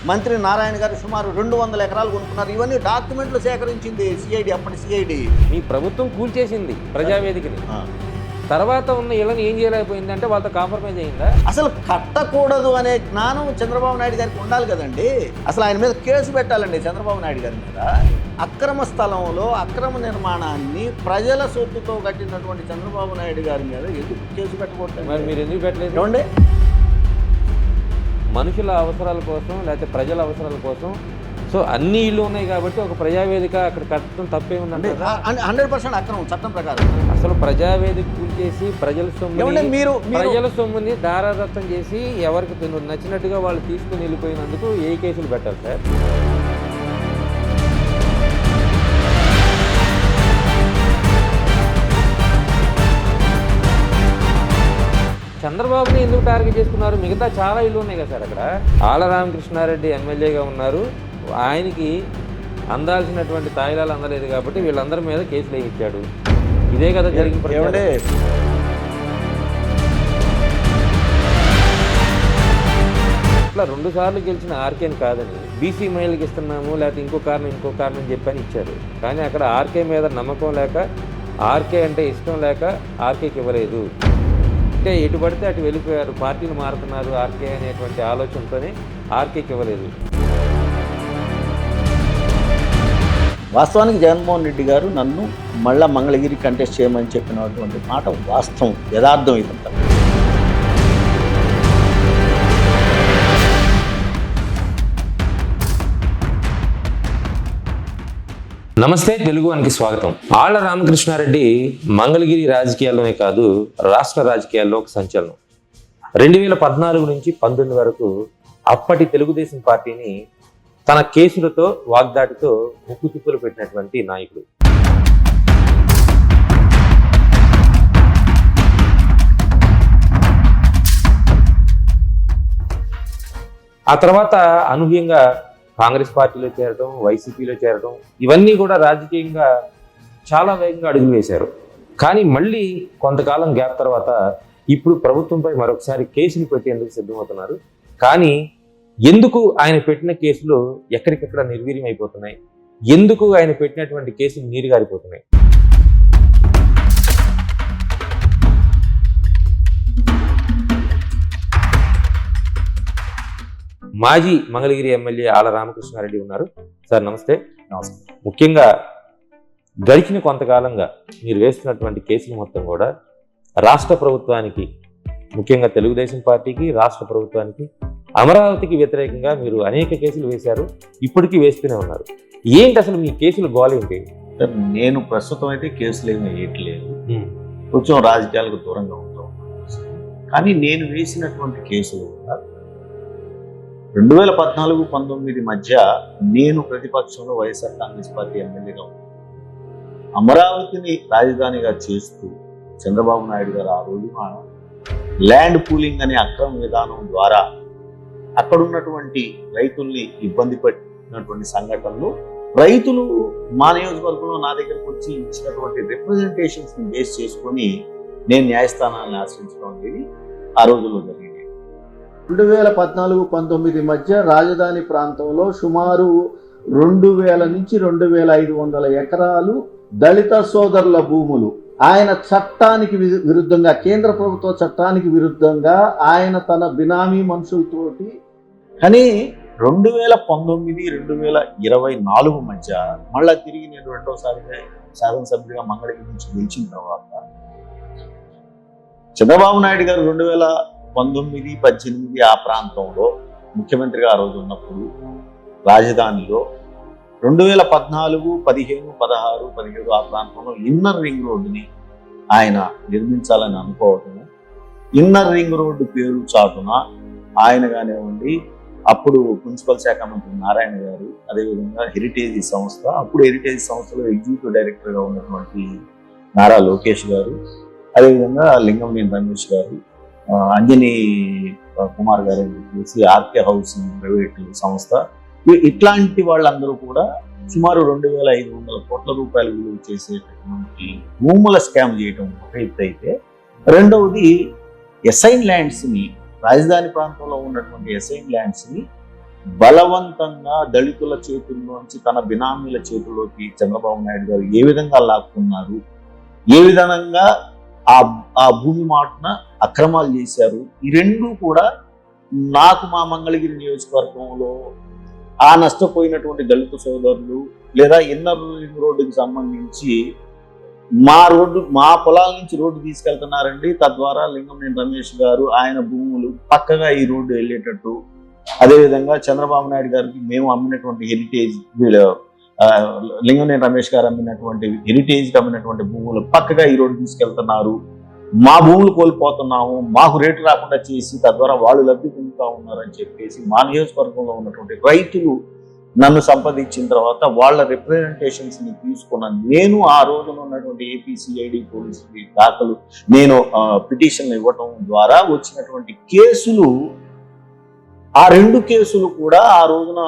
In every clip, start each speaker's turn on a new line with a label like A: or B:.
A: మంత్రి నారాయణ గారు సుమారు 200 ఎకరాలు కొనుక్కున్నారు. ఇవన్నీ డాక్యుమెంట్లు సేకరించింది సిఐడి, అప్పటి సిఐడి.
B: మీ ప్రభుత్వం కూల్చేసింది ప్రజావేదికని. తర్వాత ఉన్న ఇళ్ళని ఏం చేయలేకపోయింది అంటే వాళ్ళతో కాంప్రమైజ్ అయిందా?
A: అసలు కట్టకూడదు అనే జ్ఞానం చంద్రబాబు నాయుడు గారికి ఉండాలి కదండి. అసలు ఆయన మీద కేసు పెట్టాలండి చంద్రబాబు నాయుడు గారి మీద. అక్రమ స్థలంలో అక్రమ నిర్మాణాన్ని ప్రజల సొత్తుతో కట్టినటువంటి చంద్రబాబు నాయుడు గారి మీద ఎందుకు కేసు పెట్టకూడదు?
B: మరి మీరు ఎందుకు పెట్టలేదు?
A: ఏమండి,
B: మనుషుల అవసరాల కోసం లేకపోతే ప్రజల అవసరాల కోసం సో అన్ని ఇళ్ళు ఉన్నాయి కాబట్టి ఒక ప్రజావేదిక అక్కడ కట్టడం తప్పే ఉందండి.
A: 100% అక్రమం చట్టం ప్రకారం.
B: అసలు ప్రజావేదిక కూల్చేసి ప్రజల సొమ్ముని దారాదత్తం చేసి ఎవరికి నచ్చినట్టుగా వాళ్ళు తీసుకుని వెళ్ళిపోయినందుకు ఏ కేసులు పెట్టాలి సార్? చంద్రబాబుని ఎందుకు టార్గెట్ చేసుకున్నారు? మిగతా చాలా ఇళ్ళు ఉన్నాయి కదా సార్. అక్కడ ఆళ్ల రామకృష్ణారెడ్డి ఎమ్మెల్యేగా ఉన్నారు, ఆయనకి అందాల్సినటువంటి తాయిలాలు అందలేదు కాబట్టి వీళ్ళందరి మీద కేసులు వేయించాడు. ఇదే కదా జరిగిన ప్రతి. ఇట్లా 2 సార్లు గెలిచిన ఆర్కేని కాదని బీసీ మహిళలకు ఇస్తున్నాము లేకపోతే ఇంకో కారణం చెప్పని ఇచ్చారు. కానీ అక్కడ ఆర్కే మీద నమ్మకం లేక, ఆర్కే అంటే ఇష్టం లేక ఆర్కేకి ఇవ్వలేదు. అంటే ఎటు పడితే అటు వెళ్ళిపోయారు, పార్టీలు మారుతున్నారు ఆర్కే అనేటువంటి ఆలోచనతోనే ఆర్కేకి ఇవ్వలేదు.
A: వాస్తవానికి జగన్మోహన్ రెడ్డి గారు నన్ను మళ్ళా మంగళగిరి కంటెస్ట్ చేయమని చెప్పినటువంటి మాట వాస్తవం, యథార్థం ఇదంతా.
B: నమస్తే, తెలుగు వన్కి స్వాగతం. ఆళ్ల రామకృష్ణారెడ్డి మంగళగిరి రాజకీయాల్లోనే కాదు రాష్ట్ర రాజకీయాల్లో ఒక సంచలనం. 2014 నుంచి 19 వరకు అప్పటి తెలుగుదేశం పార్టీని తన కేసులతో వాగ్దాటితో ముక్కు తిప్పులు పెట్టినటువంటి నాయకుడు. ఆ తర్వాత అనూహ్యంగా కాంగ్రెస్ పార్టీలో చేరడం, వైసీపీలో చేరడం, ఇవన్నీ కూడా రాజకీయంగా చాలా వేగంగా అడుగులు వేశారు. కానీ మళ్ళీ కొంతకాలం గ్యాప్ తర్వాత ఇప్పుడు ప్రభుత్వంపై మరొకసారి కేసులు పెట్టేందుకు సిద్ధమవుతున్నారు. కానీ ఎందుకు ఆయన పెట్టిన కేసులు ఎక్కడికెక్కడ నిర్వీర్యం అయిపోతున్నాయి? ఎందుకు ఆయన పెట్టినటువంటి కేసులు నీరుగారిపోతున్నాయి? మాజీ మంగళగిరి ఎమ్మెల్యే ఆళ్ల రామకృష్ణారెడ్డి ఉన్నారు. సార్ నమస్తే.
A: నమస్తే.
B: ముఖ్యంగా గడిచిన కొంతకాలంగా మీరు వేస్తున్నటువంటి కేసులు మొత్తం కూడా రాష్ట్ర ప్రభుత్వానికి, ముఖ్యంగా తెలుగుదేశం పార్టీకి, రాష్ట్ర ప్రభుత్వానికి, అమరావతికి వ్యతిరేకంగా మీరు అనేక కేసులు వేశారు, ఇప్పటికీ వేస్తూనే ఉన్నారు. ఏంటి అసలు మీ కేసులు గోల్ ఏంటి?
A: నేను ప్రస్తుతం అయితే కేసులు ఏమీ వేయట్లేదు, కొంచెం రాజకీయాలకు దూరంగా ఉంటాం. కానీ నేను వేసినటువంటి కేసులు కూడా 2014-19 మధ్య నేను ప్రతిపక్షంలో వైఎస్ఆర్ కాంగ్రెస్ పార్టీ ఎమ్మెల్యేగా ఉన్నాను. అమరావతిని రాజధానిగా చేస్తూ చంద్రబాబు నాయుడు గారు ఆ రోజున ల్యాండ్ పూలింగ్ అనే అక్రమ విధానం ద్వారా అక్కడున్నటువంటి రైతుల్ని ఇబ్బంది పెట్టినటువంటి సంఘటనలు, రైతులు మా నియోజకవర్గంలో నా దగ్గరకు వచ్చి ఇచ్చినటువంటి రిప్రజెంటేషన్స్ని బేస్ చేసుకొని నేను న్యాయస్థానాన్ని ఆశ్రయించడం అనేది ఆ రోజుల్లో జరిగింది.
C: 2014-19 మధ్య రాజధాని ప్రాంతంలో సుమారు 2000 నుంచి 2500 ఎకరాలు దళిత సోదరుల భూములు ఆయన చట్టానికి విరుద్ధంగా, కేంద్ర ప్రభుత్వ చట్టానికి విరుద్ధంగా ఆయన తన బినామీ మనుషులతోటి.
A: కానీ 2019-2024 మధ్య మళ్ళా తిరిగి నేను రెండోసారిగా శాసనసభ్యుడిగా మంగళగిరి నుంచి గెలిచిన తర్వాత చంద్రబాబు నాయుడు గారు 2019-18 ఆ ప్రాంతంలో ముఖ్యమంత్రిగా ఆ రోజు ఉన్నప్పుడు రాజధానిలో 2014, 15, 16, 17 ఆ ప్రాంతంలో ఇన్నర్ రింగ్ రోడ్డుని ఆయన నిర్మించాలని అనుకోవటము, ఇన్నర్ రింగ్ రోడ్డు పేరు చాటున ఆయన కానివ్వండి, అప్పుడు ప్రిన్సిపల్ శాఖ మంత్రి నారాయణ గారు, అదేవిధంగా హెరిటేజ్ సంస్థ, అప్పుడు హెరిటేజ్ సంస్థలో ఎగ్జిక్యూటివ్ డైరెక్టర్గా ఉన్నటువంటి నారా లోకేష్ గారు, అదేవిధంగా లింగంనేని రమేష్ గారు, అంజనీ కుమార్ గారు అని చెప్పేసి ఆర్కే హౌసింగ్ ప్రైవేట్ సంస్థ, ఇట్లాంటి వాళ్ళందరూ కూడా సుమారు 2500 కోట్ల రూపాయలు విలువ చేసేటటువంటి భూముల స్కామ్ చేయటం ఒక ఎత్తు అయితే, రెండవది ఎసైన్ ల్యాండ్స్ని, రాజధాని ప్రాంతంలో ఉన్నటువంటి ఎసైన్ ల్యాండ్స్ని బలవంతంగా దళితుల చేతుల్లోంచి తన బినామీల చేతుల్లోకి చంద్రబాబు నాయుడు గారు ఏ విధంగా లాక్కున్నారు, ఏ విధంగా ఆ భూమి మాటన అక్రమాలు చేశారు, ఈ రెండూ కూడా నాకు మా మంగళగిరి నియోజకవర్గంలో ఆ నష్టపోయినటువంటి దళిత సోదరులు లేదా ఇన్నర్ రింగ్ రోడ్డుకి సంబంధించి మా పొలాల నుంచి రోడ్డు తీసుకెళ్తున్నారండి, తద్వారా లింగంనేని రమేష్ గారు ఆయన భూములు పక్కగా ఈ రోడ్డు వెళ్ళేటట్టు, అదేవిధంగా చంద్రబాబు నాయుడు గారికి మేము అమ్మినటువంటి హెరిటేజ్ లింగంనేని రమేష్ గారు అమ్మినటువంటి హెరిటేజ్కి అమ్మినటువంటి భూములు పక్కగా ఈ రోడ్డు తీసుకెళ్తున్నారు, మా భూములు కోల్పోతున్నాము, మాకు రేటు రాకుండా చేసి తద్వారా వాళ్ళు లబ్ధి పొందుతూ ఉన్నారని చెప్పేసి మా నియోజకవర్గంలో ఉన్నటువంటి రైతులు నన్ను సంపాదించిన తర్వాత వాళ్ళ రిప్రజెంటేషన్స్ ని తీసుకున్నాను. నేను ఆ రోజున ఉన్నటువంటి ఏపీసీఐడి పోలీసులు దాఖలు నేను పిటిషన్లు ఇవ్వటం ద్వారా వచ్చినటువంటి కేసులు, ఆ 2 కేసులు కూడా ఆ రోజున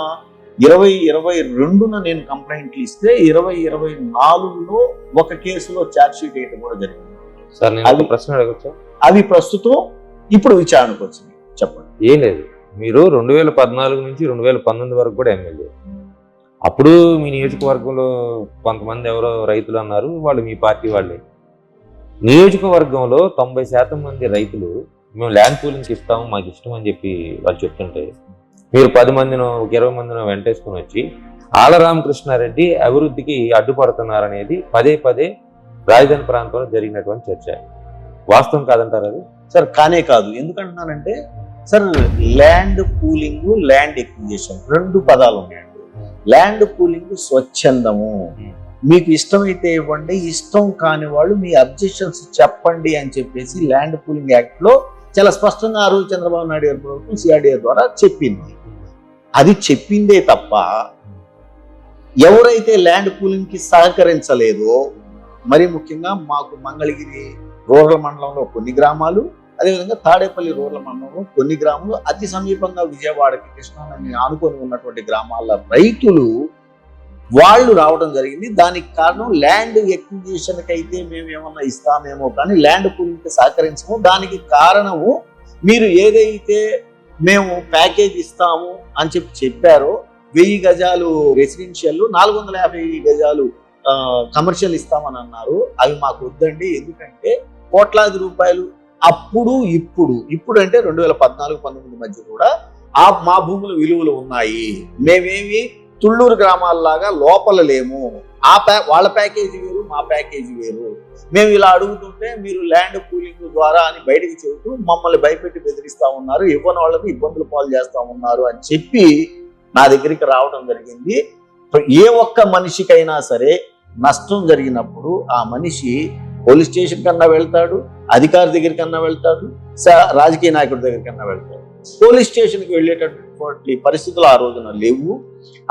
A: 2022న నేను కంప్లైంట్లు ఇస్తే 2024లో ఒక కేసులో ఛార్జ్ షీట్ వేయటం కూడా జరిగింది.
B: సార్ నేను ప్రశ్న అడగచ్చా?
A: అవి ప్రస్తుతం ఇప్పుడు విచారణకు వచ్చింది. చెప్పండి.
B: ఏం లేదు, మీరు 2014 నుంచి 2019 వరకు కూడా ఎమ్మెల్యే. అప్పుడు మీ నియోజకవర్గంలో కొంతమంది ఎవరో రైతులు అన్నారు, వాళ్ళు మీ పార్టీ వాళ్ళే. నియోజకవర్గంలో 90% మంది రైతులు మేము ల్యాండ్ పూలింగ్కి ఇస్తాము, మాకు ఇష్టం అని చెప్పి వాళ్ళు చెప్తుంటే మీరు 10 మందినో 20 మందినో వెంటేసుకుని వచ్చి ఆళ్ల రామకృష్ణారెడ్డి అభివృద్ధికి అడ్డుపడుతున్నారనేది పదే పదే రాజధాని ప్రాంతంలో జరిగినటువంటి చర్చ. వాస్తవం కాదంటారు అది?
A: సార్ కానే కాదు. ఎందుకంటున్నానంటే sir land pooling, land acquisition 2 పదాలు ఉన్నాయండి. ల్యాండ్ పూలింగ్ స్వచ్ఛందము, మీకు ఇష్టమైతే ఇవ్వండి, ఇష్టం కాని వాళ్ళు మీ అబ్జెక్షన్స్ చెప్పండి అని చెప్పేసి ల్యాండ్ పూలింగ్ యాక్ట్ లో చాలా స్పష్టంగా ఆ రోజు చంద్రబాబు నాయుడు గారి ప్రభుత్వం సిఆర్డీఏ ద్వారా చెప్పింది. అది చెప్పిందే తప్ప ఎవరైతే ల్యాండ్ పూలింగ్ కి సహకరించలేదో, మరి ముఖ్యంగా మాకు మంగళగిరి రూరల్ మండలంలో కొన్ని గ్రామాలు, అదేవిధంగా తాడేపల్లి రూరల్ మండలంలో కొన్ని గ్రామాలు, అతి సమీపంగా విజయవాడకి కృష్ణానదిని ఆనుకొని ఉన్నటువంటి గ్రామాల రైతులు వాళ్ళు రావడం జరిగింది. దానికి కారణం ల్యాండ్ ఎక్విజిషన్కి అయితే మేము ఏమన్నా ఇస్తామేమో కానీ ల్యాండ్ పూలింగ్కి సహకరించము. దానికి కారణము మీరు ఏదైతే మేము ప్యాకేజ్ ఇస్తాము అని చెప్పారో 1000 గజాలు రెసిడెన్షియల్, 450 గజాలు కమర్షియల్ ఇస్తామని అన్నారు. అవి మాకు వద్దండి, ఎందుకంటే కోట్లాది రూపాయలు అప్పుడు ఇప్పుడు అంటే 2014-19 మధ్య కూడా మా భూముల విలువలు ఉన్నాయి. మేమేమి తుళ్ళూరు గ్రామాల్లాగా లోపల లేము. వాళ్ళ ప్యాకేజీ వేరు, మా ప్యాకేజీ వేరు. మేము ఇలా అడుగుతుంటే మీరు ల్యాండ్ పూలింగ్ ద్వారా అని బయటకు చెబుతూ మమ్మల్ని భయపెట్టి బెదిరిస్తా ఉన్నారు, ఇవ్వని వాళ్ళకి ఇబ్బందులు పాలు చేస్తా ఉన్నారు అని చెప్పి నా దగ్గరికి రావడం జరిగింది. ఏ ఒక్క మనిషికైనా సరే నష్టం జరిగినప్పుడు ఆ మనిషి పోలీస్ స్టేషన్ కన్నా వెళ్తాడు, అధికారి దగ్గరికి కన్నా వెళ్తాడు, రాజకీయ నాయకుడి దగ్గరికి కన్నా వెళ్తాడు. పోలీస్ స్టేషన్కి వెళ్ళేటటువంటి పరిస్థితులు ఆ రోజున లేవు.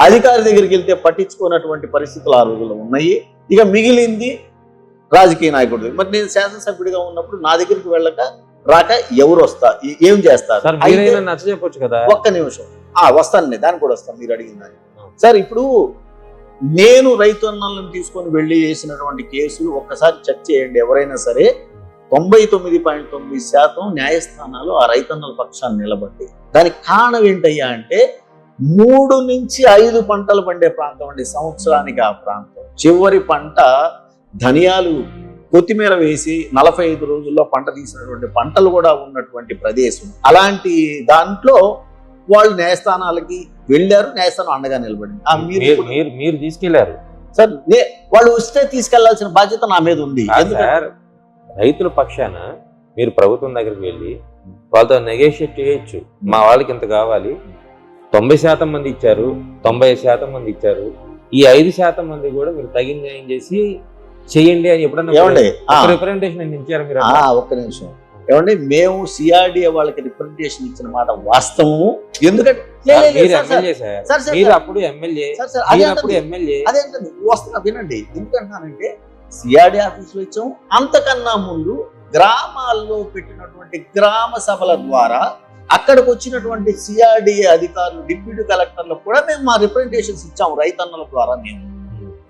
A: అధికారి దగ్గరికి వెళ్తే పట్టించుకున్నటువంటి పరిస్థితులు ఆ రోజుల్లో ఉన్నాయి. ఇక మిగిలింది రాజకీయ నాయకుడి దగ్గర. మరి నేను శాసనసభ్యుడిగా ఉన్నప్పుడు నా దగ్గరికి రాక ఎవరు ఏం చేస్తారు?
B: చెప్పొచ్చు కదా.
A: ఒక్క నిమిషం వస్తాను, దానికి కూడా వస్తాను మీరు అడిగిన దాన్ని. సార్ ఇప్పుడు నేను రైతన్నలను తీసుకొని వెళ్ళి చేసినటువంటి కేసులు ఒక్కసారి చెక్ చేయండి ఎవరైనా సరే. 99.9% న్యాయస్థానాలు ఆ రైతన్నల పక్షాన్ని నిలబడి. దానికి కారణం ఏంటయ్యా అంటే 3 నుంచి 5 పంటలు పండే ప్రాంతం అండి సంవత్సరానికి. ఆ ప్రాంతం చివరి పంట ధనియాలు, కొత్తిమీర వేసి 45 రోజుల్లో పంట తీసినటువంటి పంటలు కూడా ఉన్నటువంటి ప్రదేశం. అలాంటి దాంట్లో వాళ్ళు న్యాయస్థానాలకి వెళ్ళారు, న్యాయస్థానం అండగా నిలబడింది.
B: మీరు తీసుకెళ్లారు
A: సార్, వాళ్ళు వస్తే తీసుకెళ్లాల్సిన బాధ్యత నా మీద ఉంది.
B: రైతుల పక్షాన మీరు ప్రభుత్వం దగ్గరికి వెళ్ళి వాళ్ళతో నెగోషియేట్ చేయొచ్చు. మా వాళ్ళకి ఇంత కావాలి, 90% మంది ఇచ్చారు, 90% మంది ఇచ్చారు, ఈ 5% మంది కూడా మీరు తగిన న్యాయం చేసి చెయ్యండి అని ఎప్పుడన్నా రిప్రజెంటేషన్ ఇచ్చారు మీరు?
A: ఒక్క నిమిషం ఏమండి, మేము సిఆర్డీఏ వాళ్ళకి రిప్రజెంటేషన్ ఇచ్చిన మాట వాస్తవము. ఎందుకంటే
B: అప్పుడు ఎమ్మెల్యే
A: అదేంటండి వస్తున్నా వినండి. ఎందుకంటున్నానంటే సిఆర్డీ ఆఫీసులో ఇచ్చాము. అంతకన్నా ముందు గ్రామాల్లో పెట్టినటువంటి గ్రామ సభల ద్వారా అక్కడికి వచ్చినటువంటి సిఆర్డీఏ అధికారులు, డిప్యూటీ కలెక్టర్లకు కూడా మేము మా రిప్రజెంటేషన్స్ ఇచ్చాము రైతన్నల ద్వారా. మేము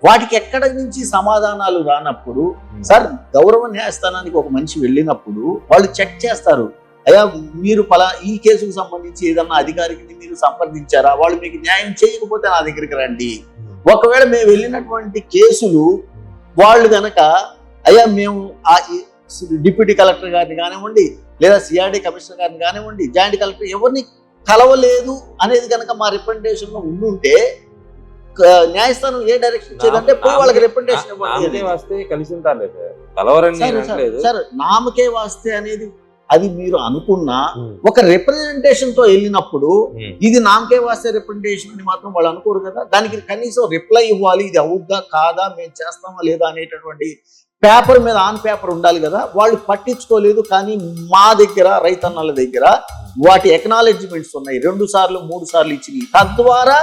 A: వాటికి ఎక్కడి నుంచి సమాధానాలు రానప్పుడు, సార్ గౌరవ న్యాయస్థానానికి ఒక మనిషి వెళ్ళినప్పుడు వాళ్ళు చెక్ చేస్తారు, అయ్యా మీరు ఈ కేసుకు సంబంధించి ఏదన్నా అధికారికి మీరు సంప్రదించారా, వాళ్ళు మీకు న్యాయం చేయకపోతే నా దగ్గరికి రండి. ఒకవేళ మేము వెళ్ళినటువంటి కేసులు వాళ్ళు గనక అయ్యా మేము ఆ డిప్యూటీ కలెక్టర్ గారిని కానివ్వండి, లేదా సిఆర్డీ కమిషనర్ గారిని కానివ్వండి, జాయింట్ కలెక్టర్ ఎవరిని కలవలేదు అనేది కనుక మా రిప్రజెంటేషన్ లో ఉండుంటే న్యాయస్థానం ఏ డైరెక్షన్ ఇచ్చేదంటే పోయి వాళ్ళకి రిప్రజెంటేషన్ ఇవ్వండి.
B: కలిసి ఉంటారు
A: సార్ నామకే వాస్తే అనేది అది మీరు అనుకున్న ఒక రిప్రజెంటేషన్ తో వెళ్ళినప్పుడు ఇది నామకే వాస్తే రిప్రజెంటేషన్ అని మాత్రం వాళ్ళు అనుకోరు కదా. దానికి కనీసం రిప్లై ఇవ్వాలి, ఇది అవుద్దా కాదా, మేము చేస్తామా లేదా అనేటటువంటి పేపర్ మీద ఆన్ పేపర్ ఉండాలి కదా. వాళ్ళు పట్టించుకోలేదు. కానీ మా దగ్గర రైతన్నల దగ్గర వాటి ఎక్నాలెడ్జ్మెంట్స్ ఉన్నాయి, 2 సార్లు 3 సార్లు ఇచ్చినాయి. తద్వారా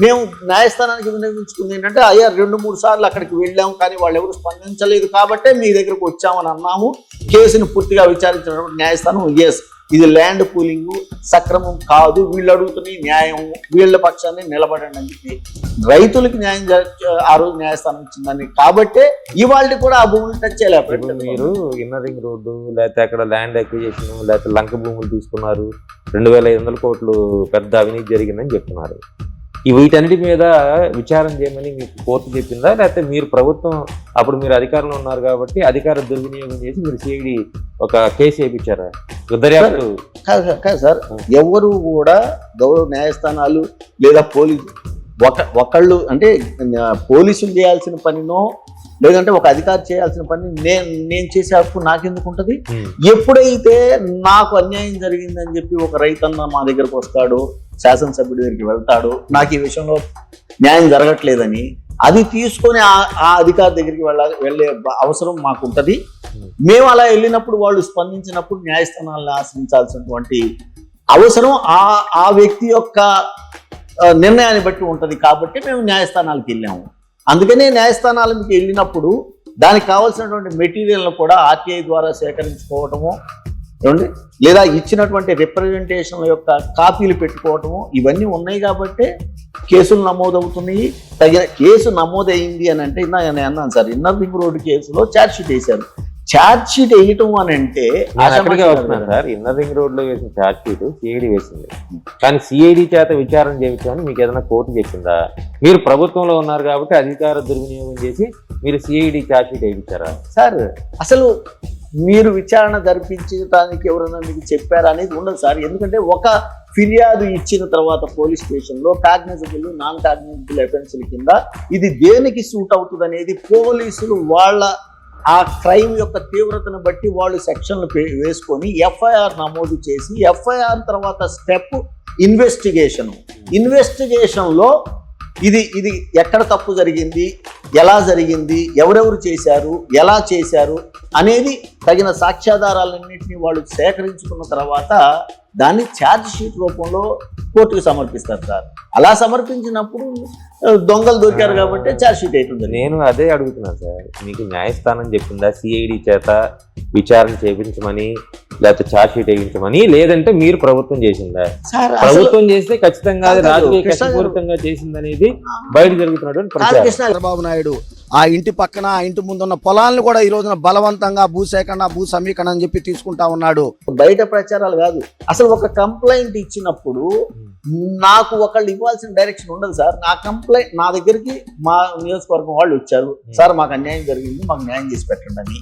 A: మేము న్యాయస్థానానికి వినియోగించుకుంది ఏంటంటే అయ్యా 2-3 సార్లు అక్కడికి వెళ్ళాము కానీ వాళ్ళు ఎవరు స్పందించలేదు కాబట్టే మీ దగ్గరకు వచ్చామని అన్నాము. కేసును పూర్తిగా విచారించినప్పుడు న్యాయస్థానం ఎస్ ఇది ల్యాండ్ పూలింగ్ సక్రమం కాదు, వీళ్ళు అడుగుతున్న న్యాయం, వీళ్ళ పక్షాన్ని నిలబడండి అని చెప్పి రైతులకి న్యాయం ఆ రోజు న్యాయస్థానం ఇచ్చిందని. కాబట్టే ఇవాళ కూడా ఆ భూములు టచ్ చేయలేకపోతే
B: మీరు ఇన్నర్ రింగ్ రోడ్డు లేకపోతే అక్కడ ల్యాండ్ అక్విజిషన్ లేకపోతే లంక భూములు తీసుకున్నారు, 2500 కోట్లు పెద్ద అవినీతి జరిగిందని చెప్తున్నారు. వీటన్నిటి మీద విచారణ చేయమని మీకు కోర్టు చెప్పిందా, లేకపోతే మీరు ప్రభుత్వం అప్పుడు మీరు అధికారంలో ఉన్నారు కాబట్టి అధికార దుర్వినియోగం చేసి మీరు సిఐడి ఒక కేసు వేయించారా? దర్యాప్తు
A: కాదు సార్, ఎవరు కూడా గౌరవ న్యాయస్థానాలు లేదా పోలీసు ఒకళ్ళు అంటే పోలీసులు చేయాల్సిన పనినో లేదంటే ఒక అధికారి చేయాల్సిన పని నేను చేసే హక్కు నాకెందుకు ఉంటుంది? ఎప్పుడైతే నాకు అన్యాయం జరిగిందని చెప్పి ఒక రైతన్న మా దగ్గరకు వస్తాడు, శాసనసభ్యుడి దగ్గరికి వెళ్తాడు, నాకు ఈ విషయంలో న్యాయం జరగట్లేదని, అది తీసుకొని ఆ అధికారి దగ్గరికి వెళ్ళే అవసరం మాకు ఉంటుంది. మేము అలా వెళ్ళినప్పుడు వాళ్ళు స్పందించినప్పుడు న్యాయస్థానాలను ఆశ్రయించాల్సినటువంటి అవసరం ఆ వ్యక్తి యొక్క నిర్ణయాన్ని బట్టి ఉంటుంది. కాబట్టి మేము న్యాయస్థానాలకు వెళ్ళాము. అందుకనే న్యాయస్థానాలకు వెళ్ళినప్పుడు దానికి కావాల్సినటువంటి మెటీరియల్ను కూడా ఆర్టీఐ ద్వారా సేకరించుకోవటము, లేదా ఇచ్చినటువంటి రిప్రజెంటేషన్ల యొక్క కాపీలు పెట్టుకోవటము ఇవన్నీ ఉన్నాయి. కాబట్టి కేసులు నమోదవుతున్నాయి. కేసు నమోదైంది అని అంటే నేను అన్నాను సార్, ఇన్నర్ రింగ్ రోడ్డు కేసులో ఛార్జ్ షీట్ వేశారు. ఛార్జ్ షీట్ వేయటం అని అంటే
B: వస్తున్నాను సార్, ఇన్నర్ రింగ్ రోడ్ లో వేసిన ఛార్జ్ షీట్ సిఐడి వేసింది. కానీ సిఐడి చేత విచారణ చేయించామని మీకు ఏదైనా కోర్టు చెప్పిందా? మీరు ప్రభుత్వంలో ఉన్నారు కాబట్టి అధికార దుర్వినియోగం చేసి మీరు సిఐడి ఛార్జ్ షీట్ వేయించారా?
A: సార్ అసలు మీరు విచారణ జరిపించడానికి ఎవరైనా మీకు చెప్పారా అనేది ఉండదు సార్. ఎందుకంటే ఒక ఫిర్యాదు ఇచ్చిన తర్వాత పోలీస్ స్టేషన్లో కాగ్నిజబుల్ నాన్ కాగ్నిజబుల్ అఫెన్సుల కింద ఇది దేనికి సూట్ అవుతుంది అనేది పోలీసులు వాళ్ళ ఆ క్రైమ్ యొక్క తీవ్రతను బట్టి వాళ్ళు సెక్షన్లు వేసుకొని ఎఫ్ఐఆర్ నమోదు చేసి ఎఫ్ఐఆర్ తర్వాత స్టెప్ ఇన్వెస్టిగేషన్లో ఇది ఎక్కడ తప్పు జరిగింది, ఎలా జరిగింది, ఎవరెవరు చేశారు, ఎలా చేశారు అనేది తగిన సాక్ష్యాధారాలన్నింటినీ వాళ్ళు సేకరించుకున్న తర్వాత దాన్ని ఛార్జ్ షీట్ రూపంలో కోర్టుకు సమర్పిస్తారు సార్. అలా సమర్పించినప్పుడు దొంగలు దొరికారు కాబట్టి ఛార్జ్ షీట్ అవుతుంది.
B: నేను అదే అడుగుతున్నాను సార్, మీకు న్యాయస్థానం చెప్పిందా సిఐడి చేత విచారణ చేయించమని, లేకపోతే ఛార్జ్ షీట్ వేయించమని, లేదంటే మీరు ప్రభుత్వం చేసిందా? ప్రభుత్వం చేస్తే ఖచ్చితంగా రాజకీయ కక్షపూరితంగా చేసిందనేది బయట జరుగుతున్నటువంటి
D: చంద్రబాబు నాయుడు ఆ ఇంటి పక్కన ఆ ఇంటి ముందున్న పొలాలను కూడా ఈ రోజున బలవంతంగా భూసేకరణ భూ సమీకరణ అని చెప్పి తీసుకుంటా ఉన్నాడు.
A: బయట ప్రచారాలు కాదు, అసలు ఒక కంప్లైంట్ ఇచ్చినప్పుడు నాకు ఒకళ్ళు ఇవ్వాల్సిన డైరెక్షన్ ఉండదు సార్. నా దగ్గరికి మా నియోజకవర్గం వాళ్ళు వచ్చారు, సార్ మాకు అన్యాయం జరిగింది, మాకు న్యాయం చేసి పెట్టండి అని.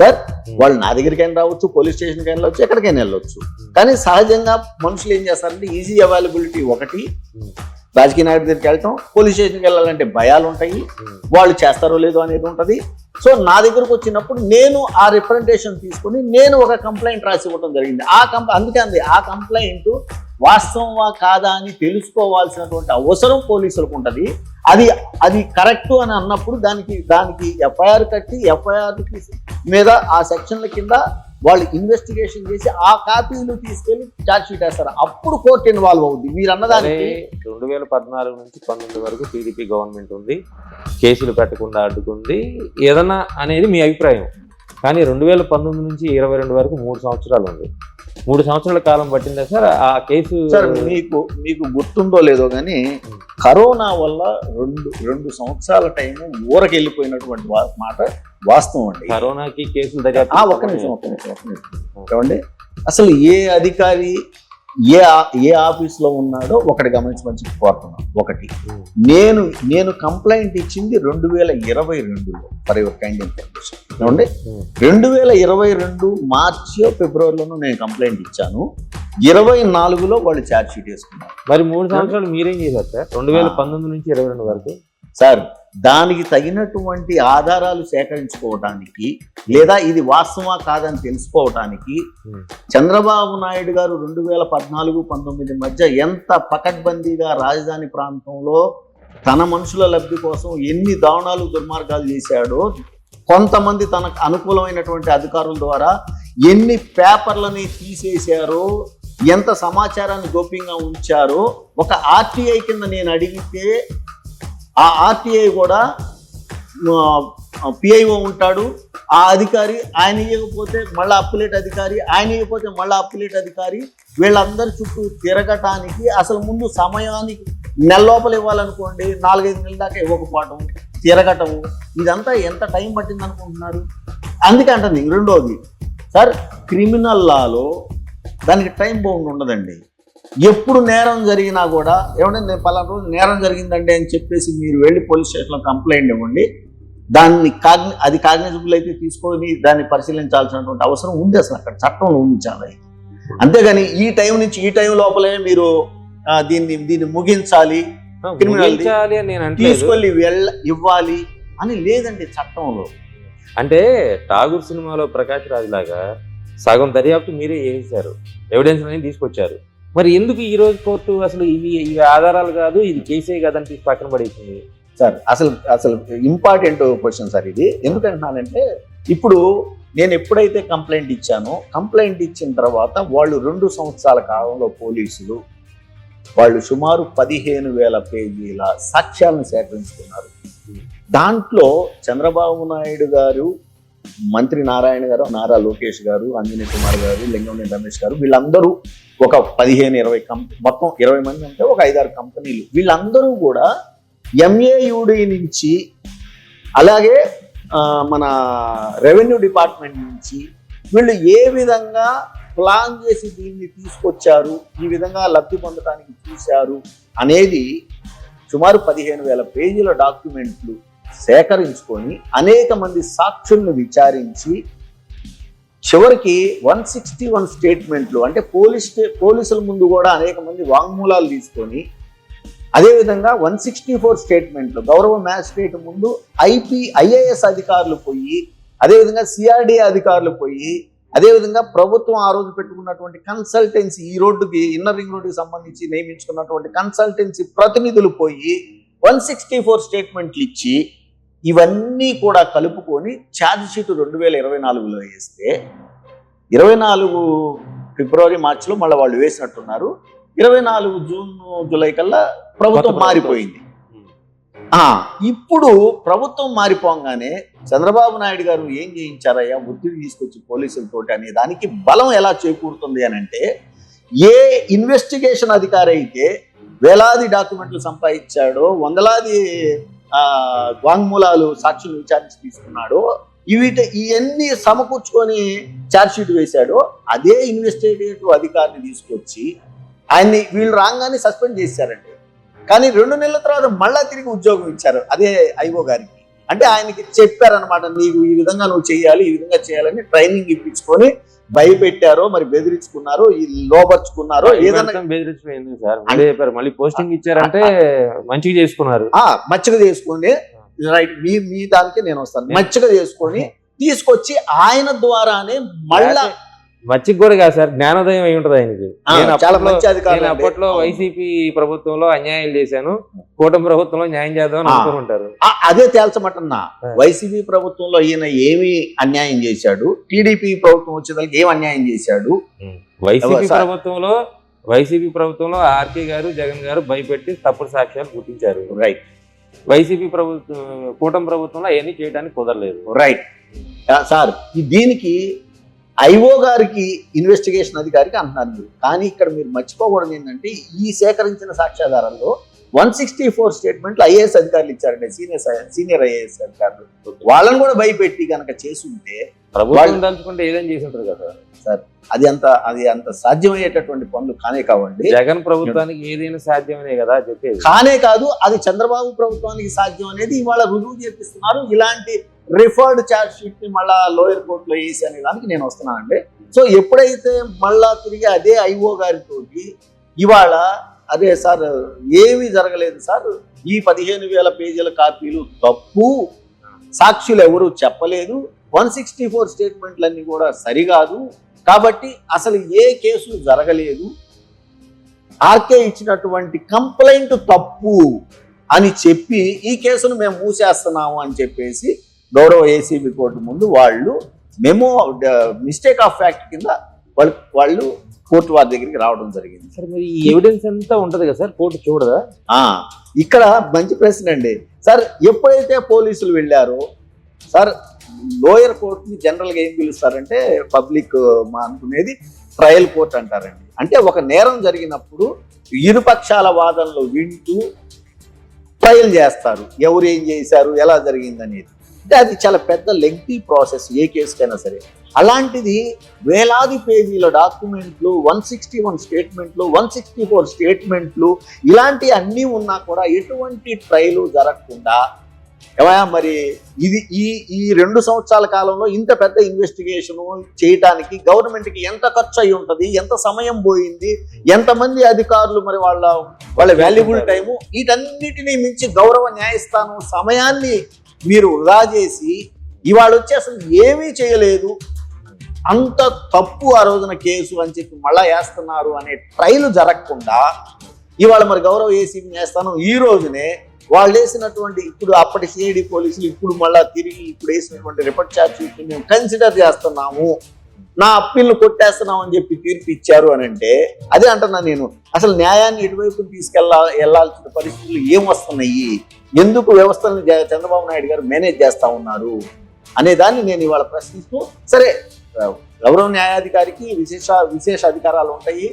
A: సార్ వాళ్ళు నా దగ్గరికైనా రావచ్చు, పోలీస్ స్టేషన్కి వెళ్ళవచ్చు, ఎక్కడికైనా వెళ్ళొచ్చు. కానీ సహజంగా మనుషులు ఏం చేస్తారంటే ఈజీ అవైలబిలిటీ ఒకటి, రాజకీయ నాయకుడి దగ్గరికి వెళ్తాం, పోలీస్ స్టేషన్కి వెళ్ళాలంటే భయాలు ఉంటాయి, వాళ్ళు చేస్తారో లేదో అనేది ఉంటుంది. సో నా దగ్గరకు వచ్చినప్పుడు నేను ఆ రిప్రజెంటేషన్ తీసుకుని నేను ఒక కంప్లైంట్ రాసి ఇవ్వడం జరిగింది. అందుకే ఆ కంప్లైంట్ వాస్తవమా కాదా అని తెలుసుకోవాల్సినటువంటి అవసరం పోలీసులకు ఉంటుంది. అది కరెక్ట్ అని అన్నప్పుడు దానికి ఎఫ్ఐఆర్ కట్టి ఎఫ్ఐఆర్ మీద ఆ సెక్షన్ల కింద వాళ్ళు ఇన్వెస్టిగేషన్ చేసి ఆ కాపీలు తీసుకెళ్లి ఛార్జ్ షీట్ వేస్తారు. అప్పుడు కోర్టు ఇన్వాల్వ్ అవుద్ది. మీరు అన్నదానికి
B: 2014 నుంచి 19 వరకు టీడీపీ గవర్నమెంట్ ఉంది, కేసులు పెట్టకుండా అడ్డుకుంది ఏదన్నా అనేది మీ అభిప్రాయం. కానీ 2019 నుంచి 22 వరకు 3 సంవత్సరాలు ఉంది. 3 సంవత్సరాల కాలం పట్టిందా సార్ ఆ కేసు?
A: సార్ మీకు గుర్తుందో లేదో కానీ కరోనా వల్ల 2 సంవత్సరాల టైము ఊరకెళ్ళిపోయినటువంటి మాట వాస్తవం అండి.
B: కరోనాకి కేసులు దర్యాప్తు
A: ఒక్క నిమిషం ఏమండి, అసలు ఏ అధికారి ఏ ఆఫీస్లో ఉన్నాడో ఒకటి గమనించమని కోరుతున్నాను. ఒకటి, నేను కంప్లైంట్ ఇచ్చింది 2022లో ఫర్ యువర్ కైండ్ ఇన్ఫర్మేషన్. ఏమండి, 2022 మార్చి ఫిబ్రవరిలోనూ నేను కంప్లైంట్ ఇచ్చాను. 24లో వాళ్ళు ఛార్జ్ షీట్ వేసుకున్నారు.
B: మరి 3 సంవత్సరాలు మీరేం చేశారు సార్ 2019 నుంచి 22 వరకు?
A: సార్, దానికి తగినటువంటి ఆధారాలు సేకరించుకోవటానికి లేదా ఇది వాస్తవా కాదని తెలుసుకోవటానికి చంద్రబాబు నాయుడు గారు 2014-19 మధ్య ఎంత పకడ్బందీగా రాజధాని ప్రాంతంలో తన మనుషుల లబ్ధి కోసం ఎన్ని దారుణాలు దుర్మార్గాలు చేశాడో, కొంతమంది తనకు అనుకూలమైనటువంటి అధికారుల ద్వారా ఎన్ని పేపర్లని తీసేశారో, ఎంత సమాచారాన్ని గోప్యంగా ఉంచారో, ఒక ఆర్టీఐ కింద నేను అడిగితే ఆ ఆర్టీఐ కూడా పిఐఓ ఉంటాడు, ఆ అధికారి ఆయన ఇవ్వకపోతే మళ్ళీ అప్పులేట్ అధికారి, ఆయన ఇవ్వకపోతే మళ్ళీ అప్పులేట్ అధికారి, వీళ్ళందరి చుట్టూ తిరగటానికి అసలు ముందు సమయానికి నెల లోపల ఇవ్వాలనుకోండి, 4-5 నెలల దాకా ఇవ్వకపోవటం, తిరగటము, ఇదంతా ఎంత టైం పట్టింది అనుకుంటున్నారు? అందుకే అంటుంది. రెండోది సార్, క్రిమినల్ లాలో దానికి టైం బౌండ్ ఉండదండి. ఎప్పుడు నేరం జరిగినా కూడా ఏమంటే నేను పలానా రోజు నేరం జరిగిందండి అని చెప్పేసి మీరు వెళ్ళి పోలీస్ స్టేషన్లో కంప్లైంట్ ఇవ్వండి, దాన్ని అది కాగ్నిజబుల్ అయితే తీసుకొని దాన్ని పరిశీలించాల్సినటువంటి అవసరం ఉంది. అసలు అక్కడ చట్టంలో ఉంది చాలా. అంతేగాని ఈ టైం నుంచి ఈ టైం లోపలే మీరు దీన్ని ముగించాలి, క్రిమినల్ తీసుకెళ్ళి ఇవ్వాలి అని లేదండి చట్టంలో.
B: అంటే ఠాగూర్ సినిమాలో ప్రకాష్ రాజ్ లాగా సగం దర్యాప్తు మీరే చేశారు, ఎవిడెన్స్ అనేది తీసుకొచ్చారు. మరి ఎందుకు ఈ రోజు కోర్టు అసలు ఇవి ఆధారాలు కాదు, ఇది కేసే కాదని తీసి పక్కన పడేసింది?
A: సార్, అసలు ఇంపార్టెంట్ క్వశ్చన్ సార్ ఇది. ఎందుకంటున్నానంటే, ఇప్పుడు నేను ఎప్పుడైతే కంప్లైంట్ ఇచ్చానో, కంప్లైంట్ ఇచ్చిన తర్వాత వాళ్ళు 2 సంవత్సరాల కాలంలో పోలీసులు వాళ్ళు సుమారు 15,000 పేజీల సాక్ష్యాలను సేకరించుకున్నారు. దాంట్లో చంద్రబాబు నాయుడు గారు, మంత్రి నారాయణ గారు, నారా లోకేష్ గారు, అంజనీ కుమార్ గారు, లింగంనేని రమేష్ గారు, వీళ్ళందరూ ఒక 15-20 మొత్తం 20 మంది అంటే ఒక 5-6 కంపెనీలు, వీళ్ళందరూ కూడా MAUD నుంచి అలాగే మన రెవెన్యూ డిపార్ట్మెంట్ నుంచి వీళ్ళు ఏ విధంగా ప్లాన్ చేసి దీన్ని తీసుకొచ్చారు, ఈ విధంగా లబ్ధి పొందడానికి చూశారు అనేది సుమారు 15,000 పేజీల డాక్యుమెంట్లు సేకరించుకొని అనేక మంది సాక్షులను విచారించి చివరికి 161 స్టేట్మెంట్లు, అంటే పోలీసుల ముందు కూడా అనేక మంది వాంగ్మూలాలు తీసుకొని, అదేవిధంగా 164 స్టేట్మెంట్లు గౌరవ మ్యాజిస్ట్రేట్ ముందు IAS అధికారులు పోయి, అదేవిధంగా CRDA అధికారులు పోయి, అదేవిధంగా ప్రభుత్వం ఆ రోజు పెట్టుకున్నటువంటి కన్సల్టెన్సీ, ఈ రోడ్డుకి ఇన్నర్ రింగ్ రోడ్డుకి సంబంధించి నియమించుకున్నటువంటి కన్సల్టెన్సీ ప్రతినిధులు పోయి 164 స్టేట్మెంట్లు ఇచ్చి ఇవన్నీ కూడా కలుపుకొని ఛార్జ్ షీట్ 2024లో వేస్తే 24 ఫిబ్రవరి మార్చిలో మళ్ళీ వాళ్ళు వేసినట్టున్నారు. 24 జూన్ జూలై కల్లా ప్రభుత్వం మారిపోయింది. ఇప్పుడు ప్రభుత్వం మారిపోగానే చంద్రబాబు నాయుడు గారు ఏం చేయించారయ్యా, ఒత్తిడి తీసుకొచ్చి పోలీసులతోటి అనే దానికి బలం ఎలా చేకూరుతుంది అని అంటే, ఏ ఇన్వెస్టిగేషన్ అధికారి అయితే వేలాది డాక్యుమెంట్లు సంపాదించాడో, వందలాది వాంగ్మూలాలు సాక్షులు విచారించి తీసుకున్నాడో, ఇవన్నీ సమకూర్చుకొని ఛార్జ్ షీట్ వేశాడో, అదే ఇన్వెస్టిగేటివ్ అధికారిని తీసుకొచ్చి ఆయన్ని వీళ్ళు రాగానే సస్పెండ్ చేశారండి. కానీ 2 నెలల తర్వాత మళ్ళా తిరిగి ఉద్యోగం ఇచ్చారు అదే ఐఓ గారికి. అంటే ఆయనకి చెప్పారనమాట, నీకు ఈ విధంగా నువ్వు చేయాలి, ఈ విధంగా చేయాలని ట్రైనింగ్ ఇప్పించుకొని భయపెట్టారో, మరి బెదిరించుకున్నారో, లోపరుచుకున్నారో, ఏదైనా
B: బెదిరించలేదు సార్. మళ్ళీ పోస్టింగ్ ఇచ్చారంటే మంచిగా చేసుకున్నారు,
A: మచ్చిగా చేసుకుని రైట్ మీ దానికి నేను వస్తాను, మచ్చిగా చేసుకొని తీసుకొచ్చి ఆయన ద్వారానే మళ్ళా
B: మచ్చికి కూడా కాదు సార్, జ్ఞానోదయం అయి ఉంటది ఆయనకి.
A: నేను
B: అప్పట్లో వైసీపీ ప్రభుత్వంలో అన్యాయం చేశాను, కూటమి ప్రభుత్వంలో న్యాయం చేద్దామని అనుకుంటారు.
A: అదే తేల్చమంటున్నా, వైసీపీ ప్రభుత్వంలో ఈయన ఏమి అన్యాయం చేశాడు, టీడీపీ ప్రభుత్వం వచ్చేదానికి ఏం అన్యాయం చేశాడు.
B: వైసీపీ ప్రభుత్వంలో ఆర్కే గారు, జగన్ గారు భయపెట్టి తప్పుడు సాక్ష్యాలు గుర్తించారు.
A: రైట్.
B: వైసీపీ ప్రభుత్వం, కూటమి ప్రభుత్వంలో అవన్నీ చేయడానికి కుదరలేదు.
A: Right sir. దీనికి ఐఓ గారికి, ఇన్వెస్టిగేషన్ అధికారికి అంటున్నారు మీరు. కానీ ఇక్కడ మీరు మర్చిపోకూడదు ఏంటంటే, ఈ సేకరించిన సాక్ష్యాధారాల్లో 164 స్టేట్మెంట్లు ఐఏఎస్ అధికారులు ఇచ్చారండి, సీనియర్ ఐఏఎస్ అధికారులు. వాళ్ళని కూడా భయపెట్టి కనుక చేసుంటే
B: ప్రభుత్వం దాచుకుంటే ఏదైనా చేసి ఉంటారు కదా
A: సార్, అది అంత సాధ్యమయ్యేటటువంటి పనులు కానే కావండి.
B: జగన్ ప్రభుత్వానికి ఏదైనా సాధ్యమనే కదా చెప్పేది.
A: కానే కాదు, అది చంద్రబాబు ప్రభుత్వానికి సాధ్యం అనేది ఇవాళ రుజువు చేపిస్తున్నారు. ఇలాంటి రిఫర్డ్ ఛార్జ్ షీట్ ని మళ్ళా లోయర్ కోర్టులో వేసి అనే దానికి నేను వస్తున్నానండి. సో ఎప్పుడైతే మళ్ళా తిరిగి అదే ఐఓ గారితో ఇవాళ అదే సార్ ఏమీ జరగలేదు సార్, ఈ 15,000 పేజీల కాపీలు తప్పు, సాక్షులు ఎవరు చెప్పలేదు, 164 స్టేట్మెంట్లన్నీ కూడా సరికాదు, కాబట్టి అసలు ఏ కేసు జరగలేదు, ఆర్కే ఇచ్చినటువంటి కంప్లైంట్ తప్పు అని చెప్పి ఈ కేసును మేము మూసేస్తున్నాము అని చెప్పేసి గౌరవ ఏసీబీ కోర్టు ముందు వాళ్ళు మెమో మిస్టేక్ ఆఫ్ ఫ్యాక్ట్ కింద వాళ్ళు కోర్టు వారి దగ్గరికి రావడం జరిగింది.
B: సార్ మరి ఈ ఎవిడెన్స్ అంతా ఉంటది కదా సార్, కోర్టు చూడదా?
A: ఇక్కడ మంచి ప్రశ్న అండి సార్. ఎప్పుడైతే పోలీసులు వెళ్ళారో సార్, లోయర్ కోర్టుని జనరల్గా ఏం పిలుస్తారంటే పబ్లిక్ అనుకునేది ట్రయల్ కోర్ట్ అంటారండి. అంటే ఒక నేరం జరిగినప్పుడు ఇరుపక్షాల వాదనలు వింటూ ట్రయల్ చేస్తారు, ఎవరు ఏం చేశారు, ఎలా జరిగింది అనేది. అంటే అది చాలా పెద్ద లెంగ్తీ ప్రాసెస్ ఏ కేసుకైనా సరే. అలాంటిది వేలాది పేజీల డాక్యుమెంట్లు, 161 స్టేట్మెంట్లు, 164 స్టేట్మెంట్లు, ఇలాంటి అన్నీ ఉన్నా కూడా ఎటువంటి ట్రయలు జరగకుండా ఏమయ్యా మరి ఈ 2 సంవత్సరాల కాలంలో ఇంత పెద్ద ఇన్వెస్టిగేషన్ చేయడానికి గవర్నమెంట్కి ఎంత ఖర్చు అయి ఉంటుంది, ఎంత సమయం పోయింది, ఎంతమంది అధికారులు మరి వాళ్ళ వాల్యుబుల్ టైము, వీటన్నిటినీ మించి గౌరవ న్యాయస్థానం సమయాన్ని మీరు వృధా చేసి ఇవాళ వచ్చి అసలు ఏమీ చేయలేదు, అంత తప్పు ఆ రోజున కేసు అని చెప్పి మళ్ళా వేస్తున్నారు అనే ట్రయల్ జరగకుండా ఇవాళ మరి గౌరవ ఏసీబీ న్యాయస్థానం ఈ రోజునే వాళ్ళు వేసినటువంటి ఇప్పుడు అప్పటి సిఐడి పోలీసులు ఇప్పుడు మళ్ళా తిరిగి ఇప్పుడు వేసినటువంటి రిపోర్ట్ ఛార్జ్ షీట్ మేము కన్సిడర్ చేస్తున్నాము, నా అప్పీల్ను కొట్టేస్తున్నాం అని చెప్పి తీర్పు ఇచ్చారు అని అంటే అదే అంటున్నా నేను. అసలు న్యాయాన్ని ఎటువైపు వెళ్ళాల్సిన పరిస్థితులు ఏం వస్తున్నాయి, ఎందుకు వ్యవస్థలను చంద్రబాబు నాయుడు గారు మేనేజ్ చేస్తా ఉన్నారు అనే దాన్ని నేను ఇవాళ ప్రశ్నిస్తూ, సరే గౌరవ న్యాయాధికారికి విశేష అధికారాలు ఉంటాయి,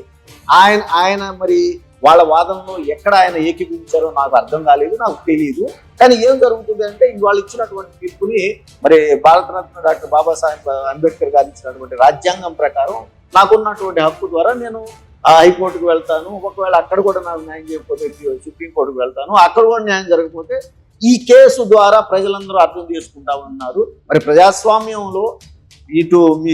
A: ఆయన మరి వాళ్ళ వాదనలో ఎక్కడ ఆయన ఏకీభవించారో నాకు అర్థం కాలేదు, నాకు తెలియదు. కానీ ఏం జరుగుతుంది అంటే వాళ్ళు ఇచ్చినటువంటి తీర్పుని మరి భారతరత్న డాక్టర్ బాబాసాహెబ్ అంబేద్కర్ గారు ఇచ్చినటువంటి రాజ్యాంగం ప్రకారం నాకున్నటువంటి హక్కు ద్వారా నేను హైకోర్టుకు వెళ్తాను, ఒకవేళ అక్కడ కూడా నాకు న్యాయం చేయకపోతే సుప్రీంకోర్టుకు వెళ్తాను, అక్కడ కూడా న్యాయం జరగకపోతే ఈ కేసు ద్వారా ప్రజలందరూ అర్థం చేసుకుంటా ఉన్నారు. మరి ప్రజాస్వామ్యంలో ఇటు మీ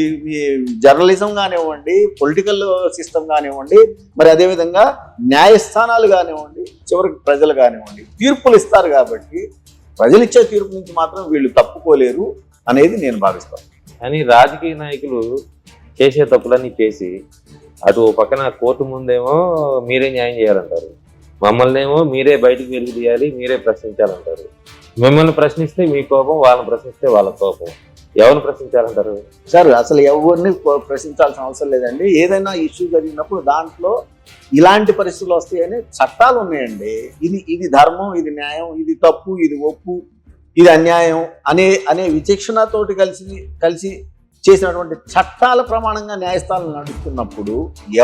A: జర్నలిజం కానివ్వండి, పొలిటికల్ సిస్టమ్ కానివ్వండి, మరి అదేవిధంగా న్యాయస్థానాలు కానివ్వండి, చివరికి ప్రజలు కానివ్వండి తీర్పులు ఇస్తారు. కాబట్టి ప్రజలు ఇచ్చే తీర్పు నుంచి మాత్రం వీళ్ళు తప్పుకోలేరు అనేది నేను భావిస్తాను.
B: కానీ రాజకీయ నాయకులు చేసే తప్పులన్నీ చేసి అటు పక్కన కోర్టు ముందేమో మీరే న్యాయం చేయాలంటారు, మమ్మల్ని ఏమో మీరే బయటికి వెలికి తీయాలి, మీరే ప్రశ్నించాలంటారు. మిమ్మల్ని ప్రశ్నిస్తే మీ కోపం, వాళ్ళని ప్రశ్నిస్తే వాళ్ళ కోపం. ఎవరిని ప్రశ్నించాలంటారు
A: సార్? అసలు ఎవరిని ప్రశ్నించాల్సిన అవసరం లేదండి. ఏదైనా ఇష్యూ జరిగినప్పుడు దాంట్లో ఇలాంటి పరిస్థితులు వస్తాయని చట్టాలు ఉన్నాయండి. ఇది ధర్మం, ఇది న్యాయం, ఇది తప్పు, ఇది ఒప్పు, ఇది అన్యాయం అనే విచక్షణతోటి కలిసి చేసినటువంటి చట్టాల ప్రమాణంగా న్యాయస్థానాలు నడుస్తున్నప్పుడు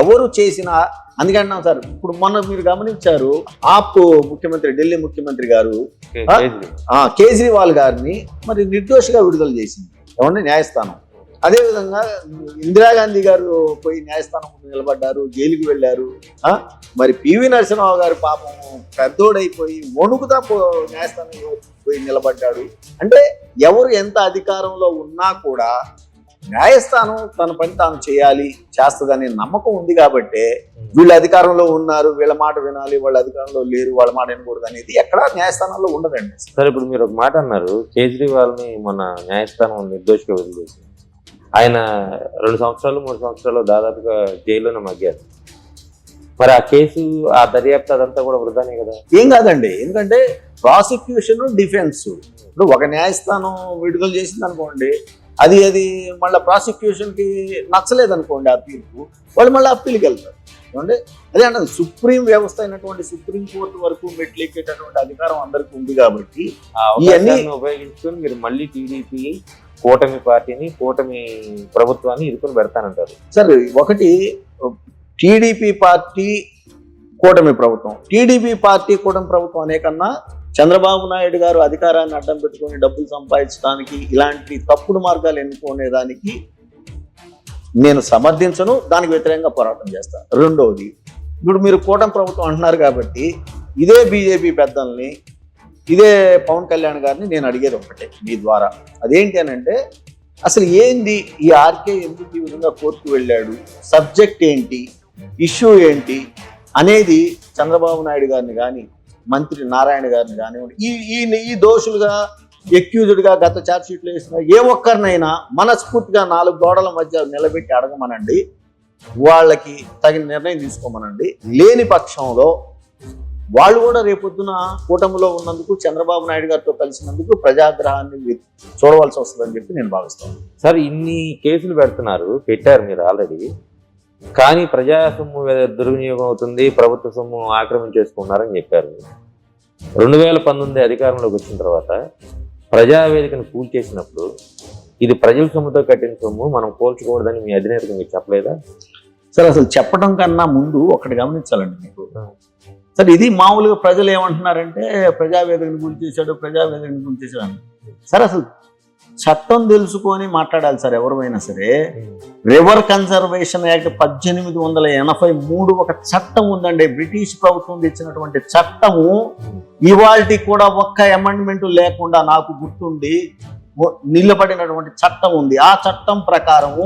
A: ఎవరు చేసినా, అందుకంటున్నాం సార్. ఇప్పుడు మొన్న మీరు గమనించారు, ముఖ్యమంత్రి ఢిల్లీ ముఖ్యమంత్రి గారు కేజ్రీవాల్ గారిని మరి నిర్దోషిగా విడుదల చేసింది ఏమంటే న్యాయస్థానం. అదేవిధంగా ఇందిరాగాంధీ గారు పోయి న్యాయస్థానం ముందు నిలబడ్డారు, జైలుకి వెళ్ళారు. మరి పివి నరసింహరావు గారు పాపం పెద్దోడైపోయి వణుకుతా న్యాయస్థానంలో పోయి నిలబడ్డాడు. అంటే ఎవరు ఎంత అధికారంలో ఉన్నా కూడా న్యాయస్థానం తన పని తాను చేస్తుందనే నమ్మకం ఉంది. కాబట్టి వీళ్ళు అధికారంలో ఉన్నారు, వీళ్ళ మాట వినాలి, వాళ్ళ అధికారంలో లేరు, వాళ్ళ మాట వినకూడదు అనేది ఎక్కడ న్యాయస్థానంలో ఉండదండి.
B: సరే, ఇప్పుడు మీరు ఒక మాట అన్నారు, కేజ్రీవాల్ని మన న్యాయస్థానం నిర్దోషిగా వదిలేసి ఆయన 2 సంవత్సరాలు 3 సంవత్సరాలు దాదాపుగా జైల్లోనే మగ్గారు. మరి ఆ కేసు, ఆ దర్యాప్తు అదంతా కూడా వృధానే కదా?
A: ఏం కాదండి, ఎందుకంటే ప్రాసిక్యూషన్, డిఫెన్స్ ఇప్పుడు ఒక న్యాయస్థానం విడుదల చేసింది అనుకోండి, అది మళ్ళీ ప్రాసిక్యూషన్కి నచ్చలేదు అనుకోండి ఆ తీర్పు, వాళ్ళు మళ్ళీ అప్పీల్కి వెళ్తారు. ఏమంటే అదే అంటే సుప్రీం వ్యవస్థ అయినటువంటి సుప్రీం కోర్టు వరకు మెట్లెక్కేటటువంటి అధికారం అందరికీ ఉంది. కాబట్టి
B: ఇవన్నీ ఉపయోగించుకొని మీరు మళ్ళీ టీడీపీ కూటమి పార్టీని, కూటమి ప్రభుత్వాన్ని ఇరుకుని పెడతానంటారు.
A: సార్, ఒకటి టీడీపీ పార్టీ కూటమి ప్రభుత్వం. టీడీపీ పార్టీ కూటమి ప్రభుత్వం అనే కన్నా చంద్రబాబు నాయుడు గారు అధికారాన్ని అడ్డం పెట్టుకొని డబ్బులు సంపాదించడానికి ఇలాంటి తప్పుడు మార్గాలు ఎన్నుకునేదానికి నేను సమర్థించను, దానికి వ్యతిరేకంగా పోరాటం చేస్తాను. రెండవది, ఇప్పుడు మీరు కూటమి ప్రభుత్వం అంటున్నారు కాబట్టి ఇదే బీజేపీ పెద్దల్ని, ఇదే పవన్ కళ్యాణ్ గారిని నేను అడిగేది ఒకటే మీ ద్వారా. అదేంటి అని అంటే, అసలు ఏంది ఈ ఆర్కే ఎందుకు ఈ విధంగా కోర్టుకు వెళ్ళాడు, సబ్జెక్ట్ ఏంటి, ఇష్యూ ఏంటి అనేది చంద్రబాబు నాయుడు గారిని కానీ మంత్రి నారాయణ గారిని కానివ్వండి, ఈ దోషులుగా ఎక్యూజ్డ్గా గత ఛార్జ్షీట్లో వేసిన ఏ ఒక్కరినైనా మనస్ఫూర్తిగా 4 గోడల మధ్య నిలబెట్టి అడగమనండి, వాళ్ళకి తగిన నిర్ణయం తీసుకోమనండి. లేని పక్షంలో వాళ్ళు కూడా రేపొద్దున కూటమిలో ఉన్నందుకు, చంద్రబాబు నాయుడు గారితో కలిసినందుకు ప్రజాగ్రహాన్ని చూడవలసి వస్తుందని చెప్పి నేను భావిస్తాను.
B: సార్, ఇన్ని కేసులు పెట్టారు మీరు ఆల్రెడీ, కానీ ప్రజా సొమ్ము దుర్వినియోగం అవుతుంది, ప్రభుత్వ సొమ్ము ఆక్రమించేసుకున్నారని చెప్పారు. 2019 అధికారంలోకి వచ్చిన తర్వాత ప్రజావేదికను కూల్చేసినప్పుడు ఇది ప్రజల సొమ్ముతో కట్టిన సొమ్ము, మనం కూల్చకూడదని మీ అధినేతకు మీరు చెప్పలేదా?
A: సార్, అసలు చెప్పడం కన్నా ముందు ఒకటి గమనించాలండి మీకు. సార్, ఇది మామూలుగా ప్రజలు ఏమంటున్నారంటే ప్రజావేదికను కూల్చేశాడు, ప్రజావేదికను కూల్చేశాడు అని. సార్, అసలు చట్టం తెలుసుకొని మాట్లాడాలి సార్ ఎవరైనా సరే. రివర్ కన్జర్వేషన్ యాక్ట్ 1883 ఒక చట్టం ఉందండి, బ్రిటిష్ ప్రభుత్వం తెచ్చినటువంటి చట్టము. ఇవాల్టి కూడా ఒక్క అమెండ్మెంట్ లేకుండా నాకు గుర్తుండి నిలబడినటువంటి చట్టం ఉంది. ఆ చట్టం ప్రకారము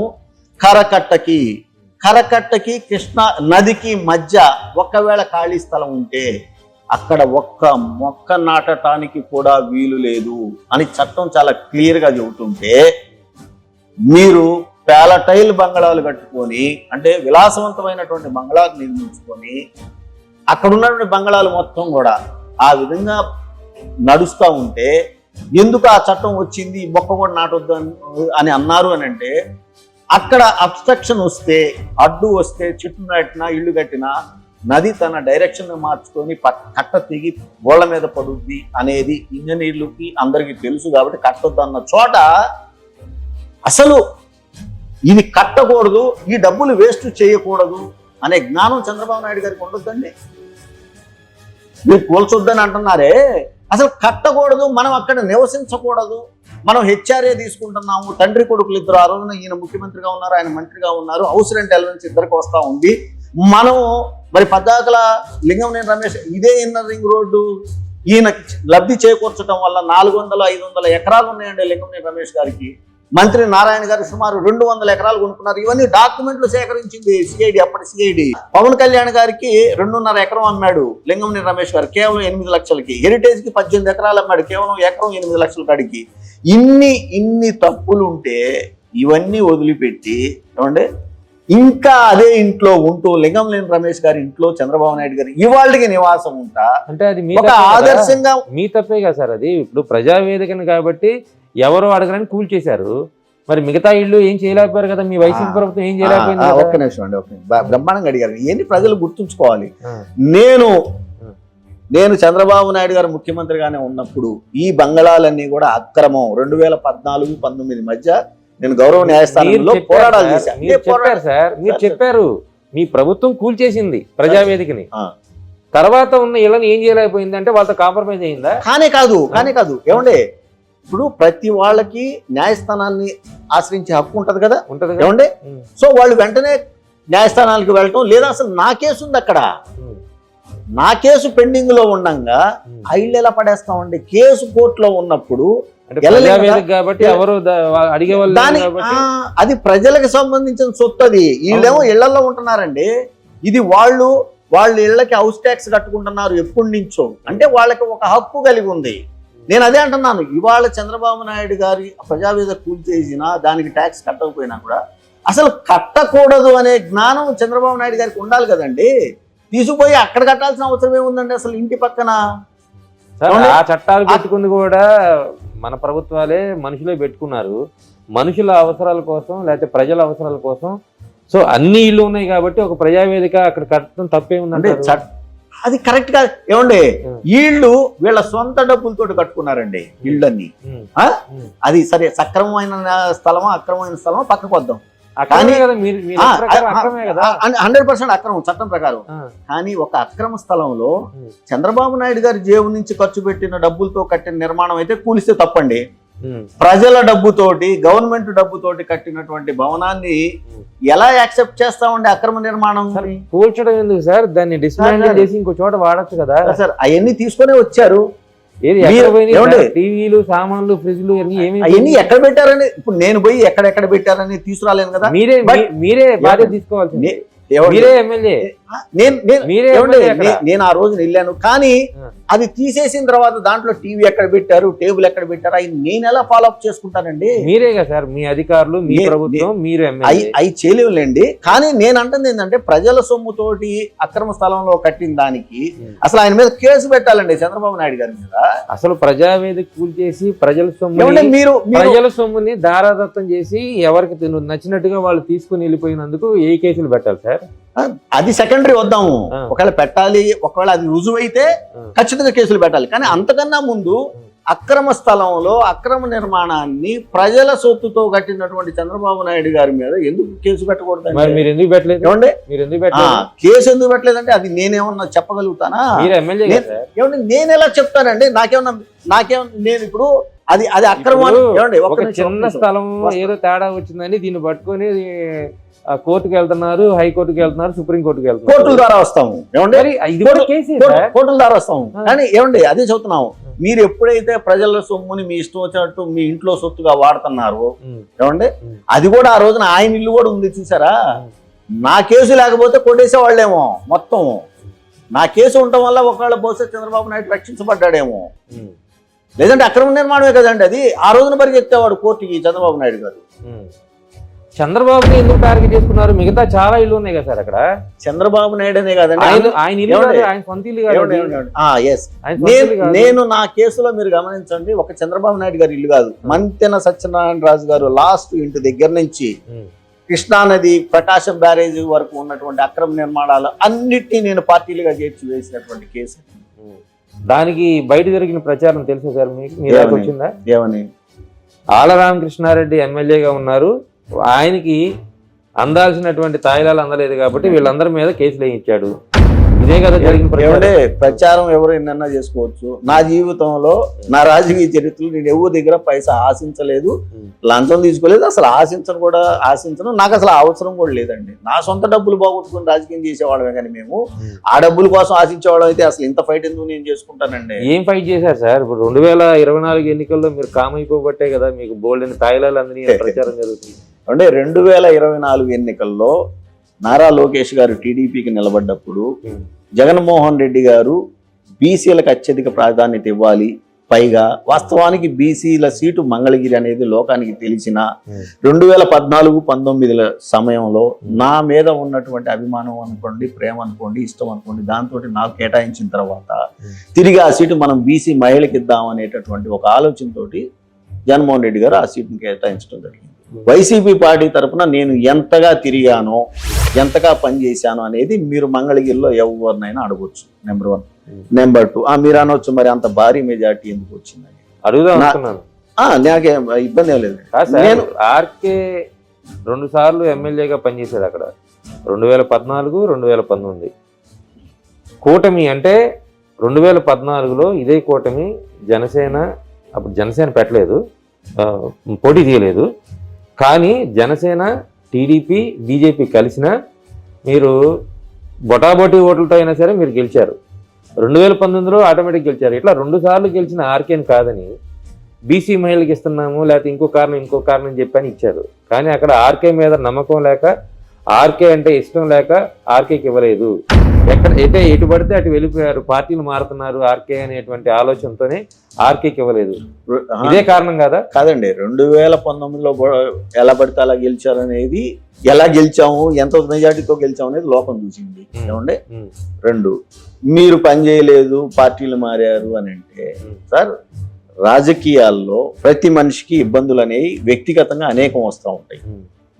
A: కరకట్టకి కృష్ణా నదికి మధ్య ఒకవేళ ఖాళీ స్థలం ఉంటే అక్కడ ఒక్క మొక్క నాటడానికి కూడా వీలు లేదు అని చట్టం చాలా క్లియర్గా చెబుతుంటే, మీరు ప్యాలటైల్ బంగళాలు కట్టుకొని, అంటే విలాసవంతమైనటువంటి బంగళాలు నిర్మించుకొని, అక్కడ ఉన్నటువంటి బంగళాలు మొత్తం కూడా ఆ విధంగా నడుస్తూ ఉంటే ఎందుకు ఆ చట్టం వచ్చింది, మొక్క కూడా నాటొద్దు అని అన్నారు అని అంటే, అక్కడ అబ్స్ట్రక్షన్ వస్తే, అడ్డు వస్తే, చెట్టు నాటినా ఇల్లు కట్టినా నది తన డైరెక్షన్ మార్చుకొని కట్ట తెగి గోళ్ల మీద పడుద్ది అనేది ఇంజనీర్లకి అందరికీ తెలుసు. కాబట్టి కట్టొద్దన్న చోట అసలు ఇది కట్టకూడదు, ఈ డబ్బులు వేస్ట్ చేయకూడదు అనే జ్ఞానం చంద్రబాబు నాయుడు గారికి ఉండొద్దండి. మీరు కూల్చొద్దని అంటున్నారే, అసలు కట్టకూడదు, మనం అక్కడ నివసించకూడదు, మనం హెచ్ఆర్ఏ తీసుకుంటున్నాము. తండ్రి కొడుకులు ఇద్దరు, ఆ రోజున ఈయన ముఖ్యమంత్రిగా ఉన్నారు, ఆయన మంత్రిగా ఉన్నారు, హౌస్ రెంట్ అలవెన్స్ ఇద్దరికి వస్తూ ఉంది. మనం మరి పద్దాకల లింగంనేని రమేష్ ఇదే ఇన్నర్ రింగ్ రోడ్డు ఈయన లబ్ధి చేకూర్చడం వల్ల 400-500 ఎకరాలు ఉన్నాయండి లింగంనేని రమేష్ గారికి. మంత్రి నారాయణ గారు సుమారు 200 ఎకరాలు కొనుక్కున్నారు. ఇవన్నీ డాక్యుమెంట్లు సేకరించింది సిఐడి, అప్పటి సిఐడి. పవన్ కళ్యాణ్ గారికి 2.5 ఎకరం అమ్మాడు లింగంనేని రమేష్ గారు కేవలం 8 లక్షలకి. హెరిటేజ్కి 18 ఎకరాలు అమ్మాడు కేవలం ఎకరం 8 లక్షల కాడికి. ఇన్ని తప్పులు ఉంటే ఇవన్నీ వదిలిపెట్టి ఏమంటే ఇంకా అదే ఇంట్లో ఉంటూ లింగంనేని రమేష్ గారి ఇంట్లో చంద్రబాబు నాయుడు గారి ఇవాళకి నివాసం ఉంటా
B: అంటే అది
A: ఒక ఆదర్శంగా
B: మీ తప్పే కదా సార్. అది ఇప్పుడు ప్రజావేదికను కాబట్టి ఎవరో అడగరని కూల్చేశారు, మరి మిగతా ఇళ్ళు ఏం చేయలేకపోయారు కదా, మీ వైసీపీ ప్రభుత్వం ఏం చేయలేకపోయింది.
A: ఒక్క నిమిషం అండి, బ్రహ్మాండంగా అడిగారు. ఇవన్నీ ప్రజలు గుర్తుంచుకోవాలి. నేను చంద్రబాబు నాయుడు గారు ముఖ్యమంత్రిగానే ఉన్నప్పుడు ఈ బంగళాలన్నీ కూడా అక్రమం. 2014-19 మధ్య నేను గౌరవ న్యాయస్థానంలో పోరాటాలు చేశాను.
B: మీరు చెప్పారు మీ ప్రభుత్వం కూల్చేసింది ప్రజావేదికని, తర్వాత ఉన్న ఇళ్ళని ఏం చేయలేకపోయింది అంటే వాళ్ళతో కాంప్రమైజ్ అయిందా?
A: కానే కాదు ఏమండే, ఇప్పుడు ప్రతి వాళ్ళకి న్యాయస్థానాన్ని ఆశ్రయించే హక్కు ఉంటది కదా, ఏమండే. సో వాళ్ళు వెంటనే న్యాయస్థానాలకు వెళ్ళటం లేదా, అసలు నా కేసు ఉంది అక్కడ, నా కేసు పెండింగ్ లో ఉండంగా ఆ ఇళ్ళు ఎలా పడేస్తామండి? కేసు కోర్టులో ఉన్నప్పుడు అది ప్రజలకు సంబంధించిన సొత్తు. అది వీళ్ళేమో ఇళ్లలో ఉంటున్నారండి. ఇది వాళ్ళు ఇళ్లకి హౌస్ ట్యాక్స్ కట్టుకుంటున్నారు ఎప్పటి నుంచో, అంటే వాళ్ళకి ఒక హక్కు కలిగి ఉంది. నేను అదే అంటున్నాను, ఇవాళ చంద్రబాబు నాయుడు గారి ప్రజావేదిక కూల్చేసినా దానికి ట్యాక్స్ కట్టకపోయినా కూడా అసలు కట్టకూడదు అనే జ్ఞానం చంద్రబాబు నాయుడు గారికి ఉండాలి కదండి. తీసుకుపోయి అక్కడ కట్టాల్సిన అవసరం ఏముందండి? అసలు ఇంటి పక్కన
B: ఆ చట్టాలు పెట్టుకుంది కూడా మన ప్రభుత్వాలే, మనుషులే పెట్టుకున్నారు. మనుషుల అవసరాల కోసం లేకపోతే ప్రజల అవసరాల కోసం. సో అన్ని ఇళ్ళు ఉన్నాయి కాబట్టి ఒక ప్రజావేదిక అక్కడ కట్టడం తప్పేముందంటే
A: అది కరెక్ట్ గా ఏమండి, వీళ్ళు వీళ్ళ సొంత డబ్బులతో కట్టుకున్నారండి ఇళ్ళన్నీ. అది సరే, సక్రమమైన స్థలమా అక్రమమైన స్థలమా పక్కకు వద్దాం.
B: అక్రమే కదా, మీరు ప్రకారం అక్రమే కదా.
C: 100% అక్రమం చట్టం ప్రకారం. కానీ ఒక అక్రమ స్థలంలో చంద్రబాబు నాయుడు గారి జేబు నుంచి ఖర్చు పెట్టిన డబ్బులతో కట్టిన నిర్మాణం అయితే కూలిస్తే తప్పండి. ప్రజల డబ్బుతోటి, గవర్నమెంట్ డబ్బుతోటి కట్టినటువంటి భవనాన్ని ఎలా యాక్సెప్ట్ చేస్తామండి అక్రమ నిర్మాణం?
B: కూల్చడం ఎందుకు సార్, దాన్ని డిస్మాంటిల్ చేసి ఇంకో చోట వాడచ్చు కదా
C: సార్. అవన్నీ తీసుకునే వచ్చారు.
B: టీవీలు, సామాన్లు, ఫ్రిడ్జ్లు
C: అవన్నీ ఎక్కడ పెట్టారని ఇప్పుడు నేను పోయి ఎక్కడెక్కడ పెట్టారని తీసుకురాలేను కదా.
B: మీరే బాధ్యత తీసుకోవాల్సింది. మీరే ఎమ్మెల్యే.
C: నేను ఆ రోజున వెళ్ళాను, కానీ అది తీసేసిన తర్వాత దాంట్లో టీవీ ఎక్కడ పెట్టారు, టేబుల్ ఎక్కడ పెట్టారు, అవి నేను ఎలా ఫాలో అప్ చేసుకుంటానండి?
B: మీరే కదా సార్, మీ అధికారులు, మీ ప్రభుత్వం, మీరు
C: అవి చేయలేవులేండి. కానీ నేను అంటుంది ఏంటంటే ప్రజల సొమ్ముతోటి అక్రమ స్థలంలో కట్టిన దానికి అసలు ఆయన మీద కేసు పెట్టాలండి, చంద్రబాబు నాయుడు గారి మీద.
B: అసలు ప్రజావేదిక కూల్చేసి ప్రజల సొమ్ముని దారాదత్తం చేసి ఎవరికి నచ్చినట్టుగా వాళ్ళు తీసుకుని వెళ్ళిపోయినందుకు ఏ కేసులు పెట్టాలి సార్?
C: అది సెకండరీ వద్దాము. ఒకవేళ పెట్టాలి, ఒకవేళ అది రుజువైతే ఖచ్చితంగా కేసులు పెట్టాలి. కానీ అంతకన్నా ముందు అక్రమ స్థలంలో అక్రమ నిర్మాణాన్ని ప్రజల సొత్తుతో కట్టినటువంటి చంద్రబాబు నాయుడు గారి మీద ఎందుకు కేసు పెట్టకూడదు?
B: మీరు ఎందుకు పెట్టలేదు?
C: కేసు ఎందుకు పెట్టలేదంటే అది నేనేమన్నా చెప్పగలుగుతానా? ఏమండి నేను ఎలా చెప్తానండి? నేను ఇప్పుడు అది అక్రమం.
B: ఒక చిన్న స్థలం ఏదో తేడా వచ్చిందని దీన్ని పట్టుకొని కోర్టుకు వెళ్తున్నారు, హైకోర్టుకి వెళ్తున్నారు, సుప్రీం కోర్టుకి వెళ్తున్నారు.
C: కోర్టుల ద్వారా వస్తాము కోర్టుల ద్వారా వస్తాము. కానీ ఏమండి అదే చెబుతున్నాము, మీరు ఎప్పుడైతే ప్రజల సొమ్ముని మీ ఇష్టం వచ్చినట్టు మీ ఇంట్లో సొత్తుగా వాడుతున్నారో ఏమండి, అది కూడా ఆ రోజున ఆయన ఇల్లు కూడా ఉంది చూసారా. నా కేసు లేకపోతే కొట్టేసే వాళ్ళేమో మొత్తం. నా కేసు ఉండటం వల్ల ఒకవేళ బహుశా చంద్రబాబు నాయుడు రక్షించబడ్డాడేమో. లేదంటే అక్రమ నిర్మాణమే కదండి అది. ఆ రోజున పరిగెత్తేవాడు కోర్టుకి చంద్రబాబు నాయుడు గారు.
B: చంద్రబాబుని ఎందుకు టార్గెట్ చేసుకున్నారు? మిగతా చాలా ఇల్లు ఉన్నాయి కదా సార్ అక్కడ.
C: చంద్రబాబు నాయుడు అనే కాదండి,
B: ఆయన ఇల్లు, ఆయన సొంత ఇల్లు కాదు.
C: నేను నా కేసులో మీరు గమనించండి, ఒక చంద్రబాబు నాయుడు గారి ఇల్లు కాదు, మంతెన సత్యనారాయణ రాజు గారు లాస్ట్ ఇంటి దగ్గర నుంచి కృష్ణానది, ప్రకాశం బ్యారేజ్ వరకు ఉన్నటువంటి అక్రమ నిర్మాణాలు అన్నిటినీ నేను పార్టీలుగా చేర్చి వేసినటువంటి కేసు.
B: దానికి బయట జరిగిన ప్రచారం తెలుసా సార్ మీకు? మీ దాకా వచ్చిందా?
C: ఏమని?
B: ఆళ్ల రామకృష్ణారెడ్డి ఎమ్మెల్యేగా ఉన్నారు, ఆయనకి అందాల్సినటువంటి తాయిలాలు అందలేదు కాబట్టి వీళ్ళందరి మీద కేసులు వేయించాడు. ఇదే కదా జరిగిన
C: ప్రచారం. ఎవరు ఎన్నన్నా చేసుకోవచ్చు. నా జీవితంలో, నా రాజకీయ చరిత్రలో నేను ఎవరి దగ్గర పైసా ఆశించలేదు, లంచం తీసుకోలేదు, అసలు ఆశించను. నాకు అసలు అవసరం కూడా లేదండి. నా సొంత డబ్బులు బాగొట్టుకుని రాజకీయం చేసేవాళ్ళమే, కానీ మేము ఆ డబ్బుల కోసం ఆశించేవాళ్ళం అయితే అసలు ఇంత ఫైట్ ఎందుకు నేను చేసుకుంటానండి?
B: ఏం ఫైట్ చేశారు సార్? ఇప్పుడు 2024 ఎన్నికల్లో మీరు కామైపోబట్టే కదా మీకు బోల్డ్ అని తాయిలాలు అందని ప్రచారం జరుగుతుంది.
C: అంటే 2024 ఎన్నికల్లో నారా లోకేష్ గారు టీడీపీకి నిలబడ్డప్పుడు జగన్మోహన్ రెడ్డి గారు బీసీలకు అత్యధిక ప్రాధాన్యత ఇవ్వాలి, పైగా వాస్తవానికి బీసీల సీటు మంగళగిరి అనేది లోకానికి తెలిసిన 2014-19 సమయంలో నా మీద ఉన్నటువంటి అభిమానం అనుకోండి, ప్రేమ అనుకోండి, ఇష్టం అనుకోండి, దాంతో నాకు కేటాయించిన తర్వాత తిరిగి ఆ సీటు మనం బీసీ మహిళకి ఇద్దాం అనేటటువంటి ఒక ఆలోచనతోటి జగన్మోహన్ రెడ్డి గారు ఆ సీటును కేటాయించడం జరిగింది. వైసీపీ పార్టీ తరఫున నేను ఎంతగా తిరిగానో, ఎంతగా పనిచేశాను అనేది మీరు మంగళగిరిలో ఎవరినైనా అడగొచ్చు. నెంబర్ 1. నెంబర్ 2, మీరు అనొచ్చు మరి అంత భారీ మెజార్టీ ఎందుకు వచ్చిందని
B: అడుగుదాం.
C: నాకేం ఇబ్బంది ఏం లేదు.
B: నేను ఆర్కే 2 సార్లు ఎమ్మెల్యేగా పనిచేశాడు అక్కడ, 2014, 2019. కూటమి అంటే 2014లో ఇదే కూటమి జనసేన, అప్పుడు జనసేన పెట్టలేదు, పోటీ చేయలేదు, కానీ జనసేన, టీడీపీ, బీజేపీ కలిసిన మీరు బొటాబొటీ ఓట్లతో అయినా సరే మీరు గెలిచారు. 2019లో ఆటోమేటిక్ గెలిచారు. ఇట్లా 2 సార్లు గెలిచిన ఆర్కేని కాదని బీసీ మహిళలకు ఇస్తున్నాము, లేకపోతే ఇంకో కారణం చెప్పని ఇచ్చారు. కానీ అక్కడ ఆర్కే మీద నమ్మకం లేక, ఆర్కే అంటే ఇష్టం లేక ఆర్కేకి ఇవ్వలేదు. ఎటు పడితే అటు వెళ్ళిపోయారు, పార్టీలు మారుతున్నారు ఆర్కే అనేటువంటి ఆలోచనతోనే ఆర్కేకి ఇవ్వలేదు. ఇదే కారణం కదా?
C: కాదండి, 2019లో ఎలా పడితే అలా గెలిచారు అనేది, ఎలా గెలిచాము, ఎంత మెజార్టీతో గెలిచాము అనేది లోకం చూసింది. ఏమండి? 2, మీరు పనిచేయలేదు, పార్టీలు మారారు అని అంటే, సార్ రాజకీయాల్లో ప్రతి మనిషికి ఇబ్బందులు అనేవి వ్యక్తిగతంగా అనేకం వస్తూ ఉంటాయి.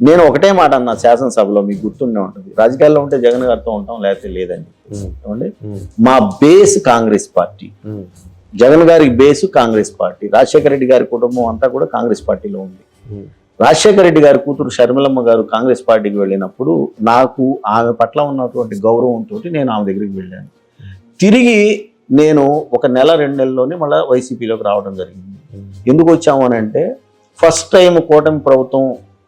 C: నేను ఒకటే మాట అన్నా శాసనసభలో, మీకు గుర్తుండే ఉంటుంది, రాజకీయాల్లో ఉంటే జగన్ గారితో ఉంటాం, లేకపోతే లేదండి. ఏమండి? మా బేస్ కాంగ్రెస్ పార్టీ, జగన్ గారి బేసు కాంగ్రెస్ పార్టీ, రాజశేఖర రెడ్డి గారి కుటుంబం అంతా కూడా కాంగ్రెస్ పార్టీలో ఉంది.
A: రాజశేఖర రెడ్డి గారి కూతురు షర్మిలమ్మ గారు కాంగ్రెస్ పార్టీకి వెళ్ళినప్పుడు నాకు ఆమె పట్ల ఉన్నటువంటి గౌరవంతో నేను ఆమె దగ్గరికి వెళ్ళాను. తిరిగి నేను ఒక నెల 2 నెలల్లోనే మళ్ళీ వైసీపీలోకి రావడం జరిగింది. ఎందుకు వచ్చాము అని అంటే ఫస్ట్ టైం కూటమి ప్రభుత్వం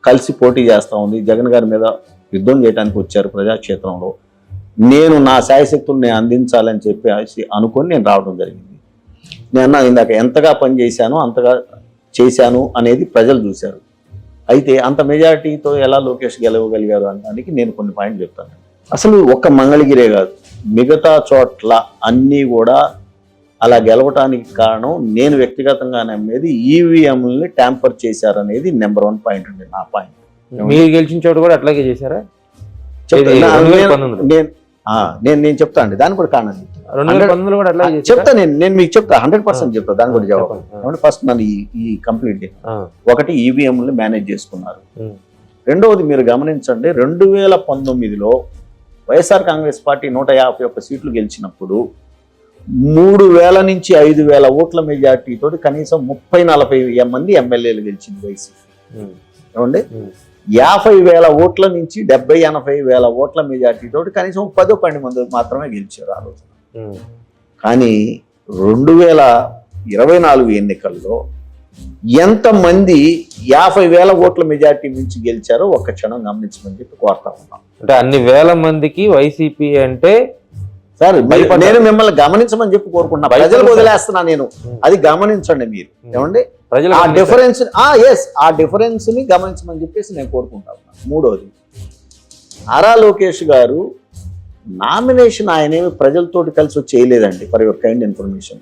A: కలిసి పోటీ చేస్తూ ఉంది, జగన్ గారి మీద యుద్ధం చేయడానికి వచ్చారు ప్రజాక్షేత్రంలో. నేను నా శాయశక్తులు నేను అందించాలని చెప్పి అనుకొని నేను రావడం జరిగింది. నేను ఇందాక ఎంతగా పనిచేశానో అంతగా చేశాను అనేది ప్రజలు చూశారు. అయితే అంత మెజారిటీతో ఎలా లోకేష్ గెలవగలిగారు అనడానికి నేను కొన్ని పాయింట్లు చెప్తాను. అసలు ఒక్క మంగళగిరే కాదు, మిగతా చోట్ల అన్నీ కూడా అలా గెలవటానికి కారణం నేను వ్యక్తిగతంగా నమ్మేది ఈవీఎంలని ట్యాంపర్ చేశారనేది నెంబర్ 1 పాయింట్ అండి, నా పాయింట్.
B: మీరు గెలిచిన చోటు కూడా అట్లాగే చేశారా?
A: నేను చెప్తా అండి, దాని కూడా కారణం
B: 2019 కూడా అట్లాగే
A: చెప్తా. నేను మీకు చెప్తా, 100% చెప్తా, దాని కూడా జవాబు. ఫస్ట్ నన్ను ఈ కంప్లీట్ ఒకటి ఈవీఎంలు మేనేజ్ చేసుకున్నారు. రెండవది మీరు గమనించండి, 2019లో వైఎస్ఆర్ కాంగ్రెస్ పార్టీ 151 సీట్లు గెలిచినప్పుడు 3000 నుంచి 5000 ఓట్ల మెజార్టీ తోటి కనీసం 30-40 మంది ఎమ్మెల్యేలు గెలిచింది వైసీపీ. ఏమండి, 50,000 ఓట్ల నుంచి 70-80 వేల ఓట్ల మెజార్టీ తోటి కనీసం 10-12 మంది మాత్రమే గెలిచారు ఆ రోజు. కానీ 2024 ఎన్నికల్లో ఎంతమంది 50,000 ఓట్ల మెజార్టీ నుంచి గెలిచారో ఒక్క క్షణం గమనించమని చెప్పి కోరుతా ఉన్నాం.
B: అంటే అన్ని వేల మందికి వైసీపీ అంటే
A: సార్ నేను మిమ్మల్ని గమనించమని చెప్పి కోరుకుంటున్నా, ప్రజలకు వదిలేస్తున్నా నేను, అది గమనించండి మీరు. ఏమండి, ఆ డిఫరెన్స్ ఆ డిఫరెన్స్ ని గమనించమని చెప్పేసి నేను కోరుకుంటా ఉన్నా. మూడోది, నారా లోకేష్ గారు నామినేషన్ ఆయనేమి ప్రజలతోటి కలిసి వచ్చి చేయలేదండి. ఫర్ యువర్ కైండ్ ఇన్ఫర్మేషన్,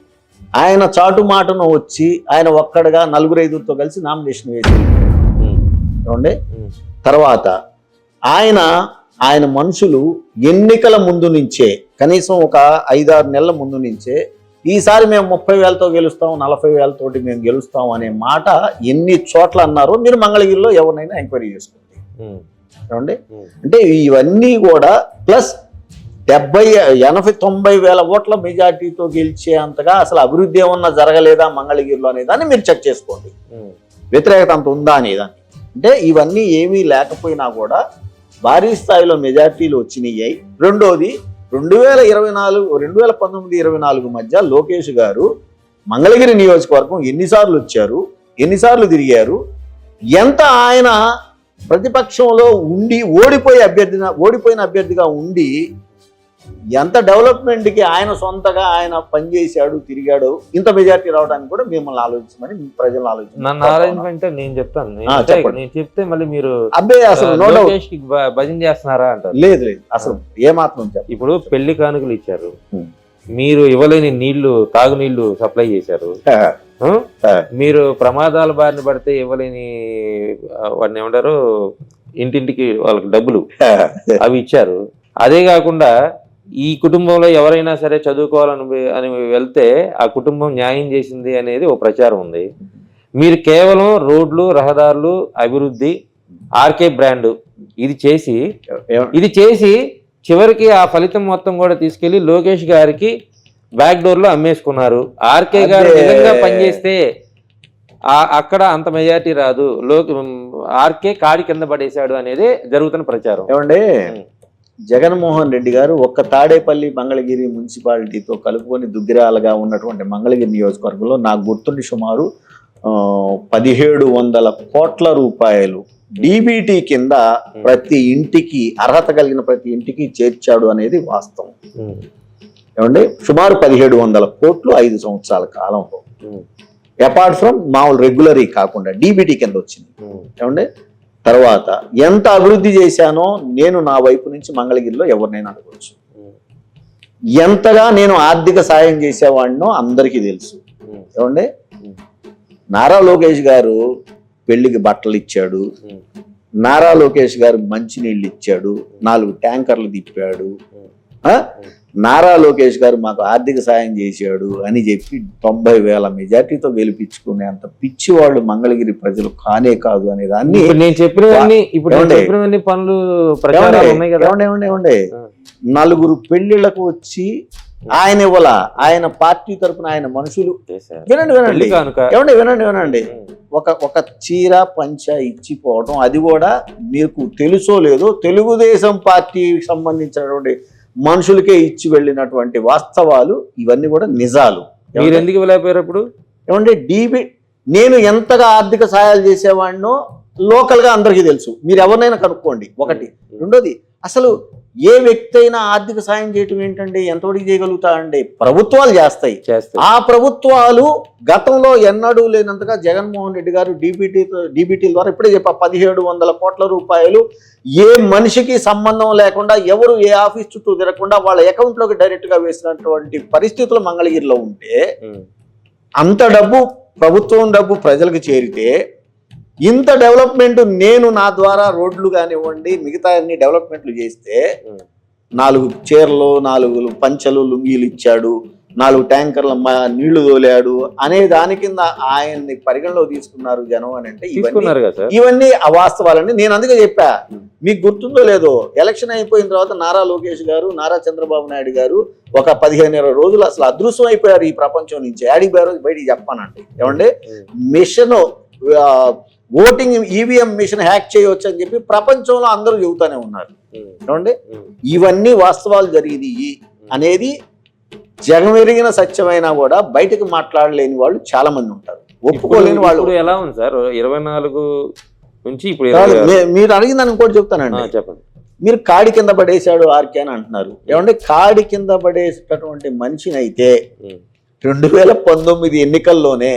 A: ఆయన చాటు మాటను వచ్చి ఆయన ఒక్కడగా 4-5తో కలిసి నామినేషన్ వేసి ఏమండి, తర్వాత ఆయన మనుషులు ఎన్నికల ముందు నుంచే కనీసం ఒక 5-6 నెలల ముందు నుంచే ఈసారి మేము 30,000తో గెలుస్తాం, 40,000తోటి మేము గెలుస్తాం అనే మాట ఎన్ని చోట్ల అన్నారో మీరు మంగళగిరిలో ఎవరినైనా ఎంక్వైరీ చేసుకోండి. ఏమండి, అంటే ఇవన్నీ కూడా ప్లస్ 70-80-90 వేల ఓట్ల మెజార్టీతో గెలిచే అంతగా అసలు అభివృద్ధి ఏమన్నా జరగలేదా మంగళగిరిలో అనే దాన్ని మీరు చెక్ చేసుకోండి. వ్యతిరేకత అంత ఉందా అనేదాన్ని. అంటే ఇవన్నీ ఏమీ లేకపోయినా కూడా భారీ స్థాయిలో మెజార్టీలు వచ్చినాయి. రెండోది, 2019-24 మధ్య లోకేష్ గారు మంగళగిరి నియోజకవర్గం ఎన్నిసార్లు వచ్చారు, ఎన్నిసార్లు తిరిగారు, ఎంత ఆయన ప్రతిపక్షంలో ఉండి ఓడిపోయిన అభ్యర్థిగా ఉండి ఎంత డెవలప్మెంట్కి ఆయన సొంతగా ఆయన పనిచేశాడు, తిరిగాడు, ఇంత మెజార్టీ రావడానికి కూడా మిమ్మల్ని ఆలోచించమని ప్రజలు
B: ఆలోచించమంటే నేను చెప్తాను. నేను చెప్తే మళ్ళీ మీరు
A: అసలు
B: భజన చేస్తున్నారా అంటారు.
A: లేదు అసలు ఏమాత్రం.
B: ఇప్పుడు పెళ్లి కానుకలు ఇచ్చారు, మీరు ఇవ్వలేని నీళ్లు తాగునీళ్లు సప్లై చేశారు, మీరు ప్రమాదాల బారిన పడితే ఇవ్వలేని వాడిని ఏమంటారు ఇంటింటికి వాళ్ళకి డబ్బులు అవి ఇచ్చారు. అదే కాకుండా ఈ కుటుంబంలో ఎవరైనా సరే చదువుకోవాలని వెళ్తే ఆ కుటుంబం న్యాయం చేసింది అనేది ఒక ప్రచారం ఉంది. మీరు కేవలం రోడ్లు, రహదారులు, అభివృద్ధి, ఆర్కే బ్రాండ్ ఇది చేసి చివరికి ఆ ఫలితం మొత్తం కూడా తీసుకెళ్లి లోకేష్ గారికి బ్యాక్ డోర్ లో అమ్మేసుకున్నారు. ఆర్కే గారు నిజంగా పనిచేస్తే అక్కడ అంత మెజారిటీ రాదు, ఆర్కే కాడి కింద పడేశాడు అనేది జరుగుతున్న ప్రచారం.
A: ఏమంటే, జగన్మోహన్ రెడ్డి గారు ఒక్క తాడేపల్లి మంగళగిరి మున్సిపాలిటీతో కలుపుకొని దుగ్గిరాలుగా ఉన్నటువంటి మంగళగిరి నియోజకవర్గంలో నాకు గుర్తుండి సుమారు 1700 కోట్ల రూపాయలు డీబీటీ కింద ప్రతి ఇంటికి, అర్హత కలిగిన ప్రతి ఇంటికి చేర్చాడు అనేది వాస్తవం. ఏమంటే, సుమారు 1700 కోట్లు 5 సంవత్సరాల కాలంలో, అపార్ట్ ఫ్రమ్ మామూలు రెగ్యులరీ కాకుండా డీబీటీ కింద వచ్చింది. ఏమంటే, తర్వాత ఎంత అభివృద్ధి చేశానో నేను నా వైపు నుంచి మంగళగిరిలో ఎవరినైనా అడగవచ్చు. ఎంతగా నేను ఆర్థిక సాయం చేసేవాడినో అందరికీ తెలుసు. ఏమండి, నారా లోకేష్ గారు పెళ్లికి బట్టలు ఇచ్చాడు, నారా లోకేష్ గారు మంచినీళ్ళు ఇచ్చాడు, 4 ట్యాంకర్లు తిప్పాడు, నారా లోకేష్ గారు మాకు ఆర్థిక సాయం చేశాడు అని చెప్పి 90,000 మెజార్టీతో గెలిపించుకునే అంత పిచ్చి వాళ్ళు మంగళగిరి ప్రజలు కానే కాదు అనే దాన్ని
B: నేను చెప్పినవన్నీ పనులు
A: 4 పెళ్లిళ్లకు వచ్చి ఆయన ఇవ్వాల, ఆయన పార్టీ తరపున ఆయన మనుషులు. వినండి వినండి, ఒక చీర పంచ ఇచ్చిపోవడం, అది కూడా మీకు తెలుసో లేదో తెలుగుదేశం పార్టీకి సంబంధించినటువంటి మనుషులకే ఇచ్చి వెళ్ళినటువంటి వాస్తవాలు ఇవన్నీ కూడా నిజాలు.
B: మీరు ఎందుకు వెళ్ళిపోయారు అప్పుడు?
A: ఏమంటే నేను ఎంతగా ఆర్థిక సహాయాలు చేసేవాడినో లోకల్ గా అందరికీ తెలుసు, మీరు ఎవరినైనా కనుక్కోండి. ఒకటి. రెండోది, అసలు ఏ వ్యక్తి అయినా ఆర్థిక సాయం చేయటం ఏంటండి, ఎంతవరకు చేయగలుగుతాయండి? ప్రభుత్వాలు చేస్తాయి. ఆ ప్రభుత్వాలు గతంలో ఎన్నడూ లేనంతగా జగన్మోహన్ రెడ్డి గారు డీబీటీ ద్వారా ఇప్పుడే చెప్పా 1700 కోట్ల రూపాయలు ఏ మనిషికి సంబంధం లేకుండా, ఎవరు ఏ ఆఫీస్ చుట్టూ తిరగకుండా వాళ్ళ అకౌంట్ లోకి డైరెక్ట్ గా వేసినటువంటి పరిస్థితులు మంగళగిరిలో ఉంటే, అంత డబ్బు ప్రభుత్వం డబ్బు ప్రజలకు చేరితే, ఇంత డెవలప్మెంట్ నేను నా ద్వారా రోడ్లు కానివ్వండి మిగతా అన్ని డెవలప్మెంట్లు చేస్తే 4 చీరలు 4 పంచలు లుంగీలు ఇచ్చాడు, 4 ట్యాంకర్ల నీళ్లు తోలాడు అనే దాని కింద ఆయన్ని పరిగణలో తీసుకున్నారు జనం అని అంటే ఇవన్నీ అవాస్తవాలండి. నేను అందుకే చెప్పా, మీకు గుర్తుందో లేదో, ఎలక్షన్ అయిపోయిన తర్వాత నారా లోకేష్ గారు, నారా చంద్రబాబు నాయుడు గారు ఒక 15-20 రోజులు అసలు అదృశ్యం అయిపోయారు ఈ ప్రపంచం నుంచి. యాడికి పోయారో బయటికి చెప్పానండి. ఏమంటే machine voting EVM machine hack చేయవచ్చు అని చెప్పి ప్రపంచంలో అందరూ చెబుతానే ఉన్నారు. ఏమండి, ఇవన్నీ వాస్తవాలు జరిగినాయి అనేది జగమెరిగిన సత్యమైనా కూడా బయటకు మాట్లాడలేని వాళ్ళు చాలా మంది ఉంటారు, ఒప్పుకోలేని వాళ్ళు.
B: ఎలా ఉంది సార్ 24 నుంచి ఇప్పుడు
A: మీరు అడిగిందని ఇంకోటి చెప్తానండి.
B: చెప్పండి.
A: మీరు కాడి కింద పడేశాడు ఆర్కే అని అంటున్నారు. ఏమంటే కాడి కింద పడేసేటటువంటి మనిషిని అయితే 2019 ఎన్నికల్లోనే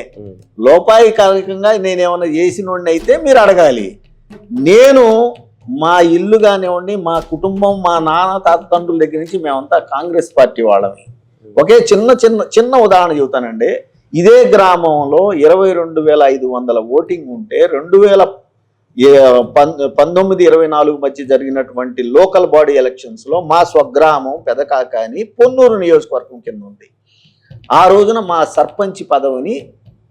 A: లోపాయికారికంగా నేనేమన్నా చేసినోడిని అయితే మీరు అడగాలి. నేను మా ఇల్లు కానివ్వండి, మా కుటుంబం, మా నాన్న తాతండ్రుల దగ్గర నుంచి మేమంతా కాంగ్రెస్ పార్టీ వాళ్ళమే. ఒకే చిన్న ఉదాహరణ చెబుతానండి. ఇదే గ్రామంలో 22,500 ఓటింగ్ ఉంటే 2019-24 మధ్య జరిగినటువంటి లోకల్ బాడీ ఎలక్షన్స్ లో మా స్వగ్రామం పెదకాకాని పొన్నూరు నియోజకవర్గం కింద ఉంది. ఆ రోజున మా సర్పంచ్ పదవిని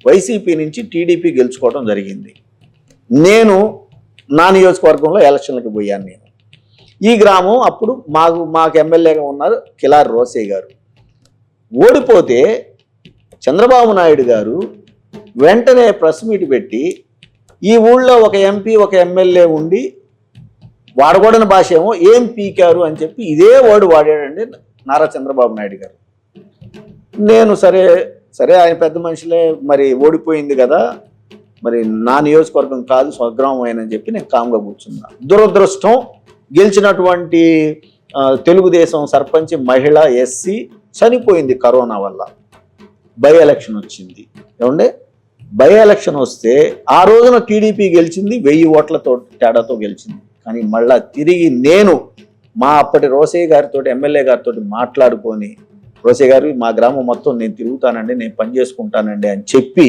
A: వైసీపీ నుంచి టీడీపీ గెలుచుకోవడం జరిగింది. నేను నా నియోజకవర్గంలో ఎలక్షన్లకు పోయాను. నేను ఈ గ్రామం అప్పుడు మాకు ఎమ్మెల్యేగా ఉన్నారు కిలారి రోసయ్య గారు. ఓడిపోతే చంద్రబాబు నాయుడు గారు వెంటనే ప్రెస్ మీట్ పెట్టి ఈ ఊళ్ళో ఒక ఎంపీ ఒక ఎమ్మెల్యే ఉండి వాడకూడని భాష ఏమో ఏం పీకారు అని చెప్పి ఇదే వర్డ్ వాడాడండి నారా చంద్రబాబు నాయుడు గారు. నేను సరే ఆయన పెద్ద మనుషులే, మరి ఓడిపోయింది కదా, మరి నా నియోజకవర్గం కాదు స్వగ్రామం అని చెప్పి నేను కామ్గా కూర్చున్నా. దురదృష్టం, గెలిచినటువంటి తెలుగుదేశం సర్పంచ్ మహిళ ఎస్సీ చనిపోయింది కరోనా వల్ల. బై ఎలక్షన్ వచ్చింది. ఏమంటే బై ఎలక్షన్ వస్తే ఆ రోజున టీడీపీ గెలిచింది, 1000 ఓట్లతో తేడాతో గెలిచింది. కానీ మళ్ళా తిరిగి నేను మా అప్పటి రోసయ్య గారితో ఎమ్మెల్యే గారితో మాట్లాడుకొని, రోసయ్య గారు మా గ్రామం మొత్తం నేను తిరుగుతానండి, నేను పని చేసుకుంటానండి అని చెప్పి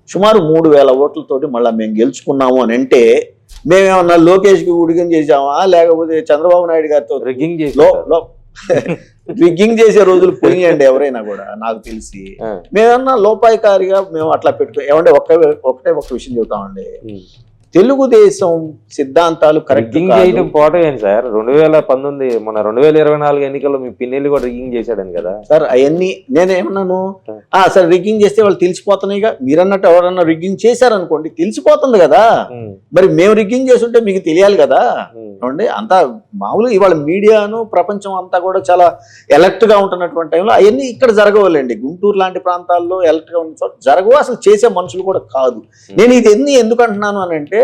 A: సుమారు 3000 ఓట్లతోటి మళ్ళీ మేము గెలుచుకున్నాము అని అంటే, మేమేమన్నా లోకేష్కి ఉడిగం చేసామా, లేకపోతే చంద్రబాబు నాయుడు గారితో రిగ్గింగ్ చేసే రోజులు పోయియండి ఎవరైనా కూడా నాకు తెలిసి. మేమన్నా లోపాయికారిగా మేము అట్లా ఏమంటే ఒకటే ఒక విషయం చెబుతామండి, తెలుగుదేశం సిద్ధాంతాలు కరెక్ట్
B: చేయడం పోవటం ఏంటి సార్? 2019 మన 2024 ఎన్నికల్లో మీ పిన్నెల్లి కూడా రిగ్గింగ్ చేశాడని కదా
A: సార్. అవన్నీ నేనేమన్నాను, సరే రిగ్గింగ్ చేస్తే వాళ్ళు తెలిసిపోతున్నాయిగా. మీరన్నట్టు ఎవరన్నా రిగ్గింగ్ చేశారనుకోండి తెలిసిపోతుంది కదా, మరి మేము రిగ్గింగ్ చేస్తుంటే మీకు తెలియాలి కదా. ఏమండి, అంతా మామూలుగా ఇవాళ మీడియాను ప్రపంచం అంతా కూడా చాలా ఎలర్ట్ గా ఉంటున్నటువంటి టైంలో అవన్నీ ఇక్కడ జరగవాలండి. గుంటూరు లాంటి ప్రాంతాల్లో ఎలర్ట్ గా ఉన్న చోట జరగవు, అసలు చేసే మనుషులు కూడా కాదు. నేను ఇది ఎందుకు అంటున్నాను అని అంటే,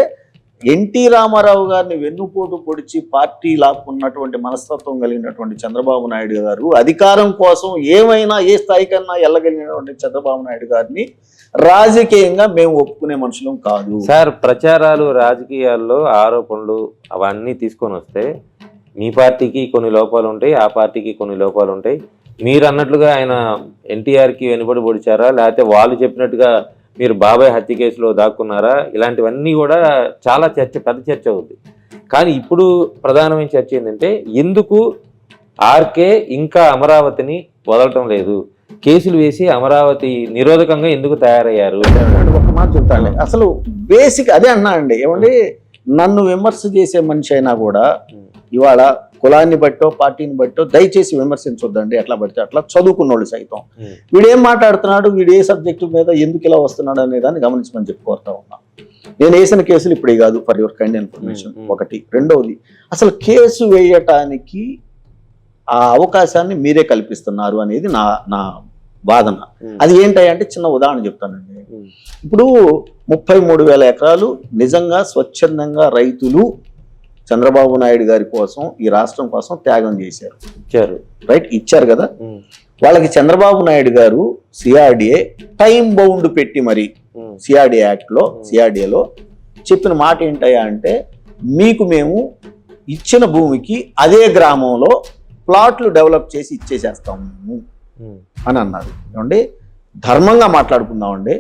A: ఎన్టీ రామారావు గారిని వెన్నుపోటు పొడిచి పార్టీ లాక్కున్నటువంటి మనస్తత్వం కలిగినటువంటి చంద్రబాబు నాయుడు గారు, అధికారం కోసం ఏమైనా ఏ స్థాయికన్నా వెళ్ళగలిగినటువంటి చంద్రబాబు నాయుడు గారిని రాజకీయంగా మేము ఒప్పుకునే మనుషులం కాదు
B: సార్. ప్రచారాలు, రాజకీయాల్లో ఆరోపణలు అవన్నీ తీసుకొని వస్తే మీ పార్టీకి కొన్ని లోపాలు ఉంటాయి, ఆ పార్టీకి కొన్ని లోపాలు ఉంటాయి. మీరు అన్నట్లుగా ఆయన ఎన్టీఆర్కి వెనుబడి పొడిచారా, లేకపోతే వాళ్ళు చెప్పినట్టుగా మీరు బాబాయ్ హత్య కేసులో దాక్కున్నారా, ఇలాంటివన్నీ కూడా చాలా పెద్ద చర్చ అవుతుంది. కానీ ఇప్పుడు ప్రధానమైన చర్చ ఏంటంటే, ఎందుకు ఆర్కే ఇంకా అమరావతిని వదలటం లేదు, కేసులు వేసి అమరావతి నిరోధకంగా ఎందుకు తయారయ్యారు?
A: ఒక మాట చెప్తాను, అసలు బేసిక్ అదే అన్నా అండి. ఏమండి, నన్ను విమర్శ చేసే మనిషి అయినా కూడా ఇవాళ
C: కులాన్ని బట్టో పార్టీని బట్టో దయచేసి విమర్శించొద్దండి. ఎట్లా పడితే అట్లా చదువుకున్నోళ్ళు సైతం వీడేం మాట్లాడుతున్నాడు, వీడు ఏ సబ్జెక్టు మీద ఎందుకు ఇలా వస్తున్నాడు అనే దాన్ని గమనించమని చెప్పి కోరుతా ఉన్నా. నేను వేసిన కేసులు ఇప్పుడే కాదు, ఫర్ యువర్ కైండ్ ఇన్ఫర్మేషన్. ఒకటి. రెండవది, అసలు కేసు వేయటానికి ఆ అవకాశాన్ని మీరే కల్పిస్తున్నారు అనేది నా వాదన. అది ఏంటంటే చిన్న ఉదాహరణ చెప్తానండి. ఇప్పుడు 33,000 ఎకరాలు నిజంగా స్వచ్ఛందంగా రైతులు చంద్రబాబు నాయుడు గారి కోసం, ఈ రాష్ట్రం కోసం త్యాగం చేశారు. రైట్, ఇచ్చారు కదా. వాళ్ళకి చంద్రబాబు నాయుడు గారు సిఆర్డిఏ టైం బౌండ్ పెట్టి మరి సిఆర్డిఏ యాక్ట్లో, సిఆర్డిఏలో చెప్పిన మాట ఏంటయ్యా అంటే, మీకు మేము ఇచ్చిన భూమికి అదే గ్రామంలో ప్లాట్లు డెవలప్ చేసి ఇచ్చేసేస్తాము అని అన్నారు. ఏమండి, ధర్మంగా మాట్లాడుకుందామండి.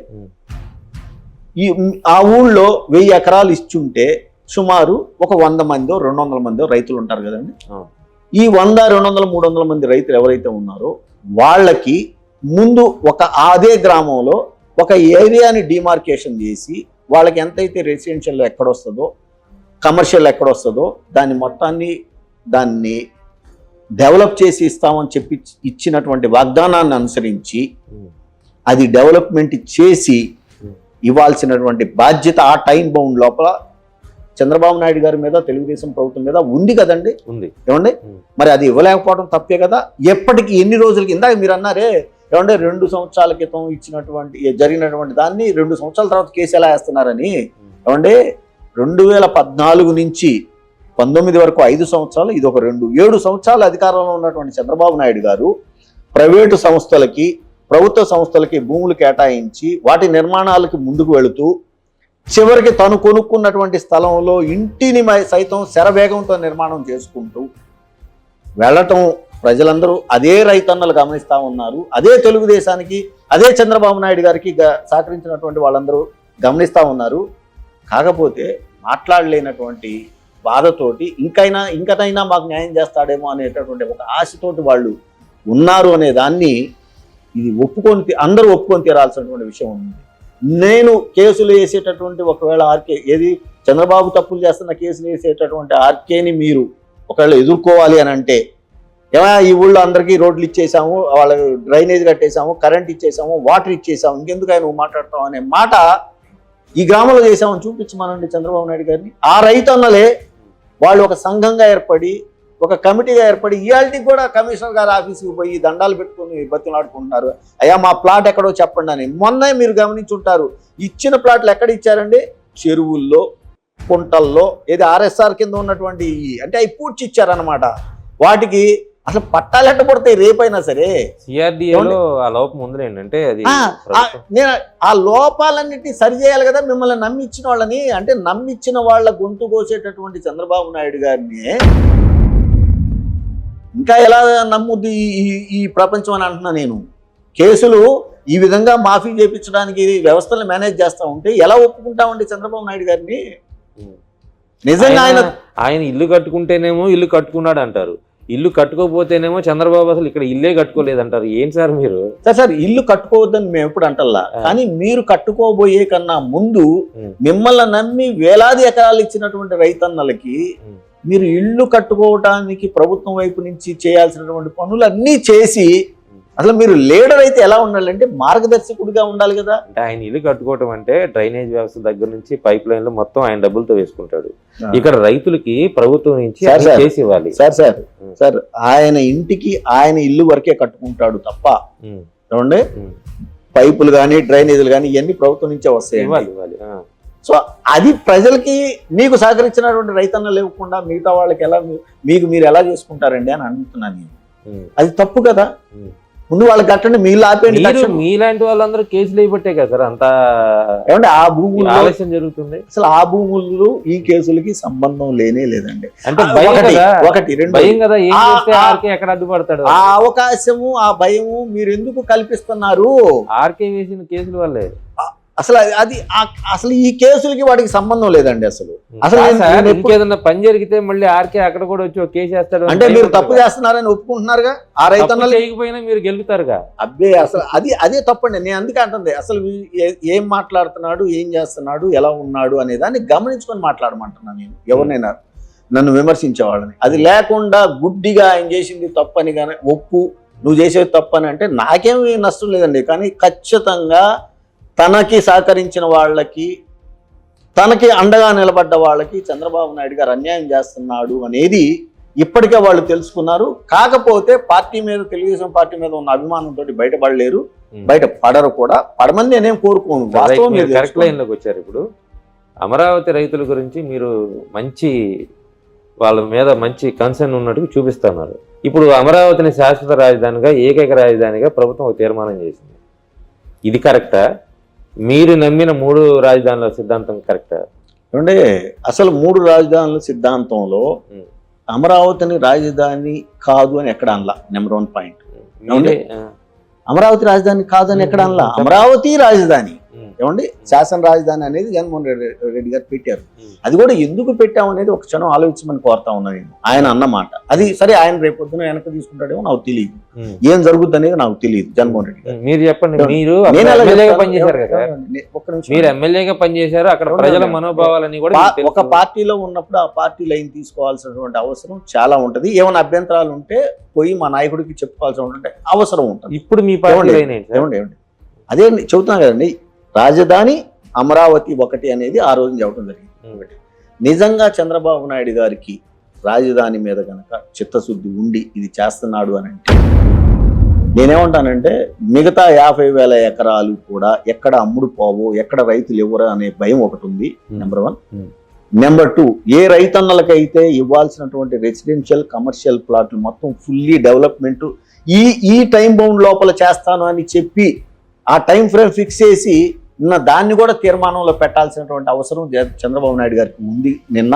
C: ఆ ఊళ్ళో 1000 ఎకరాలు ఇచ్చుంటే సుమారు ఒక 100 మందో 200 మందో రైతులు ఉంటారు కదండి. ఈ 100, 200, 300 మంది రైతులు ఎవరైతే ఉన్నారో వాళ్ళకి ముందు అదే గ్రామంలో ఒక ఏరియాని డిమార్కేషన్ చేసి వాళ్ళకి ఎంతైతే రెసిడెన్షియల్ ఎక్కడొస్తుందో, కమర్షియల్ ఎక్కడొస్తుందో దాన్ని డెవలప్ చేసి ఇస్తామని చెప్పి ఇచ్చినటువంటి వాగ్దానాన్ని అనుసరించి అది డెవలప్మెంట్ చేసి ఇవ్వాల్సినటువంటి బాధ్యత ఆ టైం బౌండ్ లోపల చంద్రబాబు నాయుడు గారి మీద, తెలుగుదేశం ప్రభుత్వం మీద ఉంది కదండి. ఏమండి, మరి అది ఇవ్వలేకపోవడం తప్పే కదా. ఎప్పటికి ఎన్ని రోజులకి, ఇందాక మీరు అన్నారే ఏమంటే 2 సంవత్సరాల క్రితం జరిగినటువంటి దాన్ని 2 సంవత్సరాల తర్వాత కేసు ఎలా వేస్తున్నారని. ఏమంటే 2014 నుంచి 19 వరకు 5 సంవత్సరాలు, ఇది ఒక 7 సంవత్సరాలు అధికారంలో ఉన్నటువంటి చంద్రబాబు నాయుడు గారు ప్రైవేటు సంస్థలకి, ప్రభుత్వ సంస్థలకి భూములు కేటాయించి వాటి నిర్మాణాలకి ముందుకు వెళుతూ చివరికి తను కొనుక్కున్నటువంటి స్థలంలో ఇంటిని సైతం శరవేగంతో నిర్మాణం చేసుకుంటూ వెళ్ళటం ప్రజలందరూ, అదే రైతన్నలు గమనిస్తూ ఉన్నారు. అదే తెలుగుదేశానికి, అదే చంద్రబాబు నాయుడు గారికి సహకరించినటువంటి వాళ్ళందరూ గమనిస్తూ ఉన్నారు. కాకపోతే మాట్లాడలేనటువంటి బాధతోటి ఇంకనైనా మాకు న్యాయం చేస్తాడేమో అనేటటువంటి ఒక ఆశతోటి వాళ్ళు ఉన్నారు అనే దాన్ని ఇది అందరూ ఒప్పుకొని తీరాల్సినటువంటి విషయం ఉంది. నేను కేసులు వేసేటటువంటి ఒకవేళ చంద్రబాబు తప్పులు చేస్తున్న కేసులు వేసేటటువంటి ఆర్కేని మీరు ఒకవేళ ఎదుర్కోవాలి అని అంటే, ఈ ఊళ్ళో అందరికీ రోడ్లు ఇచ్చేసాము, వాళ్ళకి డ్రైనేజ్ కట్టేసాము, కరెంట్ ఇచ్చేసాము, వాటర్ ఇచ్చేసాము, ఇంకెందుకు నువ్వు మాట్లాడతావు అనే మాట ఈ గ్రామంలో చేసామని చూపించమనండి చంద్రబాబు నాయుడు గారిని. ఆ రైతన్నలే వాళ్ళు ఒక సంఘంగా ఏర్పడి, ఒక కమిటీగా ఏర్పడి ఇవాళకి కూడా కమిషనర్ గారి ఆఫీస్కి పోయి దండాలు పెట్టుకుని బతిలాడుకుంటున్నారు. అయ్యా మా ప్లాట్ ఎక్కడో చెప్పండి అని. మొన్నే మీరు గమనించుంటారు, ఇచ్చిన ప్లాట్లు ఎక్కడ ఇచ్చారండి? చెరువుల్లో, కుంటల్లో, ఏది ఆర్ఎస్ఆర్ కింద ఉన్నటువంటి అంటే అవి పూడ్చి ఇచ్చారనమాట. వాటికి అసలు పట్టాలు ఎట్టబడతాయి రేపైనా సరే.
B: సిఆర్డిఏలో ఆ లోపం ఉంది ఏంటంటే, అది
C: నేను ఆ లోపాలన్నిటినీ సరిచేయాలి కదా. మిమ్మల్ని నమ్మిచ్చిన వాళ్ళని, అంటే నమ్మిచ్చిన వాళ్ళ గొంతు కోసేటటువంటి చంద్రబాబు నాయుడు గారిని ఇంకా ఎలా నమ్ముద్ది ఈ ప్రపంచం అని అంటున్నా నేను. కేసులు ఈ విధంగా మాఫీ చేయించడానికి వ్యవస్థలను మేనేజ్ చేస్తూ ఉంటే ఎలా ఒప్పుకుంటామండి చంద్రబాబు నాయుడు గారిని? నిజంగా
B: ఆయన ఇల్లు కట్టుకుంటేనేమో ఇల్లు కట్టుకున్నాడు అంటారు, ఇల్లు కట్టుకోపోతేనేమో చంద్రబాబు అసలు ఇక్కడ ఇల్లే కట్టుకోలేదంటారు. ఏం సార్ మీరు?
C: సార్ ఇల్లు కట్టుకోవద్దని మేము ఎప్పుడు అంటల్లా, కానీ మీరు కట్టుకోబోయే కన్నా ముందు మిమ్మల్ని నమ్మి వేలాది ఎకరాలు ఇచ్చినటువంటి రైతన్నలకి మీరు ఇల్లు కట్టుకోవటానికి ప్రభుత్వం వైపు నుంచి చేయాల్సినటువంటి పనులన్నీ చేసి, అసలు మీరు లీడర్ అయితే ఎలా ఉండాలంటే మార్గదర్శకుడిగా ఉండాలి కదా.
B: అంటే ఆయన ఇల్లు కట్టుకోవటం అంటే డ్రైనేజ్ వ్యవస్థ దగ్గర నుంచి పైప్ లైన్లు మొత్తం ఆయన డబ్బులతో వేసుకుంటాడు. ఇక్కడ రైతులకి ప్రభుత్వం నుంచి చేసి ఇవ్వాలి.
C: సార్ ఆయన ఇంటికి ఆయన ఇల్లు వరకే కట్టుకుంటాడు తప్ప, ఏమండి పైపులు కానీ డ్రైనేజీలు కానీ ఇవన్నీ ప్రభుత్వం నుంచే వస్తాయి. సో అది ప్రజలకి మీకు సహకరించినటువంటి రైతన్నలు లేకుండా మిగతా వాళ్ళకి ఎలా మీరు ఎలా చేసుకుంటారండి అని అడుగుతున్నాను నేను. అది తప్పు కదా. ముందు వాళ్ళకి కట్టండి, మీరు ఆపేయండి.
B: మీలాంటి వాళ్ళందరూ కేసులు వేయబట్టే కదా సార్ అంత
C: ఏమంటే ఆ భూములు
B: ఆలస్యం జరుగుతుంది.
C: అసలు ఆ భూములు ఈ కేసులకి సంబంధం లేదండి.
B: అంటే
C: ఒకటి రెండు
B: భయం కదా, ఎక్కడ అడ్డుపడతాడు.
C: ఆ అవకాశము, ఆ భయము మీరు ఎందుకు కల్పిస్తున్నారు?
B: ఆర్కే వేసిన కేసుల వల్లే.
C: అసలు ఈ కేసులకి వాటికి సంబంధం లేదండి. అసలు
B: ఏదన్నా పని జరిగితే మళ్ళీ ఆర్కే అక్కడ కూడా వచ్చి కేసు వేస్తాడు
C: అంటే మీరు తప్పు చేస్తున్నారని ఒప్పుకుంటున్నారుగా. ఆ రైతన్నలు
B: చేయకపోయినా మీరు గెలుగుతారుగా.
C: అబ్బే అసలు అదే తప్పండి. నేను అందుకే అంటుంది, అసలు ఏం మాట్లాడుతున్నాడు, ఏం చేస్తున్నాడు, ఎలా ఉన్నాడు అనే దాన్ని గమనించుకొని మాట్లాడమంటున్నాను నేను ఎవరినైనా.
A: నన్ను విమర్శించే వాళ్ళని. అది లేకుండా గుడ్డిగా ఆయన చేసింది తప్పని కానీ ఒప్పు, నువ్వు చేసేది తప్పని అంటే నాకేమీ నష్టం లేదండి. కానీ ఖచ్చితంగా తనకి సహకరించిన వాళ్ళకి, తనకి అండగా నిలబడ్డ వాళ్ళకి చంద్రబాబు నాయుడు గారు అన్యాయం చేస్తున్నాడు అనేది ఇప్పటికే వాళ్ళు తెలుసుకున్నారు. కాకపోతే పార్టీ మీద, తెలుగుదేశం పార్టీ మీద ఉన్న అభిమానంతో బయటపడలేరు, బయట పడరు కూడా. పడమని నేనేం కోరుకోను. వాస్తవం
B: కరెక్ట్ లైన్లోకి వచ్చారు. ఇప్పుడు అమరావతి రైతుల గురించి మీరు వాళ్ళ మీద మంచి కన్సర్న్ ఉన్నట్టు చూపిస్తున్నారు. ఇప్పుడు అమరావతిని శాశ్వత రాజధానిగా, ఏకైక రాజధానిగా ప్రభుత్వం ఒక తీర్మానం చేసింది. ఇది కరెక్టా? మీరు నమ్మిన 3 రాజధానుల సిద్ధాంతం కరెక్టా?
A: అంటే అసలు 3 రాజధానుల సిద్ధాంతంలో అమరావతిని రాజధాని కాదు అని ఎక్కడ అనలా. Number 1 point. అమరావతి రాజధాని కాదు అని ఎక్కడ అనలా. అమరావతి రాజధాని. ఏమండి, శాసన రాజధాని అనేది జగన్మోహన్ రెడ్డి గారు పెట్టారు. అది కూడా ఎందుకు పెట్టాము అనేది ఒక క్షణం ఆలోచించమని కోరుతా ఉన్నాను నేను. ఆయన అన్నమాట అది సరే. ఆయన రేపొద్దున వెనక తీసుకుంటాడేమో నాకు తెలియదు, ఏం జరుగుతుంది అనేది నాకు తెలియదు. జగన్మోహన్ రెడ్డి గారు
B: మీరు చెప్పండి. మీరు పనిచేశారు కదా, మీరు ఎమ్మెల్యేగా పనిచేశారు. అక్కడ ప్రజల మనోభావాలని కూడా
A: ఒక పార్టీలో ఉన్నప్పుడు ఆ పార్టీ లైన్ తీసుకోవాల్సినటువంటి అవసరం చాలా ఉంటది. ఏమైనా అభ్యంతరాలు ఉంటే పోయి మా నాయకుడికి చెప్పుకోవాల్సిన అవసరం ఉంటుంది.
B: ఇప్పుడు మీ పార్టీ లైన్
A: ఏమండి అదే చెబుతున్నాను కదండి. రాజధాని అమరావతి ఒకటి అనేది ఆ రోజు చెప్పడం జరిగింది. నిజంగా చంద్రబాబు నాయుడు గారికి రాజధాని మీద కనుక చిత్తశుద్ధి ఉండి ఇది చేస్తున్నాడు అని అంటే నేనేమంటానంటే మిగతా 50,000 ఎకరాలు కూడా ఎక్కడ అమ్ముడు పోవో, ఎక్కడ రైతులు ఇవ్వరు అనే భయం ఒకటి ఉంది. నెంబర్ 1. నెంబర్ 2, ఏ రైతన్నలకైతే ఇవ్వాల్సినటువంటి రెసిడెన్షియల్, కమర్షియల్ ప్లాట్లు మొత్తం ఫుల్లీ డెవలప్మెంట్ ఈ టైం బౌండ్ లోపల చేస్తాను అని చెప్పి ఆ టైం ఫ్రేమ్ ఫిక్స్ చేసి దాన్ని కూడా తీర్మానంలో పెట్టాల్సినటువంటి అవసరం చంద్రబాబు నాయుడు గారికి ఉంది. నిన్న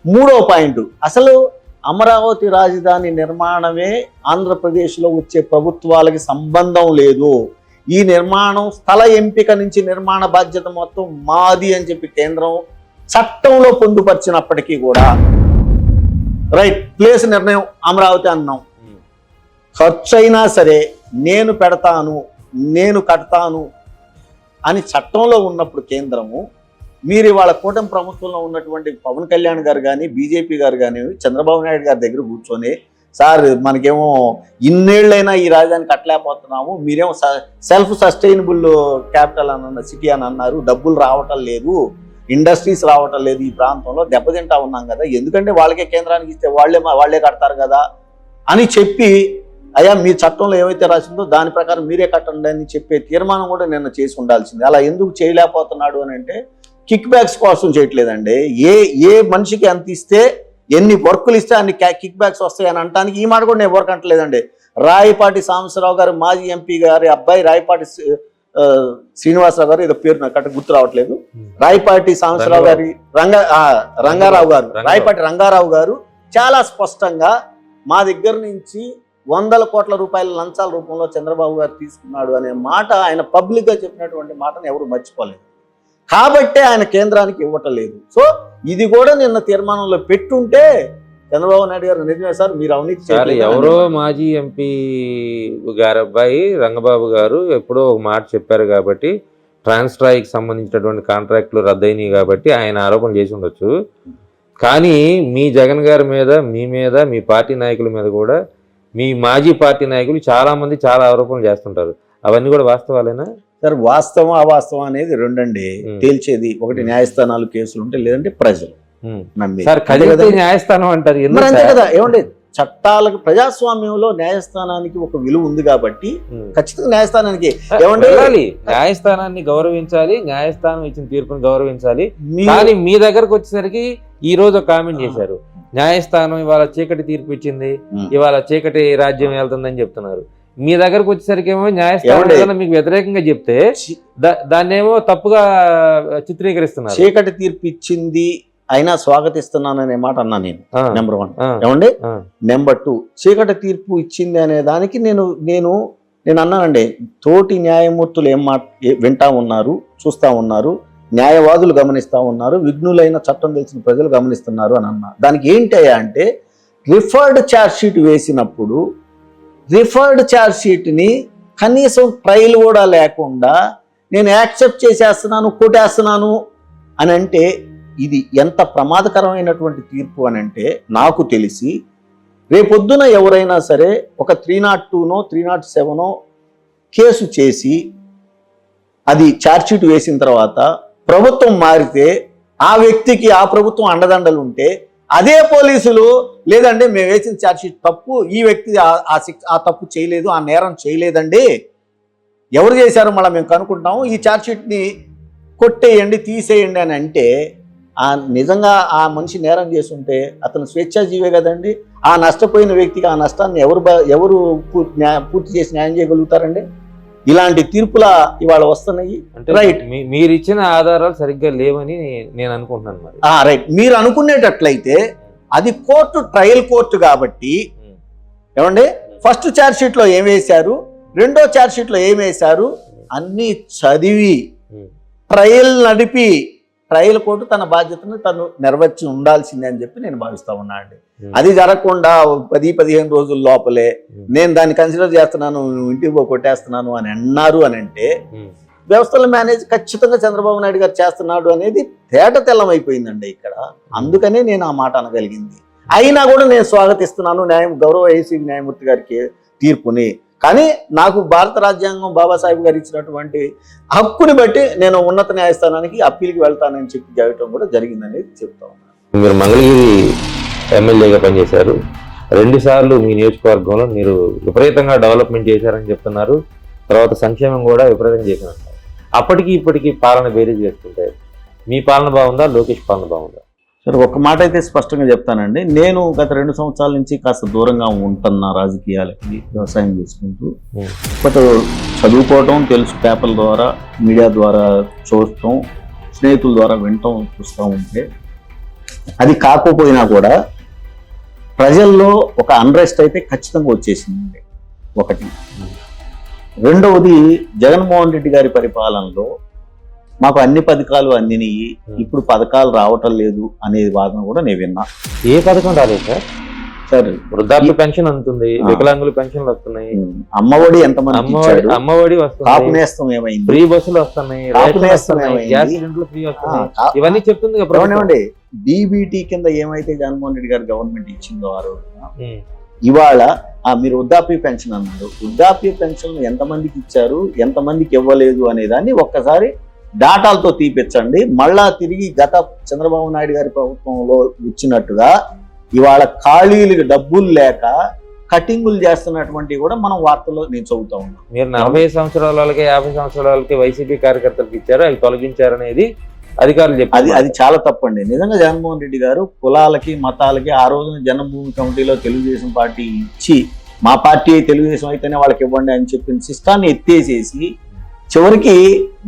A: 3వ పాయింట్, అసలు అమరావతి రాజధాని నిర్మాణమే ఆంధ్రప్రదేశ్లో వచ్చే ప్రభుత్వాలకి సంబంధం లేదు. ఈ నిర్మాణం స్థల ఎంపిక నుంచి నిర్మాణ బాధ్యత మొత్తం మాది అని చెప్పి కేంద్రం చట్టంలో పొందుపరిచినప్పటికీ కూడా రైట్ ప్లేస్ నిర్ణయం అమరావతి అన్నాం. ఖర్చు అయినా సరే నేను పెడతాను, నేను కడతాను అని చట్టంలో ఉన్నప్పుడు కేంద్రము, మీరు ఇవాళ కూటమి ప్రభుత్వంలో ఉన్నటువంటి పవన్ కళ్యాణ్ గారు కానీ, బీజేపీ గారు కానీ, చంద్రబాబు నాయుడు గారి దగ్గర కూర్చొని సార్ మనకేమో ఇన్నేళ్ళైనా ఈ రాజధాని కట్టలేకపోతున్నాము, మీరేమో సెల్ఫ్ సస్టైనబుల్ క్యాపిటల్ అని సిటీ అని అన్నారు, డబ్బులు రావటం లేదు, ఇండస్ట్రీస్ రావటం లేదు, ఈ ప్రాంతంలో దెబ్బతింటా ఉన్నాం కదా, ఎందుకంటే వాళ్ళకే కేంద్రానికి ఇస్తే వాళ్ళే కడతారు కదా అని చెప్పి, అయ్యా మీ చట్టంలో ఏవైతే రాసిందో దాని ప్రకారం మీరే కట్టండి అని చెప్పే తీర్మానం కూడా నిన్న చేసి ఉండాల్సింది. అలా ఎందుకు చేయలేకపోతున్నాడు అని అంటే కిక్ బ్యాక్స్ కోసం చేయట్లేదండి. ఏ మనిషికి ఎంత ఇస్తే, ఎన్ని వర్కులు ఇస్తే అన్ని కిక్ బ్యాక్స్ వస్తాయి అని అనడానికి ఈ మాట కూడా నేను వర్క్ అంటలేదండి. రాయపాటి సాంబశివరావు గారు, మాజీ ఎంపీ గారి అబ్బాయి రాయపాటి శ్రీనివాసరావు గారు, ఏదో పేరు నాకు కరెక్ట్ గుర్తు రావట్లేదు, రాయపాటి సాంబశివరావు గారి రంగారావు గారు, రాయపాటి రంగారావు గారు చాలా స్పష్టంగా మా దగ్గర నుంచి 100 కోట్ల రూపాయల లంచాల రూపంలో చంద్రబాబు గారు తీసుకున్నాడు అనే మాట ఆయన పబ్లిక్గా చెప్పినటువంటి మాటను ఎవరు మర్చిపోలేదు. కాబట్టే ఆయన కేంద్రానికి ఇవ్వటం లేదు. సో ఇది కూడా నిన్న తీర్మానంలో పెట్టుంటే చంద్రబాబు నాయుడు గారు నిజమే సార్ మీరు అవినీతి
B: ఎవరో మాజీ ఎంపీ గారి అబ్బాయి రంగబాబు గారు ఎప్పుడో ఒక మాట చెప్పారు కాబట్టి ట్రాన్స్ట్రాయికి సంబంధించినటువంటి కాంట్రాక్టులు రద్దయినాయి కాబట్టి ఆయన ఆరోపణ చేసి ఉండొచ్చు. కానీ మీ జగన్ గారి మీద, మీ మీద, మీ పార్టీ నాయకుల మీద కూడా మీ మాజీ పార్టీ నాయకులు చాలా మంది చాలా ఆరోపణలు చేస్తుంటారు. అవన్నీ కూడా వాస్తవాలేనా
A: సార్? వాస్తవం అవాస్తవం అనేది రెండండి తేల్చేది. ఒకటి న్యాయస్థానాలు కేసులు ఉంటే, లేదంటే ప్రజలు
B: న్యాయస్థానం అంటారు.
A: అంతే కదా. ఏమంటే చట్టాలకు, ప్రజాస్వామ్యంలో న్యాయస్థానానికి ఒక విలువ ఉంది కాబట్టి ఖచ్చితంగా న్యాయస్థానానికి
B: న్యాయస్థానాన్ని గౌరవించాలి, న్యాయస్థానం ఇచ్చిన తీర్పుని గౌరవించాలి. కానీ మీ దగ్గరకు వచ్చేసరికి ఈ రోజు ఒక కామెంట్ చేశారు, న్యాయస్థానం ఇవాళ చీకటి తీర్పు ఇచ్చింది, ఇవాళ చీకటి రాజ్యం వెళ్తుందని చెప్తున్నారు. మీ దగ్గరకు వచ్చేసరికి ఏమో న్యాయస్థానం మీకు వ్యతిరేకంగా చెప్తే దాన్ని ఏమో తప్పుగా చిత్రీకరిస్తున్నారు.
A: చీకటి తీర్పు ఇచ్చింది అయినా స్వాగతిస్తున్నాను అనే మాట అన్నా నేను. నెంబర్ 1 ఏమండి. నెంబర్ 2, చీకటి తీర్పు ఇచ్చింది అనే దానికి నేను అన్నానండి, తోటి న్యాయమూర్తులు ఏం వింటా ఉన్నారు, చూస్తా ఉన్నారు, న్యాయవాదులు గమనిస్తూ ఉన్నారు, విఘ్నులైన చట్టం తెలిసిన ప్రజలు గమనిస్తున్నారు అని అన్నా. దానికి ఏంటయ్యా అంటే, రిఫర్డ్ ఛార్జ్ షీట్ వేసినప్పుడు రిఫర్డ్ ఛార్జ్ షీట్ని కనీసం ట్రయల్ కూడా లేకుండా నేను యాక్సెప్ట్ చేసేస్తున్నాను, కొట్టేస్తున్నాను అని అంటే ఇది ఎంత ప్రమాదకరమైనటువంటి తీర్పు అని అంటే, నాకు తెలిసి రేపొద్దున ఎవరైనా సరే ఒక 302నో 307నో కేసు చేసి అది ఛార్జ్షీట్ వేసిన తర్వాత ప్రభుత్వం మారితే ఆ వ్యక్తికి ఆ ప్రభుత్వం అండదండలు ఉంటే అదే పోలీసులు లేదండి మేము వేసిన ఛార్జ్షీట్ తప్పు, ఈ వ్యక్తి ఆ తప్పు చేయలేదు, ఆ నేరం చేయలేదండి, ఎవరు చేశారో మళ్ళీ మేము కనుక్కుంటాము, ఈ ఛార్జ్షీట్ని కొట్టేయండి తీసేయండి అని అంటే నిజంగా ఆ మనిషి నేరం చేస్తుంటే అతను స్వేచ్ఛాజీవే కదండి. ఆ నష్టపోయిన వ్యక్తికి ఆ నష్టాన్ని ఎవరు పూర్తి చేసి న్యాయం చేయగలుగుతారండి? ఇలాంటి తీర్పుల ఇవాళ వస్తున్నాయి. రైట్,
B: మీరు ఇచ్చిన ఆధారాలు సరిగ్గా లేవని నేను అనుకుంటున్నాను. మరి
A: రైట్, మీరు అనుకునేటట్లయితే అది కోర్టు, ట్రయల్ కోర్టు కాబట్టి ఏమండి, ఫస్ట్ ఛార్జ్షీట్లో ఏం వేశారు, రెండో ఛార్జ్షీట్లో ఏం వేశారు అన్నీ చదివి ట్రయల్ నడిపి ట్రయల్ కోర్టు తన బాధ్యతను తను నెరవేర్చి ఉండాల్సిందే అని చెప్పి నేను భావిస్తా ఉన్నా అండి. అది జరగకుండా 10-15 రోజుల లోపలే నేను దాన్ని కన్సిడర్ చేస్తున్నాను, ఇంటికి పోయి కొట్టేస్తున్నాను అని అన్నారు అని అంటే వ్యవస్థల మేనేజ్ ఖచ్చితంగా చంద్రబాబు నాయుడు గారు చేస్తున్నాడు అనేది తేట తెల్లమైపోయిందండి ఇక్కడ. అందుకనే నేను ఆ మాట అనగలిగింది. అయినా కూడా నేను స్వాగతిస్తున్నాను గౌరవ ఏసీబీ న్యాయమూర్తి గారికి తీర్పుని. కానీ నాకు భారత రాజ్యాంగం బాబాసాహెబ్ గారు ఇచ్చినటువంటి హక్కుని బట్టి నేను ఉన్నత న్యాయస్థానానికి అప్పీల్కి వెళ్తానని చెప్పి జరగటం కూడా జరిగిందనేది చెప్తా ఉన్నాను.
B: మీరు మంగళగిరి ఎమ్మెల్యేగా పనిచేశారు, 2 సార్లు మీ నియోజకవర్గంలో మీరు విపరీతంగా డెవలప్మెంట్ చేశారని చెప్తున్నారు. తర్వాత సంక్షేమం కూడా విపరీతంగా చేసినట్టు. అప్పటికి ఇప్పటికీ పాలన బేరీజ్ చేసుకుంటే మీ పాలన బాగుందా, లోకేష్ పాలన బాగుందా?
A: సరే, ఒక్క మాట అయితే స్పష్టంగా చెప్తానండి. నేను గత 2 సంవత్సరాల నుంచి కాస్త దూరంగా ఉంటున్నా రాజకీయాలకి, వ్యవసాయం చేసుకుంటూ. బట్ చదువుకోవటం తెలుసు, పేపర్ల ద్వారా, మీడియా ద్వారా చూడటం, స్నేహితుల ద్వారా వినటం చూస్తూ ఉంటే అది కాకపోయినా కూడా ప్రజల్లో ఒక అన్రెస్ట్ అయితే ఖచ్చితంగా వచ్చేసిందండి. ఒకటి. రెండవది, జగన్మోహన్ రెడ్డి గారి పరిపాలనలో మాకు అన్ని పథకాలు అందినాయి, ఇప్పుడు పథకాలు రావటం లేదు అనే వాదన కూడా నేను విన్నా.
B: ఏ పథకం రాలేదు సార్?
A: సరే,
B: వృద్ధాప్య పెన్షన్ అందుతుంది, వికలాంగుల పెన్షన్లు వస్తున్నాయి,
A: అమ్మఒడి ఎంతమంది,
B: అమ్మఒడి వస్తుంది,
A: కాపు నేస్తం ఏమైంది,
B: ఫ్రీ బస్సులు వస్తున్నాయి, గ్యాస్ సిలిండర్లు ఫ్రీ వస్తున్నాయి, ఇవన్నీ చెప్తుంది.
A: డీబీటీ కింద ఏమైతే జగన్మోహన్ రెడ్డి గారు గవర్నమెంట్ ఇచ్చిందో ఆ రోజున, ఇవాళ మీరు వృద్ధాప్య పెన్షన్ అన్నారు, వృద్ధాప్య పెన్షన్ ఎంతమందికి ఇచ్చారు, ఎంతమందికి ఇవ్వలేదు అనేదాన్ని ఒక్కసారి డాటాలతో తీపిచ్చండి. మళ్ళా తిరిగి గత చంద్రబాబు నాయుడు గారి ప్రభుత్వంలో వచ్చినట్టుగా ఇవాళ ఖాళీలకు డబ్బులు లేక కటింగులు చేస్తున్నటువంటివి కూడా మనం వార్తల్లో నేను చదువుతా ఉన్నాను.
B: మీరు 40 సంవత్సరాల వాళ్ళకి, 50 సంవత్సరాల వాళ్ళకి వైసీపీ కార్యకర్తలకు ఇచ్చారు, అవి తొలగించారనేది అధికారులు చెప్పారు.
A: అది చాలా తప్పండి. నిజంగా జగన్మోహన్ రెడ్డి గారు కులాలకి, మతాలకి ఆ రోజున జన్మభూమి కమిటీలో తెలుగుదేశం పార్టీ ఇచ్చి, మా పార్టీ తెలుగుదేశం అయితేనే వాళ్ళకి ఇవ్వండి అని చెప్పిన సిస్టాన్ని ఎత్తేసేసి చివరికి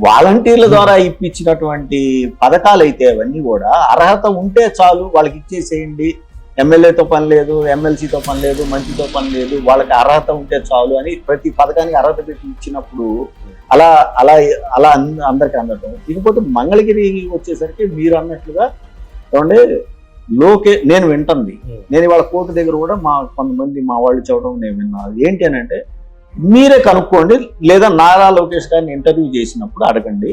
A: వాలంటీర్ల ద్వారా ఇప్పించినటువంటి పథకాలు అయితే అవన్నీ కూడా అర్హత ఉంటే చాలు వాళ్ళకి ఇచ్చేసేయండి, ఎమ్మెల్యేతో పని లేదు, ఎమ్మెల్సీతో పని లేదు, మంత్రితో పని లేదు, వాళ్ళకి అర్హత ఉంటే చాలు అని ప్రతి పథకానికి అర్హత పెట్టి ఇచ్చినప్పుడు అలా అలా అలా అందరికి అందటం. ఇకపోతే మంగళగిరి వచ్చేసరికి మీరు అన్నట్లుగా ఏమంటే నేను వింటుంది, నేను ఇవాళ కోర్టు దగ్గర కూడా కొంతమంది మా వాళ్ళు చెప్పడం నేను విన్నాను. ఏంటి అని అంటే, మీరే కనుక్కోండి, లేదా నారా లోకేష్ గారిని ఇంటర్వ్యూ చేసినప్పుడు అడగండి,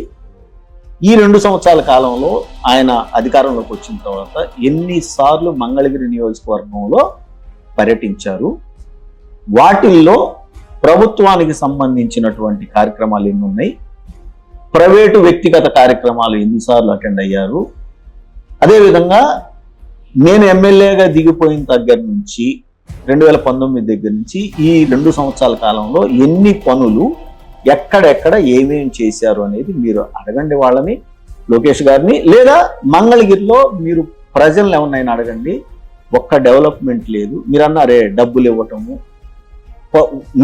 A: ఈ 2 సంవత్సరాల కాలంలో ఆయన అధికారంలోకి వచ్చిన తర్వాత ఎన్నిసార్లు మంగళగిరి నియోజకవర్గంలో పర్యటించారు, వాటిల్లో ప్రభుత్వానికి సంబంధించినటువంటి కార్యక్రమాలు ఎన్ని ఉన్నాయి, ప్రైవేటు వ్యక్తిగత కార్యక్రమాలు ఎన్నిసార్లు అటెండ్ అయ్యారు, అదేవిధంగా నేను ఎమ్మెల్యేగా దిగిపోయిన దగ్గర నుంచి 2019 దగ్గర నుంచి ఈ 2 సంవత్సరాల కాలంలో ఎన్ని పనులు ఎక్కడెక్కడ ఏమేమి చేశారు అనేది మీరు అడగండి వాళ్ళని, లోకేష్ గారిని. లేదా మంగళగిరిలో మీరు ప్రజలను ఎవరినైనా అడగండి, ఒక్క డెవలప్మెంట్ లేదు. మీరు అన్నారే డబ్బులు ఇవ్వటము,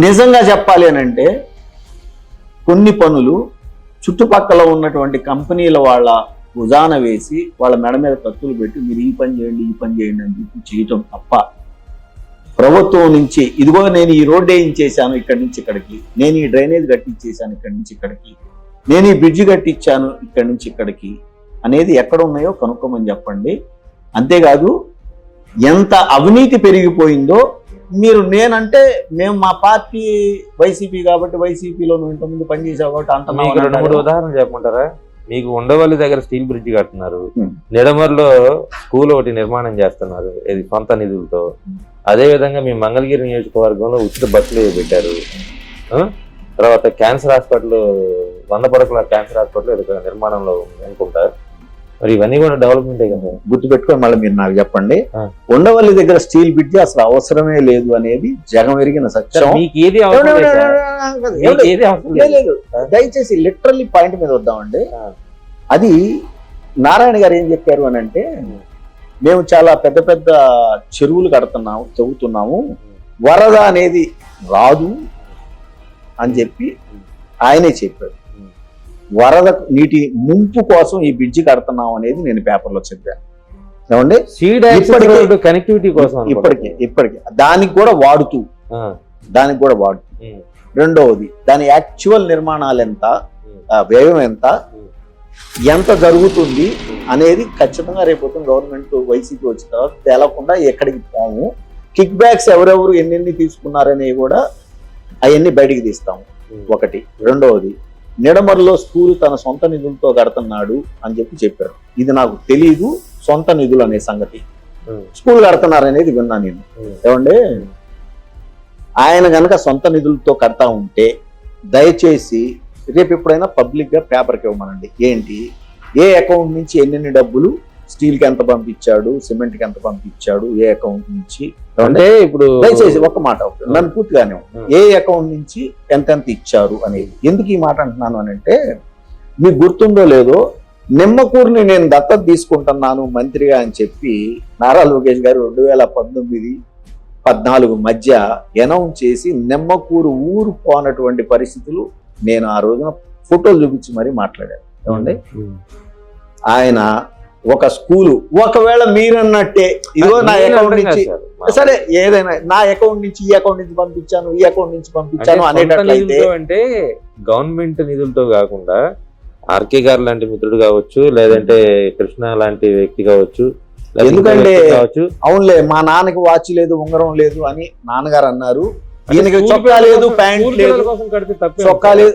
A: నిజంగా చెప్పాలి అని అంటే కొన్ని పనులు చుట్టుపక్కల ఉన్నటువంటి కంపెనీల వాళ్ళ భుజాన వేసి వాళ్ళ మెడ మీద కత్తులు పెట్టి మీరు ఈ పని చేయండి, ఈ పని చేయండి అని చెప్పి చేయటం తప్ప, ప్రభుత్వం నుంచి ఇదిగో నేను ఈ రోడ్ వేయించేశాను ఇక్కడి నుంచి ఇక్కడికి, నేను ఈ డ్రైనేజ్ కట్టించేశాను ఇక్కడి నుంచి ఇక్కడికి, నేను ఈ బ్రిడ్జ్ కట్టించాను ఇక్కడి నుంచి ఇక్కడికి అనేది ఎక్కడ ఉన్నాయో కనుక్కోమని చెప్పండి. అంతేకాదు ఎంత అవినీతి పెరిగిపోయిందో మీరు, నేనంటే మేము మా పార్టీ వైసీపీ కాబట్టి వైసీపీలో నువ్వు ఇంతకుముందు పనిచేసావు కాబట్టి అంత
B: 2-3 ఉదాహరణలు చెప్పమంటారా? మీకు ఉండవల్లి దగ్గర స్టీల్ బ్రిడ్జ్ కడుతున్నారు,
A: Hmm.
B: నిడమర్లో స్కూల్ ఒకటి నిర్మాణం చేస్తున్నారు ఇది సొంత నిధులతో. అదే విధంగా మీ మంగళగిరి నియోజకవర్గంలో ఉచిత బస్సులు పెట్టారు. తర్వాత క్యాన్సర్ హాస్పిటల్ 100 పడకల క్యాన్సర్ హాస్పిటల్ ఇది నిర్మాణంలో ఉంది అనుకుంటారు. మరి ఇవన్నీ కూడా డెవలప్మెంటే కదా.
A: గుర్తుపెట్టుకొని మళ్ళీ మీరు నాకు చెప్పండి,
B: ఆ.
A: ఉండవల్లి దగ్గర స్టీల్ బ్రిడ్జ్ అసలు అవసరమే లేదు అనేది జగం ఎరిగిన సత్యం.
B: మీకు ఏది అవసరం లేదు సార్. మీకు ఏది అవసరం లేదు.
A: లేదు, దయచేసి లిటరల్లీ పాయింట్ మీద వద్దామండి.
B: ఆ.
A: అది నారాయణ గారు ఏం చెప్పారు అని అంటే, మేము చాలా పెద్ద పెద్ద చెరువులు కడుతున్నాము చెబుతున్నాము, వరద అనేది రాదు అని చెప్పి ఆయనే చెప్పారు. వరద నీటి ముంపు కోసం ఈ బ్రిడ్జి కడుతున్నాం అనేది నేను పేపర్లో చెప్పాను. ఏమండి,
B: సీడ్ కనెక్టివిటీ కోసం
A: ఇప్పటికి దానికి కూడా వాడుతూ రెండవది దాని యాక్చువల్ నిర్మాణాలు ఎంత, వ్యయం ఎంత జరుగుతుంది అనేది ఖచ్చితంగా రేపు గవర్నమెంట్ వైసీపీ వచ్చిన తర్వాత తేలకుండా ఎక్కడికి పోము. కిక్ బ్యాక్స్ ఎవరెవరు ఎన్నెన్ని తీసుకున్నారనేవి కూడా అవన్నీ బయటికి తీస్తాము. ఒకటి. రెండవది, నిడమర్లో స్కూల్ తన సొంత నిధులతో కడుతున్నాడు అని చెప్పారు. ఇది నాకు తెలీదు, సొంత నిధులు అనే సంగతి. స్కూల్ కడుతున్నారు అనేది విన్నా నేను. ఏమంటే ఆయన గనక సొంత నిధులతో కడతా ఉంటే దయచేసి రేపు ఎప్పుడైనా పబ్లిక్ గా పేపర్కి ఇవ్వమనండి. ఏంటి, ఏ అకౌంట్ నుంచి ఎన్నెన్ని డబ్బులు స్టీల్ కి ఎంత పంపించాడు, సిమెంట్ కి ఎంత పంపించాడు, ఏ అకౌంట్ నుంచి.
B: అంటే ఇప్పుడు
A: దయచేసి ఒక్క మాట నన్ను పూర్తిగానే, ఏ అకౌంట్ నుంచి ఎంతెంత ఇచ్చారు అనేది. ఎందుకు ఈ మాట అంటున్నాను అని అంటే, మీకు గుర్తుందో లేదో, నిమ్మకూరుని నేను దత్తత తీసుకుంటున్నాను మంత్రిగా అని చెప్పి నారా లోకేష్ గారు 2013-14 మధ్య అనౌన్స్ చేసి నిమ్మకూరు ఊరు పోనటువంటి పరిస్థితులు నేను ఆ రోజున ఫోటోలు చూపించి మరీ మాట్లాడాను. ఏమండి, ఆయన ఒక స్కూలు, ఒకవేళ మీరన్నట్టే ఇదిగో నా అకౌంట్ నుంచి, సరే ఏదైనా నా అకౌంట్ నుంచి ఈ అకౌంట్ నుంచి పంపించాను, ఈ అకౌంట్ నుంచి పంపించాను అనేటట్లయితే,
B: అంటే గవర్నమెంట్ నిధులతో కాకుండా ఆర్కే గారు లాంటి మిత్రుడు కావచ్చు, లేదంటే కృష్ణ లాంటి వ్యక్తి కావచ్చు,
A: ఎందుకంటే అవునులే మా నాన్నకి వాచ్ లేదు ఉంగరం లేదు అని నాన్నగారు అన్నారు, ఈయనకి చొక్కా లేదు ప్యాంట్ లేదు, చొక్కా లేదు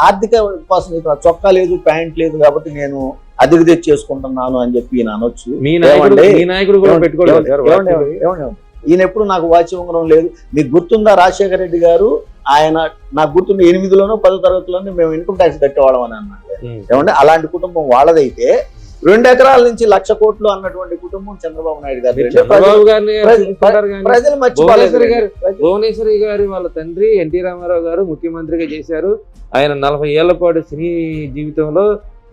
A: ఆర్థిక కోసం చొక్కా లేదు ప్యాంట్ లేదు కాబట్టి నేను అద్దెకు తెచ్చేసుకుంటున్నాను అని చెప్పి ఈయన అనొచ్చు. ఈయన ఎప్పుడు నాకు వాచ్ ఉంగరం లేదు. మీకు గుర్తుందా రాజశేఖర రెడ్డి గారు, ఆయన నాకు గుర్తున్న 8లోనో 10వ తరగతిలోనే మేము ఇన్కమ్ ట్యాక్స్ కట్టేవాళ్ళం అని అన్నాడు. ఏమంటే అలాంటి కుటుంబం వాళ్ళదైతే 2 ఎకరాల నుంచి 1,00,000 కోట్లు అన్నటువంటి కుటుంబం చంద్రబాబు నాయుడు గారు. ప్రజలు మర్చిపోలేదు.
B: భువనేశ్వరి గారి వాళ్ళ తండ్రి ఎన్టీ రామారావు గారు ముఖ్యమంత్రిగా చేశారు. ఆయన 40 ఏళ్ల పాటు సినీ జీవితంలో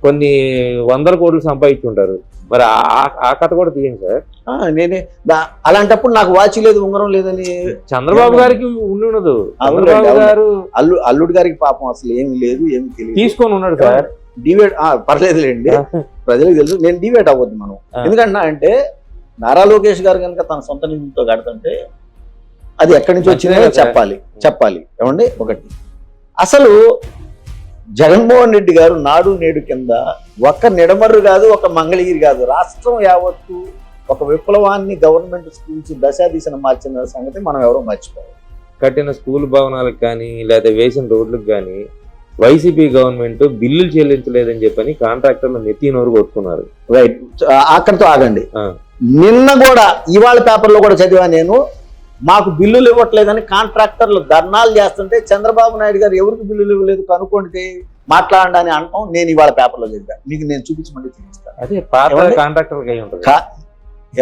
B: కొన్ని 100 కోట్లు సంపాదించుంటారు. మరి ఆ కథ కూడా తీయండి సార్.
A: నేనే అలాంటప్పుడు నాకు వాచ్ లేదు ఉంగరం లేదని
B: చంద్రబాబు గారికి ఉండదు. చంద్రబాబు గారు
A: అల్లుడు గారికి పాపం అసలు ఏమి లేదు, ఏమి తెలియదు,
B: తీసుకొని ఉన్నాడు సార్.
A: డివేట్ పర్లేదులేండి, ప్రజలకు తెలుసు. నేను డివేట్ అవ్వద్దు మనం. ఎందుకంటే అంటే నారా లోకేష్ గారు కనుక తన సొంత నిధులతో కడుతుంటే అది ఎక్కడి నుంచి వచ్చిందో చెప్పాలి. ఏమండి, ఒకటి అసలు జగన్మోహన్ రెడ్డి గారు నాడు నేడు కింద ఒక్క నిడమర్రు కాదు, ఒక మంగళగిరి కాదు, రాష్ట్రం యావత్తు ఒక విప్లవాన్ని గవర్నమెంట్ స్కూల్స్ దశాదిశను మార్చిన సంగతి మనం ఎవరో మర్చిపోవాలి.
B: కట్టిన స్కూల్ భవనాలకు కానీ లేదా వేసిన రోడ్లకు కానీ వైసీపీ గవర్నమెంట్ బిల్లులు చెల్లించలేదని చెప్పని కాంట్రాక్టర్లు నెత్తినోరు కొట్టుకున్నారు.
A: రైట్, అక్కడితో ఆగండి. నిన్న కూడా ఇవాళ పేపర్లో కూడా చదివా నేను, మాకు బిల్లులు ఇవ్వట్లేదని కాంట్రాక్టర్లు ధర్నాలు చేస్తుంటే చంద్రబాబు నాయుడు గారు ఎవరికి బిల్లులు ఇవ్వలేదు కనుక్కోండి మాట్లాడండి అని అంటాం. నేను ఇవాళ పేపర్లో చదివా, మీకు నేను చూపించమంటే చూపిస్తాను.
B: అదే పాత కాంట్రాక్టర్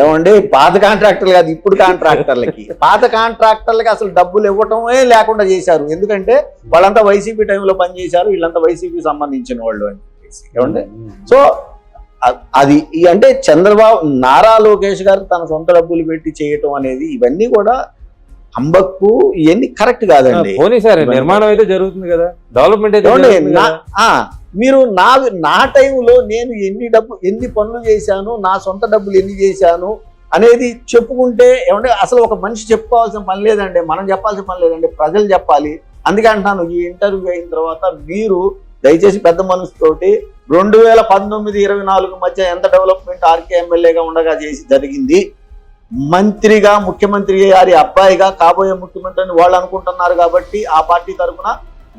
A: ఏమండి, పాత కాంట్రాక్టర్లు కాదు ఇప్పుడు కాంట్రాక్టర్లకి. పాత కాంట్రాక్టర్లకి అసలు డబ్బులు ఇవ్వటమే లేకుండా చేశారు. ఎందుకంటే వాళ్ళంతా వైసీపీ టైంలో పనిచేశారు, వీళ్ళంతా వైసీపీ సంబంధించిన వాళ్ళు అని చెప్పేసి. ఏమండి, సో అది అంటే చంద్రబాబు నారా లోకేష్ గారు తన సొంత డబ్బులు పెట్టి చేయటం అనేది ఇవన్నీ కూడా అంబక్కు ఇవన్నీ కరెక్ట్ కాదండి.
B: నిర్మాణం అయితే జరుగుతుంది కదా, డెవలప్మెంట్ అయితే.
A: మీరు నా టైంలో నేను ఎన్ని పనులు చేశాను, నా సొంత డబ్బులు ఎన్ని చేశాను అనేది చెప్పుకుంటే ఏమంటే అసలు ఒక మనిషి చెప్పుకోవాల్సిన పని లేదండి, మనం చెప్పాల్సిన పని లేదండి, ప్రజలు చెప్పాలి. అందుకే అంటాను, ఈ ఇంటర్వ్యూ అయిన తర్వాత మీరు దయచేసి పెద్ద మనసుతోటి 2019-24 మధ్య ఎంత డెవలప్మెంట్ ఆర్కే ఎమ్మెల్యేగా ఉండగా చేసి జరిగింది, మంత్రిగా ముఖ్యమంత్రి గారి అబ్బాయిగా కాబోయే ముఖ్యమంత్రి అని వాళ్ళు అనుకుంటున్నారు కాబట్టి ఆ పార్టీ తరఫున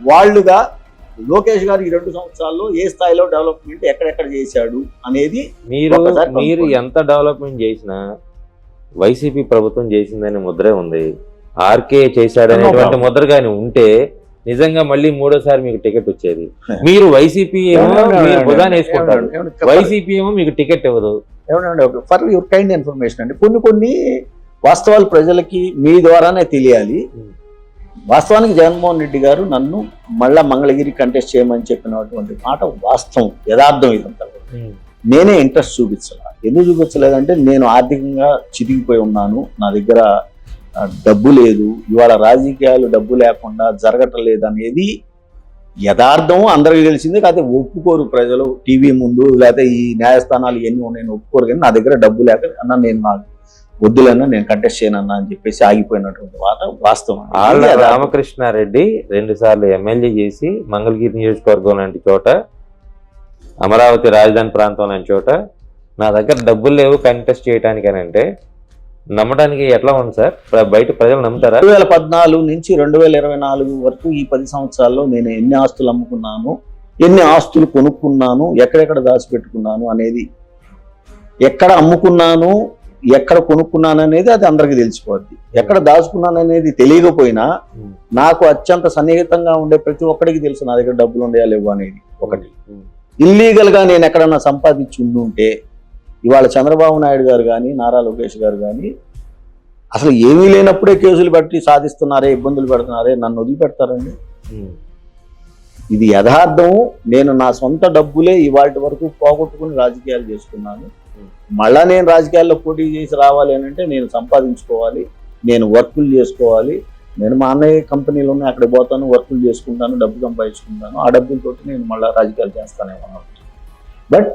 A: వాళ్ళుగా లోకేష్ గారు ఈ 2 సంవత్సరాల్లో ఏ స్థాయిలో డెవలప్మెంట్ ఎక్కడెక్కడ చేశాడు అనేది
B: మీరు
A: ఒకసారి
B: మీరు
A: కనుక్కోండి.
B: ఎంత డెవలప్మెంట్ చేసినా వైసీపీ ప్రభుత్వం చేసిందనే ముద్రే ఉంది. ఆర్కే చేశాడనేటువంటి ముద్ర కానీ ఉంటే నిజంగా మళ్ళీ 3వ సారి మీకు టికెట్ వచ్చేది. మీరు వైసీపీ ఏమో మీరు భుజాన్ని వేసుకుంటారు, వైసీపీ ఏమో మీకు టికెట్ ఇవ్వదు.
A: ఫర్ యువర్ కైండ్ ఇన్ఫర్మేషన్ అండి, కొన్ని వాస్తవాలు ప్రజలకి మీ ద్వారానే తెలియాలి. వాస్తవానికి జగన్మోహన్ రెడ్డి గారు నన్ను మళ్ళా మంగళగిరి కంటెస్ట్ చేయమని చెప్పినటువంటి మాట వాస్తవం, యథార్థం. ఇదంతా నేనే ఇంట్రెస్ట్ చూపించాల. ఎందుకు చూపించలేదంటే నేను ఆర్థికంగా చితికిపోయి ఉన్నాను, నా దగ్గర డబ్బు లేదు, ఇవాళ రాజకీయాలు డబ్బు లేకుండా జరగటం అనేది యథార్థం, అందరికీ తెలిసిందే. కాకపోతే ఒప్పుకోరు ప్రజలు, టీవీ ముందు లేకపోతే ఈ న్యాయస్థానాలు ఇవన్నీ ఉన్నాయని ఒప్పుకోరు. కానీ నా దగ్గర డబ్బు లేక అన్న నేను నాకు వద్దులన్నా నేను కంటెస్ట్ చేయనన్నా అని చెప్పేసి ఆగిపోయినటువంటి వాస్తవం.
B: ఆళ్ళ రామకృష్ణారెడ్డి 2 సార్లు ఎమ్మెల్యే చేసి మంగళగిరి నియోజకవర్గం లాంటి చోట, అమరావతి రాజధాని ప్రాంతం లాంటి చోట నా దగ్గర డబ్బులు లేవు కంటెస్ట్ చేయడానికి అని అంటే నమ్మడానికి ఎట్లా ఉంది సార్? బయట ప్రజలు నమ్ముతారా?
A: 2014 నుంచి 2024 వరకు ఈ 10 సంవత్సరాల్లో నేను ఎన్ని ఆస్తులు అమ్ముకున్నాను, ఎన్ని ఆస్తులు కొనుక్కున్నాను, ఎక్కడెక్కడ దాచిపెట్టుకున్నాను అనేది, ఎక్కడ అమ్ముకున్నాను, ఎక్కడ కొనుక్కున్నాను అనేది అది అందరికీ తెలిసిపోద్ది. ఎక్కడ దాచుకున్నాను అనేది తెలియకపోయినా నాకు అత్యంత సన్నిహితంగా ఉండే ప్రతి ఒక్కడికి తెలుసు నా దగ్గర డబ్బులు ఉండేయా లేవు అనేది. ఒకటి, ఇల్లీగల్ గా నేను ఎక్కడన్నా సంపాదించి ఉండుంటే ఇవాళ చంద్రబాబు నాయుడు గారు కానీ నారా లోకేష్ గారు కానీ అసలు ఏమీ లేనప్పుడే కేసులు పెట్టి సాధిస్తున్నారే, ఇబ్బందులు పెడుతున్నారే, నన్ను వదిలిపెడతారండి? ఇది యథార్థము. నేను నా సొంత డబ్బులే ఇవాటి వరకు పోగొట్టుకుని రాజకీయాలు చేసుకున్నాను. మళ్ళా నేను రాజకీయాల్లో పోటీ చేసి రావాలి అని అంటే నేను సంపాదించుకోవాలి, నేను వర్కులు చేసుకోవాలి. నేను మా అన్నయ్య కంపెనీలు ఉన్నాయి, అక్కడ పోతాను, వర్కులు చేసుకుంటాను, డబ్బు సంపాదించుకుంటాను. ఆ డబ్బులతో నేను మళ్ళీ రాజకీయాలు చేస్తానేమో. బట్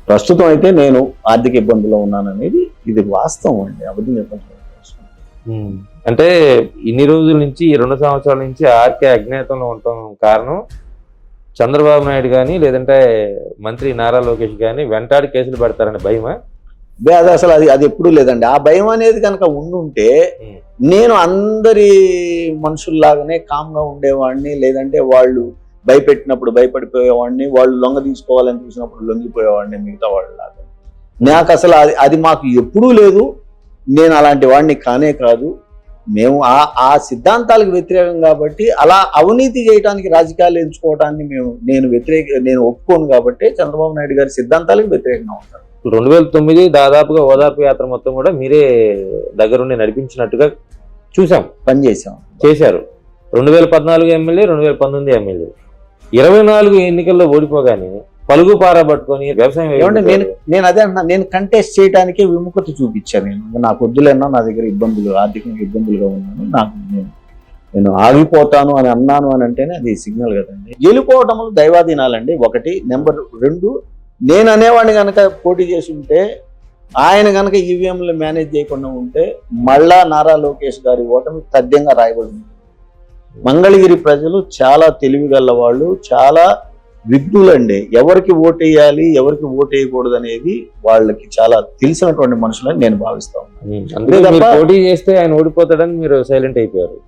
A: ప్రస్తుతం అయితే నేను ఆర్థిక ఇబ్బందుల్లో ఉన్నాననేది ఇది వాస్తవం అండి, అబద్ధం చెప్పండి.
B: అంటే ఇన్ని రోజుల నుంచి, ఈ 2 సంవత్సరాల నుంచి ఆర్కే అజ్ఞాతంలో ఉండటం కారణం చంద్రబాబు నాయుడు కానీ లేదంటే మంత్రి నారా లోకేష్ కానీ వెంటాడి కేసులు పెడతారని భయమా?
A: అది అసలు అది ఎప్పుడూ లేదండి. ఆ భయం అనేది కనుక ఉండుంటే నేను అందరి మనుషుల్లాగానే కామ్గా ఉండేవాడిని, లేదంటే వాళ్ళు భయపెట్టినప్పుడు భయపడిపోయేవాడిని, వాళ్ళు లొంగ తీసుకోవాలని చూసినప్పుడు లొంగిపోయేవాడిని మిగతా వాళ్ళలాగా. నాకు అసలు అది మాకు ఎప్పుడూ లేదు. నేను అలాంటి వాడిని కానే కాదు. మేము ఆ సిద్ధాంతాలకు వ్యతిరేకం కాబట్టి, అలా అవినీతి చేయడానికి రాజకీయాలు ఎంచుకోవటాన్ని నేను ఒప్పుకోను కాబట్టి చంద్రబాబు నాయుడు గారి సిద్ధాంతాలకు వ్యతిరేకంగా ఉంటాను.
B: 2009 దాదాపుగా ఓదార్పు యాత్ర మొత్తం కూడా మీరే దగ్గరుండి నడిపించినట్టుగా చూసాం, చేశారు. 2014 ఎమ్మెల్యే, 2019 ఎమ్మెల్యే, 24 ఎన్నికల్లో ఓడిపోగానే పలుగు పారా పట్టుకొని వ్యవసాయం.
A: నేను అదే అంటున్నా, నేను కంటెస్ట్ చేయడానికే విముఖత చూపించాను. నాకు వద్దులేనా, నా దగ్గర ఇబ్బందులు, ఆర్థికంగా ఇబ్బందులుగా ఉన్నాను, నాకు నేను ఆగిపోతాను అని అన్నాను అని అంటేనే అది సిగ్నల్ కదండి. గెలుపోవటంలో దైవాధీనాలండి ఒకటి. నెంబర్ 2, నేను అనేవాడిని కనుక పోటీ చేసి ఉంటే, ఆయన కనుక ఈవీఎంలు మేనేజ్ చేయకుండా ఉంటే మళ్ళా నారా లోకేష్ గారి ఓటమి తథ్యంగా రాయబడింది. మంగళగిరి ప్రజలు చాలా తెలివిగల వాళ్ళు, చాలా విఘ్నులండి. ఎవరికి ఓటేయాలి, ఎవరికి ఓటేయకూడదు అనేది వాళ్ళకి చాలా తెలిసినటువంటి మనుషులని నేను భావిస్తాను.
B: పోటీ చేస్తే ఆయన ఓడిపోతాడని మీరు సైలెంట్ అయిపోయారు?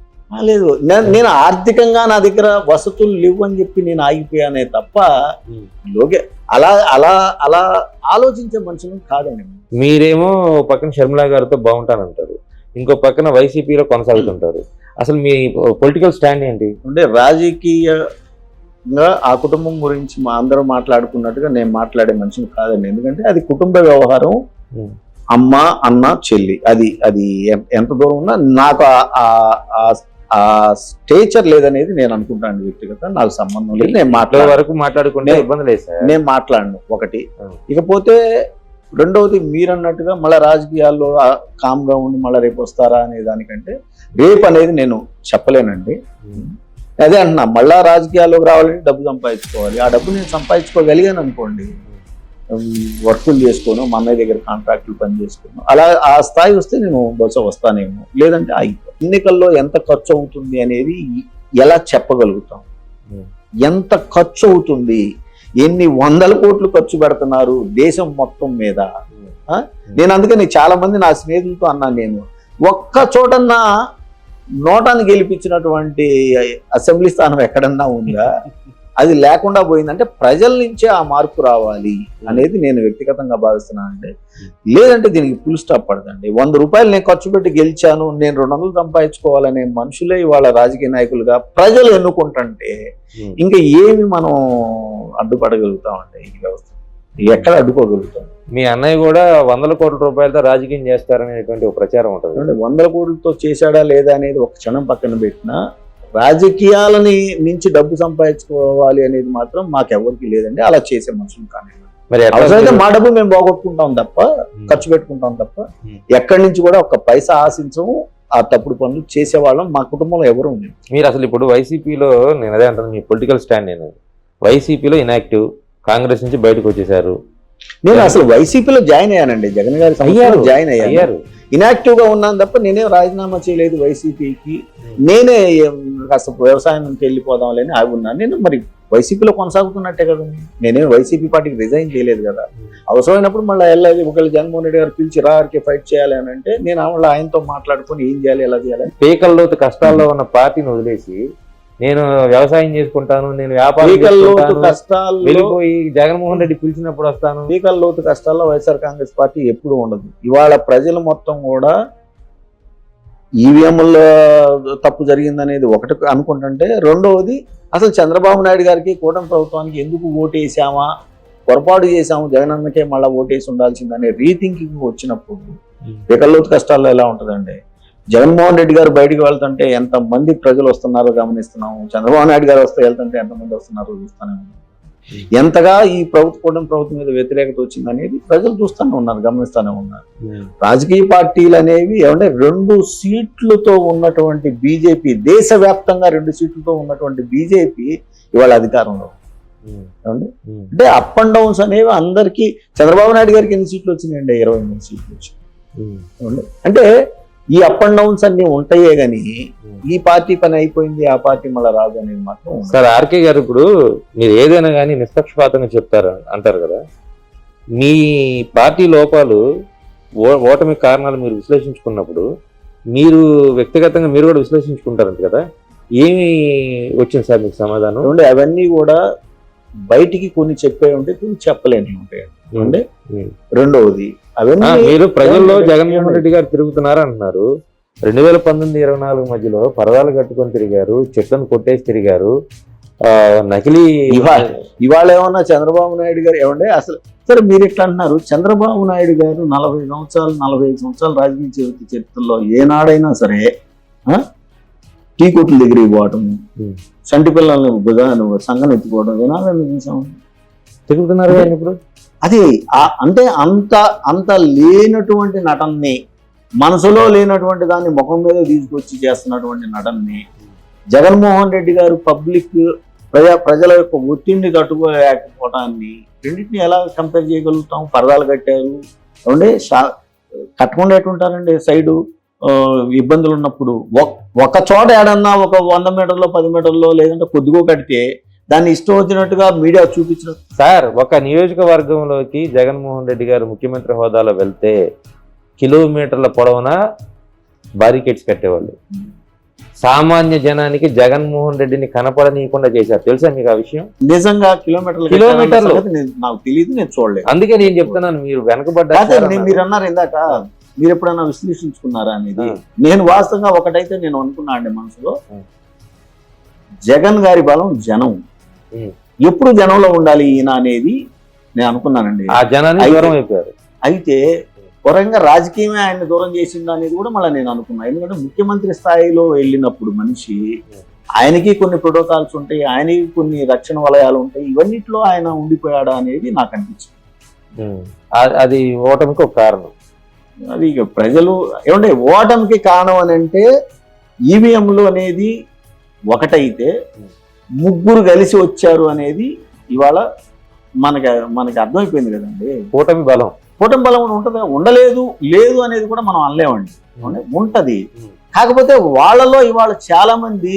A: లేదు, నేను ఆర్థికంగా నా దగ్గర వసతులు లేవు అని చెప్పి నేను ఆగిపోయానే తప్ప అలా అలా అలా ఆలోచించే మనుషులు కాదండి.
B: మీరేమో పక్కన షర్మిలా గారితో బాగుంటానంటారు, ఇంకో పక్కన వైసీపీలో కొనసాగుతుంటారు. అసలు మీ పొలిటికల్ స్టాండ్ ఏంటి?
A: అంటే రాజకీయంగా ఆ కుటుంబం గురించి మా అందరూ మాట్లాడుకున్నట్టుగా నేను మాట్లాడే మనిషిని కాదండి. ఎందుకంటే అది కుటుంబ వ్యవహారం. అమ్మ, అన్న, చెల్లి, అది ఎంత దూరం ఉన్నా నాకు ఆ స్టేచర్ లేదనేది నేను అనుకుంటాను. వ్యక్తిగత నాకు సంబంధం లేదు. నేను మాట్లాడే వరకు
B: మాట్లాడుకుంటే ఇబ్బంది లేదు సార్,
A: నేను మాట్లాడను ఒకటి. ఇకపోతే రెండవది, మీరు అన్నట్టుగా మళ్ళీ రాజకీయాల్లో కామ్గా ఉండి మళ్ళీ రేపు వస్తారా అనే దానికంటే రేపు అనేది నేను చెప్పలేనండి. అదే అంటున్నా, మళ్ళా రాజకీయాల్లోకి రావాలంటే డబ్బు సంపాదించుకోవాలి. ఆ డబ్బు నేను సంపాదించుకోగలిగాను అనుకోండి, వర్కులు చేసుకోను, మా అన్నయ్య దగ్గర కాంట్రాక్టులు పని చేసుకోను, అలా ఆ స్థాయి వస్తే నేను బహుశా వస్తానేమో, లేదంటే ఆగిపో. ఎన్నికల్లో ఎంత ఖర్చు అవుతుంది అనేది ఎలా చెప్పగలుగుతాం? ఎంత ఖర్చు అవుతుంది, ఎన్ని 100 కోట్లు ఖర్చు పెడుతున్నారు దేశం మొత్తం మీద. నేను అందుకని చాలా మంది నా స్నేహితులతో అన్నాను, నేను ఒక్క చోటన్నా నోటాన్ని గెలిపించినటువంటి అసెంబ్లీ స్థానం ఎక్కడన్నా ఉందా? అది లేకుండా పోయిందంటే ప్రజల నుంచే ఆ మార్పు రావాలి అనేది నేను వ్యక్తిగతంగా భావిస్తున్నానండి. లేదంటే దీనికి ఫుల్ స్టాప్ పడదండి. 100 రూపాయలు నేను ఖర్చు పెట్టి గెలిచాను, నేను 200 సంపాదించుకోవాలనే మనుషులే ఇవాళ రాజకీయ నాయకులుగా ప్రజలు ఎన్నుకుంటుంటే ఇంకా ఏమి మనం అడ్డుపడగలుగుతామండి ఈ వ్యవస్థ? ఎక్కడ అడ్డుకోగలుగుతాం?
B: మీ అన్నయ్య కూడా 100 కోట్ల రూపాయలతో రాజకీయం చేస్తారనేటువంటి ఒక ప్రచారం ఉంటుంది.
A: 100 కోట్లతో చేశాడా లేదా అనేది ఒక క్షణం పక్కన పెట్టినా రాజకీయాలని నుంచి డబ్బు సంపాదించుకోవాలి అనేది మాత్రం మాకెవరికి లేదండి. అలా చేసే మనుషులు కానీ
B: మరి
A: అవసరమైతే మా డబ్బు మేము పోగొట్టుకుంటాం తప్ప, ఖర్చు పెట్టుకుంటాం తప్ప ఎక్కడి నుంచి కూడా ఒక పైసా ఆశించము. ఆ తప్పుడు పనులు చేసేవాళ్ళం మా కుటుంబంలో ఎవరు ఉంది.
B: మీరు అసలు ఇప్పుడు వైసీపీలో, నేను అదే అంటాను, మీ పొలిటికల్ స్టాండ్ నేను వైసీపీలో ఇన్యాక్టివ్, కాంగ్రెస్ నుంచి బయటకు వచ్చేసారు.
A: నేను అసలు వైసీపీలో జాయిన్ అయ్యానండి, జగన్ గారి సంస్థలో జాయిన్ అయ్యారు. ఇన్యాక్టివ్ గా ఉన్నాను తప్ప నేనేం రాజీనామా చేయలేదు వైసీపీకి. నేనే కాస్త వ్యవసాయం నుంచి వెళ్ళిపోదాం అని ఆగి ఉన్నాను. నేను మరి వైసీపీలో కొనసాగుతున్నట్టే కదా, నేనేం వైసీపీ పార్టీకి రిజైన్ చేయలేదు కదా. అవసరమైనప్పుడు మళ్ళీ వెళ్ళాలి. ఒకవేళ జగన్మోహన్ రెడ్డి గారు పిలిచి రారికి ఫైట్ చేయాలి అని అంటే నేను ఆయనతో మాట్లాడుకొని ఏం చేయాలి, ఎలా చేయాలి.
B: పేకల్లో కష్టాల్లో ఉన్న పార్టీని వదిలేసి నేను వ్యవసాయం చేసుకుంటాను, నేను వ్యాపారం
A: కష్టాలు
B: వెళ్ళిపోయి జగన్మోహన్ రెడ్డి పిలిచినప్పుడు వస్తాను.
A: లోతు కష్టాల్లో వైఎస్ఆర్ కాంగ్రెస్ పార్టీ ఎప్పుడు ఉండదు. ఇవాళ ప్రజలు మొత్తం కూడా ఈవీఎంలో తప్పు జరిగిందనేది ఒకటి అనుకుంటుంటే, రెండవది అసలు చంద్రబాబు నాయుడు గారికి కూటమి ప్రభుత్వానికి ఎందుకు ఓటేసామా, పొరపాటు చేసాము, జగనన్నకే మళ్ళీ ఓటేసి ఉండాల్సిందనే రీథింకింగ్ వచ్చినప్పుడు పేకల్లోతు కష్టాల్లో ఎలా ఉంటుందండి? జగన్మోహన్ రెడ్డి గారు బయటికి వెళ్తుంటే ఎంతమంది ప్రజలు వస్తున్నారో గమనిస్తున్నాము. చంద్రబాబు నాయుడు గారు వెళ్తుంటే ఎంతమంది వస్తున్నారో చూస్తూనే ఉన్నాం. ఎంతగా ఈ కూటమి ప్రభుత్వం మీద వ్యతిరేకత వచ్చింది అనేది ప్రజలు చూస్తూనే ఉన్నారు, గమనిస్తూనే ఉన్నారు. రాజకీయ పార్టీలు అనేవి ఏమంటే 2 సీట్లతో ఉన్నటువంటి బీజేపీ, దేశవ్యాప్తంగా 2 సీట్లతో ఉన్నటువంటి బీజేపీ ఇవాళ అధికారంలో ఏమండి. అంటే అప్ అండ్ డౌన్స్ అనేవి అందరికీ. చంద్రబాబు నాయుడు గారికి ఎన్ని సీట్లు వచ్చినాయండి? 23 సీట్లు వచ్చినాయి. అంటే ఈ అప్ అండ్ డౌన్స్ అన్ని ఉంటాయే గాని ఈ పార్టీ పని అయిపోయింది, ఆ పార్టీ మళ్ళీ రాదు అనేది మాత్రం.
B: సార్ ఆర్కే గారు, ఇప్పుడు మీరు ఏదైనా కానీ నిష్పక్షపాతంగా చెప్తారు అంటారు కదా, మీ పార్టీ లోపాలు, ఓటమి కారణాలు మీరు విశ్లేషించుకున్నప్పుడు మీరు వ్యక్తిగతంగా మీరు కూడా విశ్లేషించుకుంటారంట కదా, ఏమి వచ్చింది సార్ మీకు సమాధానం?
A: అంటే అవన్నీ కూడా బయటికి కొన్ని చెప్పే ఉంటే కొన్ని చెప్పలేని ఉంటాయి. అంటే రెండవది అవన్నీ
B: మీరు ప్రజల్లో జగన్మోహన్ రెడ్డి గారు తిరుగుతున్నారు అంటున్నారు. 2019-24 మధ్యలో పరదాలు కట్టుకొని తిరిగారు, చెట్లను కొట్టేసి తిరిగారు, నకిలీ.
A: ఇవాళ ఏమన్నా చంద్రబాబు నాయుడు గారు ఏమంటే అసలు సరే మీరు ఎట్లా అంటున్నారు? చంద్రబాబు నాయుడు గారు 45 సంవత్సరాలు రాజకీయ చరిత్రలో ఏనాడైనా సరే టీ కొట్ల దగ్గరికి పోవటము, సంటి పిల్లల్ని సంఘం ఎత్తుకోవడం ఏనాడైనా చూసాము.
B: తిరుగుతున్నారు ఇప్పుడు.
A: అది అంటే అంత లేనటువంటి నటన్ని, మనసులో లేనటువంటి దాన్ని ముఖం మీద తీసుకొచ్చి చేస్తున్నటువంటి నటన్ని జగన్మోహన్ రెడ్డి గారు పబ్లిక్ ప్రజల యొక్క ఒత్తిడిని తట్టుకోలేకపోవటాన్ని రెండింటిని ఎలా కంపేర్ చేయగలుగుతాం? పరదాలు కట్టారు అంటే కట్టకుండా ఎట్టుంటారండి సైడు ఇబ్బందులు ఉన్నప్పుడు. ఒక చోట ఏడన్నా ఒక 100 మీటర్లో 10 మీటర్లో లేదంటే కొద్దిగా కడితే దాన్ని ఇష్టం వచ్చినట్టుగా మీడియా చూపించిన.
B: సార్ ఒక నియోజకవర్గంలోకి జగన్మోహన్ రెడ్డి గారు ముఖ్యమంత్రి హోదాలో వెళ్తే కిలోమీటర్ల పొడవున బారికేడ్స్ కట్టేవాళ్ళు. సామాన్య జనానికి జగన్మోహన్ రెడ్డిని కనపడనీయకుండా చేశారు. తెలుసా మీకు ఆ విషయం?
A: నిజంగా కిలోమీటర్లు నాకు తెలియదు, నేను చూడలేదు.
B: అందుకే నేను చెప్తున్నాను, మీరు వెనకబడ్డారు.
A: మీరు అన్నారు ఇందాక, మీరు ఎప్పుడైనా విశ్లేషించుకున్నారా అనేది. నేను వాస్తవంగా ఒకటైతే నేను అనుకున్నా అండి మనసులో, జగన్ గారి బలం జనం, ఎప్పుడు జనంలో ఉండాలి ఈయన అనేది నేను అనుకున్నానండి.
B: ఆ జనాన్ని దూరం అయిపోయారు.
A: అయితే వరంగా రాజకీయమే ఆయన దూరం చేసింది అనేది కూడా మళ్ళీ నేను అనుకున్నాను. ఎందుకంటే ముఖ్యమంత్రి స్థాయిలో వెళ్ళినప్పుడు మనిషి, ఆయనకి కొన్ని ప్రోటోకాల్స్ ఉంటాయి, ఆయనకి కొన్ని రక్షణ వలయాలు ఉంటాయి, ఇవన్నిట్లో ఆయన ఉండిపోయాడా అనేది నాకు అనిపించింది.
B: అది ఓటమికి ఒక కారణం.
A: అది ఇక ప్రజలు ఏమంటే ఓటమికి కారణం అని అంటే ఈవీఎంలు అనేది ఒకటైతే ముగ్గురు కలిసి వచ్చారు అనేది ఇవాళ మనకి అర్థమైపోయింది కదండి.
B: కూటమి బలం
A: ఉంటుంది. ఉండలేదు లేదు అనేది కూడా మనం అనలేమండి, ఉంటది. కాకపోతే వాళ్ళలో ఇవాళ చాలా మంది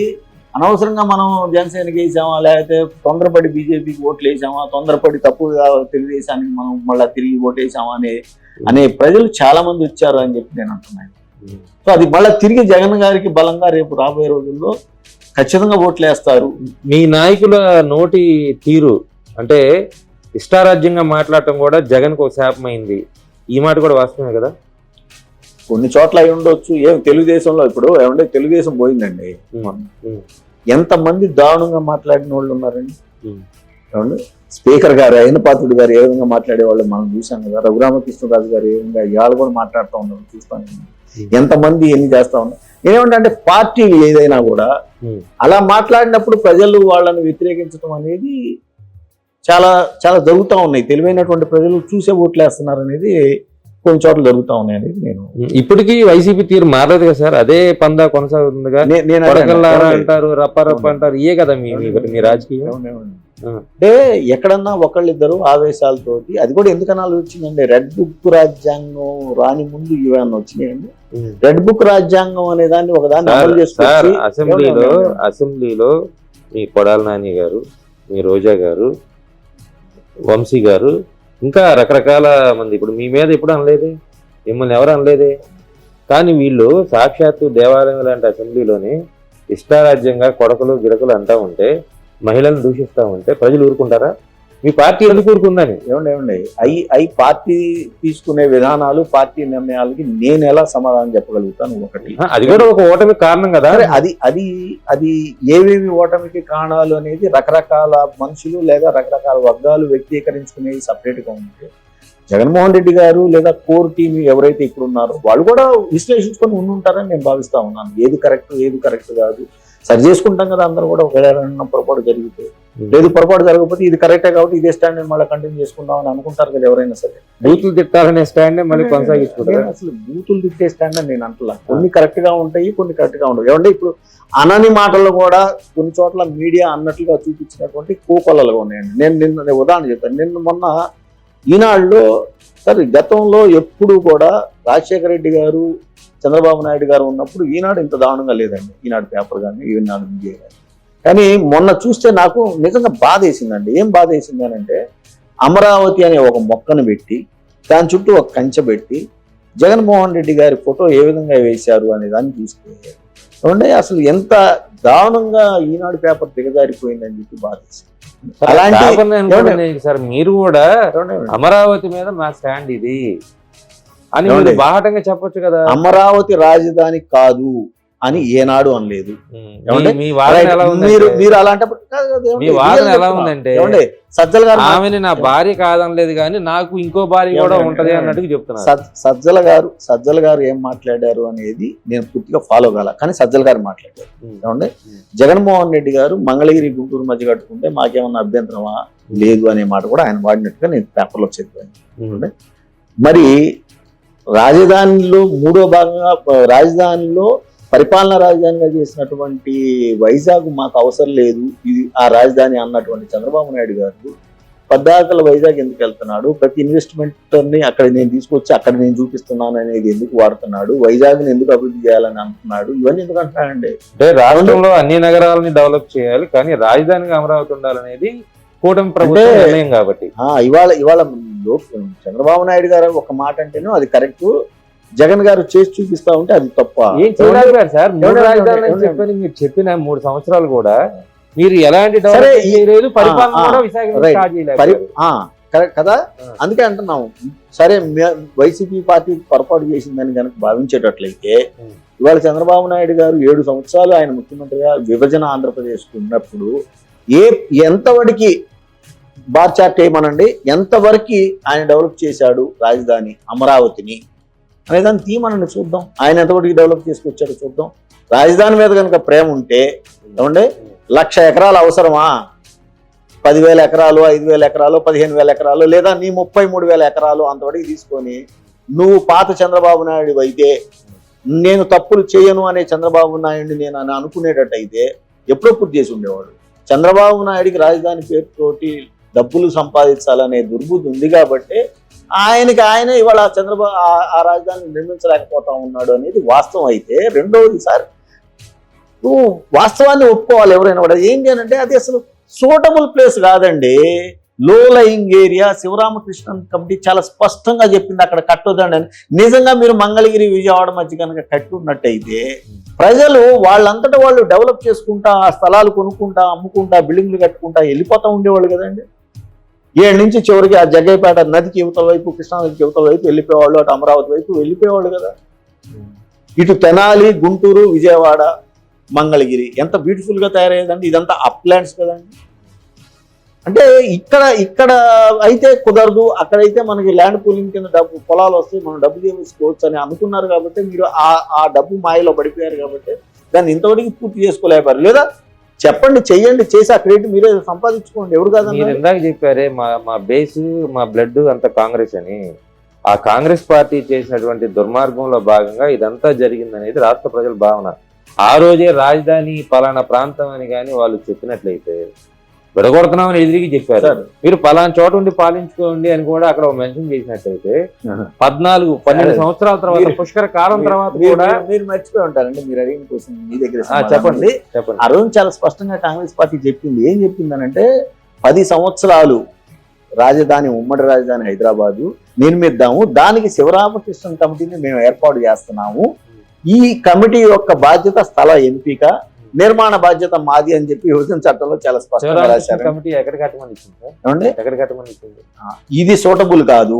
A: అనవసరంగా మనం జనసేనకి వేసామా, లేకపోతే తొందరపడి బీజేపీకి ఓట్లు వేసామా, తొందరపడి తప్పుగా తెలుగుదేశానికి మనం మళ్ళీ తిరిగి ఓటేసామా అనే ప్రజలు చాలా మంది వచ్చారు అని చెప్పి నేను అంటున్నాను. సో అది మళ్ళీ తిరిగి జగన్ గారికి బలంగా రేపు రాబోయే రోజుల్లో ఖచ్చితంగా ఓట్లు వేస్తారు.
B: మీ నాయకుల నోటి తీరు అంటే ఇష్టారాజ్యంగా మాట్లాడటం కూడా జగన్కు ఒక శాపమైంది. ఈ మాట కూడా వాస్తవమే కదా?
A: కొన్ని చోట్ల అయి ఉండొచ్చు. తెలుగుదేశంలో ఇప్పుడు ఏమంటే తెలుగుదేశం పోయిందండి, ఎంతమంది దారుణంగా మాట్లాడిన వాళ్ళు ఉన్నారండి. ఏమండి స్పీకర్ గారు అయినపాత్రుడు గారు ఏ విధంగా మాట్లాడేవాళ్ళు మనం చూసాం కదా. రఘురామకృష్ణరాజు గారు ఏ విధంగా ఇవాళ కూడా మాట్లాడుతూ ఉన్నారు చూస్తాను. ఎంతమంది ఎన్ని చేస్తా ఉన్నారు. ఏమంటే పార్టీలు ఏదైనా కూడా అలా మాట్లాడినప్పుడు ప్రజలు వాళ్ళని వ్యతిరేకించడం అనేది చాలా చాలా జరుగుతూ ఉన్నాయి. తెలివైనటువంటి ప్రజలు చూసే ఓట్లు వేస్తున్నారు అనేది కొన్ని చోట్ల జరుగుతూ ఉన్నాయి అనేది నేను
B: ఇప్పటికీ వైసీపీ తీరు మారలేదు కదా సార్, అదే పందా కొనసాగుతుందిగా. అంటారు, రప్ప అంటారు, ఇయే కదా మీ రాజకీయం.
A: అంటే ఎక్కడన్నా ఒకళ్ళిద్దరు ఆవేశాలతోటి, అది కూడా ఎందుకన్నా వచ్చిందండి, రెడ్ బుక్ రాజ్యాంగం రాని ముందు ఇవన్నీ వచ్చినాయండి. రెడ్ బుక్ రాజ్యాంగం అనే దాన్ని ఒకదాన్ని అమలు చేసుకుంటారు.
B: అసెంబ్లీలో మీ కొడాల నాని గారు, మీ రోజా గారు, వంశీ గారు, ఇంకా రకరకాల మంది ఇప్పుడు మీ మీద ఎప్పుడు అనలేదే, మిమ్మల్ని ఎవరు అనలేదే. కానీ వీళ్ళు సాక్షాత్తు దేవాలయం లాంటి అసెంబ్లీలోనే ఇష్టారాజ్యంగా కొడకలు గిడకలు అంటా ఉంటే, మహిళలను దూషిస్తా ఉంటే ప్రజలు ఊరుకుంటారా? మీ పార్టీ ఎందుకు ఊరుకుందని?
A: ఏమండి అయి పార్టీ తీసుకునే విధానాలు, పార్టీ నిర్ణయాలకి నేను ఎలా సమాధానం చెప్పగలుగుతాను? ఒకటి
B: అది కూడా ఒక ఓటమి కారణం కదా.
A: అది అది అది ఏవేవి ఓటమికి కారణాలు అనేది రకరకాల మనుషులు లేదా రకరకాల వర్గాలు వ్యక్తీకరించుకునేవి సపరేట్గా ఉంటాయి. జగన్మోహన్ రెడ్డి గారు లేదా కోర్ టీం ఎవరైతే ఇక్కడ ఉన్నారో వాళ్ళు కూడా విశ్లేషించుకొని ఉండుంటారని నేను భావిస్తా ఉన్నాను. ఏది కరెక్ట్ ఏది కరెక్ట్ కాదు సరి చేసుకుంటాం కదా అందరూ కూడా. ఒకవేళ పొరపాటు జరిగితే, లేదు పొరపాటు జరగకపోతే ఇది కరెక్టే కాబట్టి ఇదే స్టాండ్ మళ్ళీ కంటిన్యూ చేసుకుందాం అని అనుకుంటారు కదా ఎవరైనా సరే.
B: బూతులు తిట్టాలనే స్టాండ్ మళ్ళీ కొనసాగించుకుంటారు.
A: అసలు బూతులు తిట్టే స్టాండ్ అని నేను అంటలా. కొన్ని కరెక్ట్ గా ఉంటాయి, కొన్ని కరెక్ట్ గా ఉండవు. ఏమంటే ఇప్పుడు అనని మాటలు కూడా కొన్ని చోట్ల మీడియా అన్నట్లుగా చూపించినటువంటి కోకొల్లలుగా ఉన్నాయండి. నేను ఉదాహరణ చెప్తాను. నిన్న మొన్న ఈనాడులో సార్ గతంలో ఎప్పుడు కూడా రాజశేఖర రెడ్డి గారు, చంద్రబాబు నాయుడు గారు ఉన్నప్పుడు ఈనాడు ఇంత దారుణంగా లేదండి. ఈనాడు పేపర్ కానీ ఈనాడు మీడియా కానీ. కానీ మొన్న చూస్తే నాకు నిజంగా బాధ వేసిందండి. ఏం బాధ వేసింది అని అంటే, అమరావతి అనే ఒక మొక్కను పెట్టి దాని చుట్టూ ఒక కంచె పెట్టి జగన్మోహన్ రెడ్డి గారి ఫోటో ఏ విధంగా వేశారు అనే దాన్ని చూస్తే ఏమంటే అసలు ఎంత దారుణంగా ఈనాడు పేపర్ దిగజారిపోయిందని చెప్పి బాధ వేసింది.
B: సార్ మీరు కూడా అమరావతి మీద మా స్టాండ్ ఇది అని బాహటంగా చెప్పొచ్చు కదా.
A: అమరావతి రాజధాని కాదు అని ఏనాడు అనలేదు. మీరు
B: ఎలా ఉందంటే
A: సజ్జల గారు
B: ఆమెని నా భార్య కాదనలేదు కానీ నాకు ఇంకో భార్య కూడా ఉంటది అన్నట్టు చెప్తున్నారు.
A: సజ్జల గారు ఏం మాట్లాడారు అనేది నేను పూర్తిగా ఫాలో కాల, కానీ సజ్జల గారు మాట్లాడారు. ఏమంటే జగన్మోహన్ రెడ్డి గారు మంగళగిరి గుంటూరు మధ్య కట్టుకుంటే మాకేమన్నా అభ్యంతరమా లేదు అనే మాట కూడా ఆయన వాడినట్టుగా నేను పేపర్లో చదివాను. మరి రాజధానిలో మూడో భాగంగా రాజధానిలో పరిపాలనా రాజధానిగా చేసినటువంటి వైజాగ్ మాకు అవసరం లేదు, ఇది ఆ రాజధాని అన్నటువంటి చంద్రబాబు నాయుడు గారు పద్దాకల వైజాగ్ ఎందుకు వెళ్తున్నాడు, ప్రతి ఇన్వెస్ట్మెంట్ ని అక్కడ నేను తీసుకొచ్చి అక్కడ నేను చూపిస్తున్నాను అనేది ఎందుకు వాడుతున్నాడు, వైజాగ్ ని ఎందుకు అభివృద్ధి చేయాలని అంటున్నాడు, ఇవన్నీ ఎందుకు అంటున్నాడండి?
B: అంటే రాష్ట్రంలో అన్ని నగరాలని డెవలప్ చేయాలి కానీ రాజధానిగా అమరావతి ఉండాలనేది కూటమి ప్రభుత్వం నిర్ణయం కాబట్టి.
A: ఇవాళ చంద్రబాబు నాయుడు గారు ఒక మాట అంటేనో అది కరెక్ట్, జగన్ గారు చేసి చూపిస్తా ఉంటే అది తప్ప.
B: ఏం చేయలేకపోయారు సార్? మూడు రాజధానులు చెప్పని మీరు చెప్పిన 3 సంవత్సరాలు కూడా మీరు ఎలాంటి
A: కరెక్ట్ కదా. అందుకే అంటున్నాము సరే వైసీపీ పార్టీ పొరపాటు చేసిందని కనుక భావించేటట్లయితే ఇవాళ చంద్రబాబు నాయుడు గారు 7 సంవత్సరాలు ఆయన ముఖ్యమంత్రిగా విభజన ఆంధ్రప్రదేశ్ ఉన్నప్పుడు ఎంతవరకు బార్ చార్ట్ ఏమనండి, ఎంతవరకు ఆయన డెవలప్ చేశాడు రాజధాని అమరావతిని అనేదాన్ని తీమనండి చూద్దాం. ఆయన ఎంతవరకు డెవలప్ చేసుకొచ్చాడో చూద్దాం. రాజధాని మీద కనుక ప్రేమ ఉంటే ఏమంటే 1,00,000 ఎకరాలు అవసరమా, 10,000 ఎకరాలు, 5,000 ఎకరాలు, 15,000 ఎకరాలు, లేదా నీ 33,000 ఎకరాలు అంతవరకు తీసుకొని నువ్వు పాత చంద్రబాబు నాయుడు అయితే నేను తప్పులు చేయను అనే చంద్రబాబు నాయుడిని నేను అని అనుకునేటట్టయితే ఎప్పుడో పూర్తి చేసి ఉండేవాడు. చంద్రబాబు నాయుడికి రాజధాని పేరుతోటి డబ్బులు సంపాదించాలనే దుర్బుద్ధి ఉంది కాబట్టి ఆయన ఇవాళ చంద్రబాబు ఆ రాజధానిని నిర్మించలేకపోతా ఉన్నాడు అనేది వాస్తవం అయితే, రెండవది సార్ వాస్తవాన్ని ఒప్పుకోవాలి ఎవరైనా కూడా. ఏంటి అని అంటే అది అసలు సూటబుల్ ప్లేస్ కాదండి. లో లయింగ్ ఏరియా శివరామకృష్ణన్ కమిటీ చాలా స్పష్టంగా చెప్పింది అక్కడ కట్టొద్దండి అని. నిజంగా మీరు మంగళగిరి విజయవాడ మధ్య కనుక కట్టున్నట్టయితే ప్రజలు వాళ్ళంతటా వాళ్ళు డెవలప్ చేసుకుంటా ఆ స్థలాలు కొనుక్కుంటా అమ్ముకుంటా బిల్డింగ్లు కట్టుకుంటా వెళ్ళిపోతూ ఉండేవాళ్ళు కదండి. 7 నుంచి చివరికి ఆ జగ్గైపేట నదికి యువతల వైపు కృష్ణానదికి యువతల వైపు వెళ్ళిపోయేవాళ్ళు, అటు అమరావతి వైపు వెళ్ళిపోయేవాళ్ళు కదా. ఇటు తెనాలి, గుంటూరు, విజయవాడ, మంగళగిరి ఎంత బ్యూటిఫుల్ గా తయారయ్యేదండి. ఇదంతా అప్లాండ్స్ కదండి. అంటే ఇక్కడ అయితే కుదరదు, అక్కడైతే మనకి ల్యాండ్ పూలింగ్ కింద డబ్బు పొలాలు వస్తాయి, మనం డబ్బు చేసుకోవచ్చు అని అనుకున్నారు కాబట్టి మీరు ఆ డబ్బు మాయలో పడిపోయారు కాబట్టి దాన్ని ఇంతవరకు పూర్తి చేసుకోలేపారు. లేదా చెప్పండి, చెయ్యండి, చేసి ఆ క్రెడిట్ మీరే సంపాదించుకోండి. ఎవరు కాదు.
B: మీరు ఇందాక చెప్పారే మా బేస్ మా బ్లడ్ అంత కాంగ్రెస్ అని. ఆ కాంగ్రెస్ పార్టీ చేసినటువంటి దుర్మార్గంలో భాగంగా ఇదంతా జరిగిందనేది రాష్ట్ర ప్రజల భావన. ఆ రోజే రాజధాని పలానా ప్రాంతం అని కానీ వాళ్ళు చెప్పినట్లయితే విడగొడుతున్నామని ఎదిరికి చెప్పారు. మీరు పలానా చోట ఉండి పాలించుకోండి అని కూడా అక్కడ మెన్షన్ చేసినట్లయితే 14-12 సంవత్సరాల తర్వాత పుష్కర కాలం తర్వాత కూడా
A: మీరు మర్చిపోయి ఉంటారండి. మీరు అడిగిన కోసం మీ దగ్గర
B: చెప్పండి.
A: ఆ రోజు చాలా స్పష్టంగా కాంగ్రెస్ పార్టీ చెప్పింది. ఏం చెప్పిందనంటే 10 సంవత్సరాలు రాజధాని, ఉమ్మడి రాజధాని హైదరాబాదు నిర్మిద్దాము, దానికి శివరామకృష్ణన్ కమిటీని మేము ఏర్పాటు చేస్తున్నాము, ఈ కమిటీ యొక్క బాధ్యత స్థల ఎంపిక, నిర్మాణ బాధ్యత మాది అని చెప్పి విభజన చట్టంలో చాలా స్పష్టంగా రాశారు.
B: కమిటీ ఎక్కడ కట్టమని ఇచ్చింది? ఎక్కడ కట్టమని ఇచ్చింది?
A: ఇది సూటబుల్ కాదు.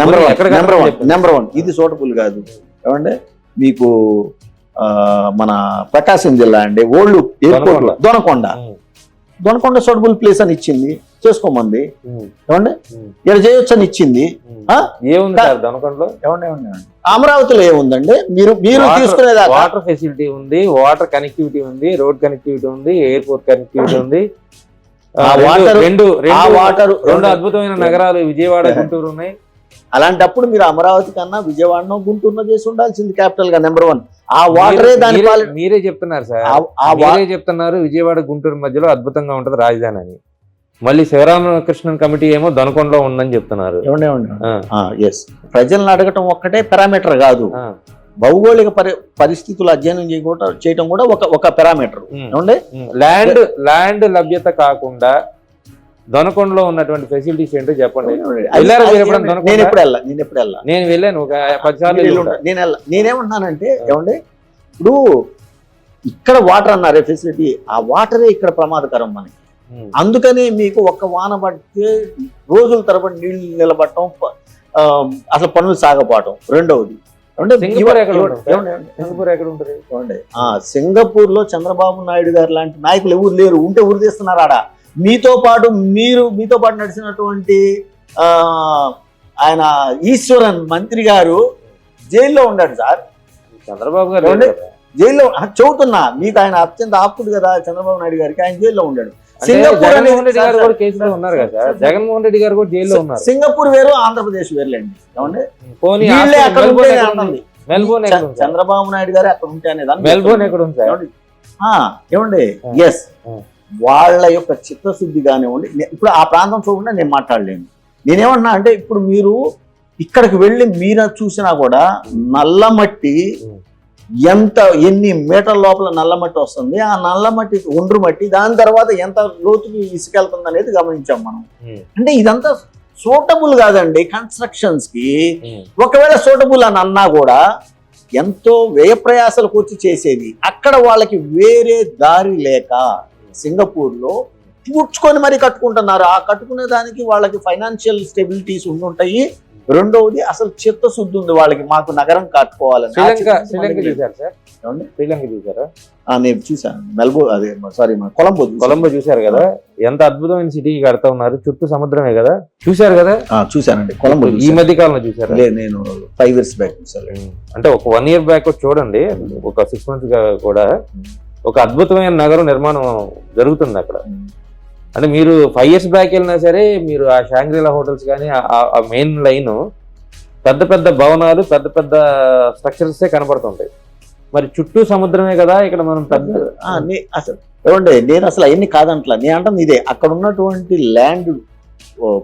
A: నెంబర్ 1 ఇది సూటబుల్ కాదు. ఏమంటే మీకు మన ప్రకాశం జిల్లా అండి, old airport Donakonda suitable place అని ఇచ్చింది, చేసుకోమంది. ఏమండి ఇక్కడ చేయొచ్చు అని ఇచ్చింది.
B: ఏముంది దొనకొండలో? ఏమండి
A: అమరావతిలో ఏముందండి? మీరు తీసుకునేదా?
B: వాటర్ ఫెసిలిటీ ఉంది, వాటర్ కనెక్టివిటీ ఉంది, రోడ్ కనెక్టివిటీ ఉంది, ఎయిర్పోర్ట్ కనెక్టివిటీ ఉంది. రెండు అద్భుతమైన నగరాలు విజయవాడ, గుంటూరు ఉన్నాయి.
A: అలాంటప్పుడు మీరు అమరావతి కన్నా విజయవాడనో గుంటూరునో చేసి ఉండాల్సింది క్యాపిటల్ గా. నెంబర్ 1 ఆ వాటరే దాని
B: మీరే చెప్తున్నారు సార్, మీరే చెప్తున్నారు విజయవాడ గుంటూరు మధ్యలో అద్భుతంగా ఉంటది రాజధాని అని. మళ్ళీ శివరామకృష్ణన్ కమిటీ ఏమో దొనకొండలో ఉందని చెప్తున్నారు.
A: ప్రజలను అడగటం ఒక్కటే పారామీటర్ కాదు, భౌగోళిక పరిస్థితులు అధ్యయనం చేయడం కూడా ఒక పారామీటర్.
B: ల్యాండ్ లభ్యత కాకుండా దొనకొండలో ఉన్నటువంటి ఫెసిలిటీస్ ఏంటో చెప్పండి. నేను వెళ్ళాను ఒక 10 సార్లు.
A: నేనేమంటున్నానంటే ఏమండి, ఇప్పుడు ఇక్కడ వాటర్ అన్నారే ఫెసిలిటీ, ఆ వాటరే ఇక్కడ ప్రమాదకరం మనకి. అందుకని మీకు ఒక్క వాన పడితే రోజుల తరబడి నీళ్లు నిలబడటం, అసలు పనులు సాగపోవటం. రెండవది సింగపూర్ లో చంద్రబాబు నాయుడు గారు లాంటి నాయకులు ఎవరు లేరు, ఉంటే ఊరు తీస్తున్నారు ఆడ. మీతో పాటు నడిచినటువంటి ఆయన ఈశ్వరన్ మంత్రి గారు జైల్లో ఉన్నాడు సార్.
B: చంద్రబాబు గారు
A: జైల్లో చెబుతున్నా మీకు, ఆయన అత్యంత ఆప్తుడు కదా చంద్రబాబు నాయుడు గారికి, ఆయన జైల్లో ఉన్నాడు.
B: జగన్మోహన్ రెడ్డి గారు కూడా కేసులో ఉన్నారు కదా, జగన్మోహన్ రెడ్డి గారు కూడా జైల్లో ఉన్నారు.
A: సింగపూర్ వేరు, ఆంధ్రప్రదేశ్ వేరులేండి. చంద్రబాబు నాయుడు గారు అక్కడ ఉంటే అనేది
B: మెల్బోర్న్ ఎక్కడ ఉంది
A: ఏమండి? ఎస్, వాళ్ళ యొక్క చిత్తశుద్ధి కానివ్వండి. ఇప్పుడు ఆ ప్రాంతం చూడకుండా నేను మాట్లాడలేను. నేనేమన్నా అంటే ఇప్పుడు మీరు ఇక్కడికి వెళ్ళి మీరు చూసినా కూడా నల్లమట్టి ఎన్ని మీటర్ల లోపల నల్లమట్టి వస్తుంది, ఆ నల్లమట్టి ఒండ్రు మట్టి, దాని తర్వాత ఎంత లోతుకి ఇసుకెళ్తుంది అనేది గమనించాం మనం. అంటే ఇదంతా సూటబుల్ కాదండి కన్స్ట్రక్షన్స్ కి. ఒకవేళ సూటబుల్ అని అన్నా కూడా ఎంతో వ్యయ ప్రయాసాలు కూర్చి చేసేది. అక్కడ వాళ్ళకి వేరే దారి లేక సింగపూర్ లో పూడ్చుకొని మరీ కట్టుకుంటున్నారు. ఆ కట్టుకునే దానికి వాళ్ళకి ఫైనాన్షియల్ స్టెబిలిటీస్ ఉండుంటాయి. రెండవది అసలు చిత్తశుద్ధి ఉంది వాళ్ళకి, మాకు నగరం కట్టుకోవాలని.
B: శ్రీలంక చూసారా?
A: నేను చూసాను. కొలంబో చూసారు
B: కదా, ఎంత అద్భుతమైన సిటీ కడతా ఉన్నారు, చుట్టూ సముద్రమే కదా. చూసారు కదా?
A: చూసానండి. కొలంబో
B: ఈ మధ్య కాలంలో చూసారా?
A: నేను 5 years బ్యాక్ చూసాను.
B: అంటే ఒక 1 year బ్యాక్ చూడండి, ఒక 6 months కూడా ఒక అద్భుతమైన నగరం నిర్మాణం జరుగుతుంది అక్కడ. అంటే మీరు 5 years బ్యాక్ వెళ్ళినా సరే మీరు ఆ షాంగ్రీలా హోటల్స్ కానీ ఆ మెయిన్ లైన్ పెద్ద పెద్ద భవనాలు, పెద్ద పెద్ద స్ట్రక్చర్సే కనబడుతుంటాయి. మరి చుట్టూ సముద్రమే కదా ఇక్కడ మనం పెద్ద
A: అసలు ఏమండి, నేను అసలు అవన్నీ కాదంట్లా. నేను అంటాను ఇదే, అక్కడ ఉన్నటువంటి ల్యాండ్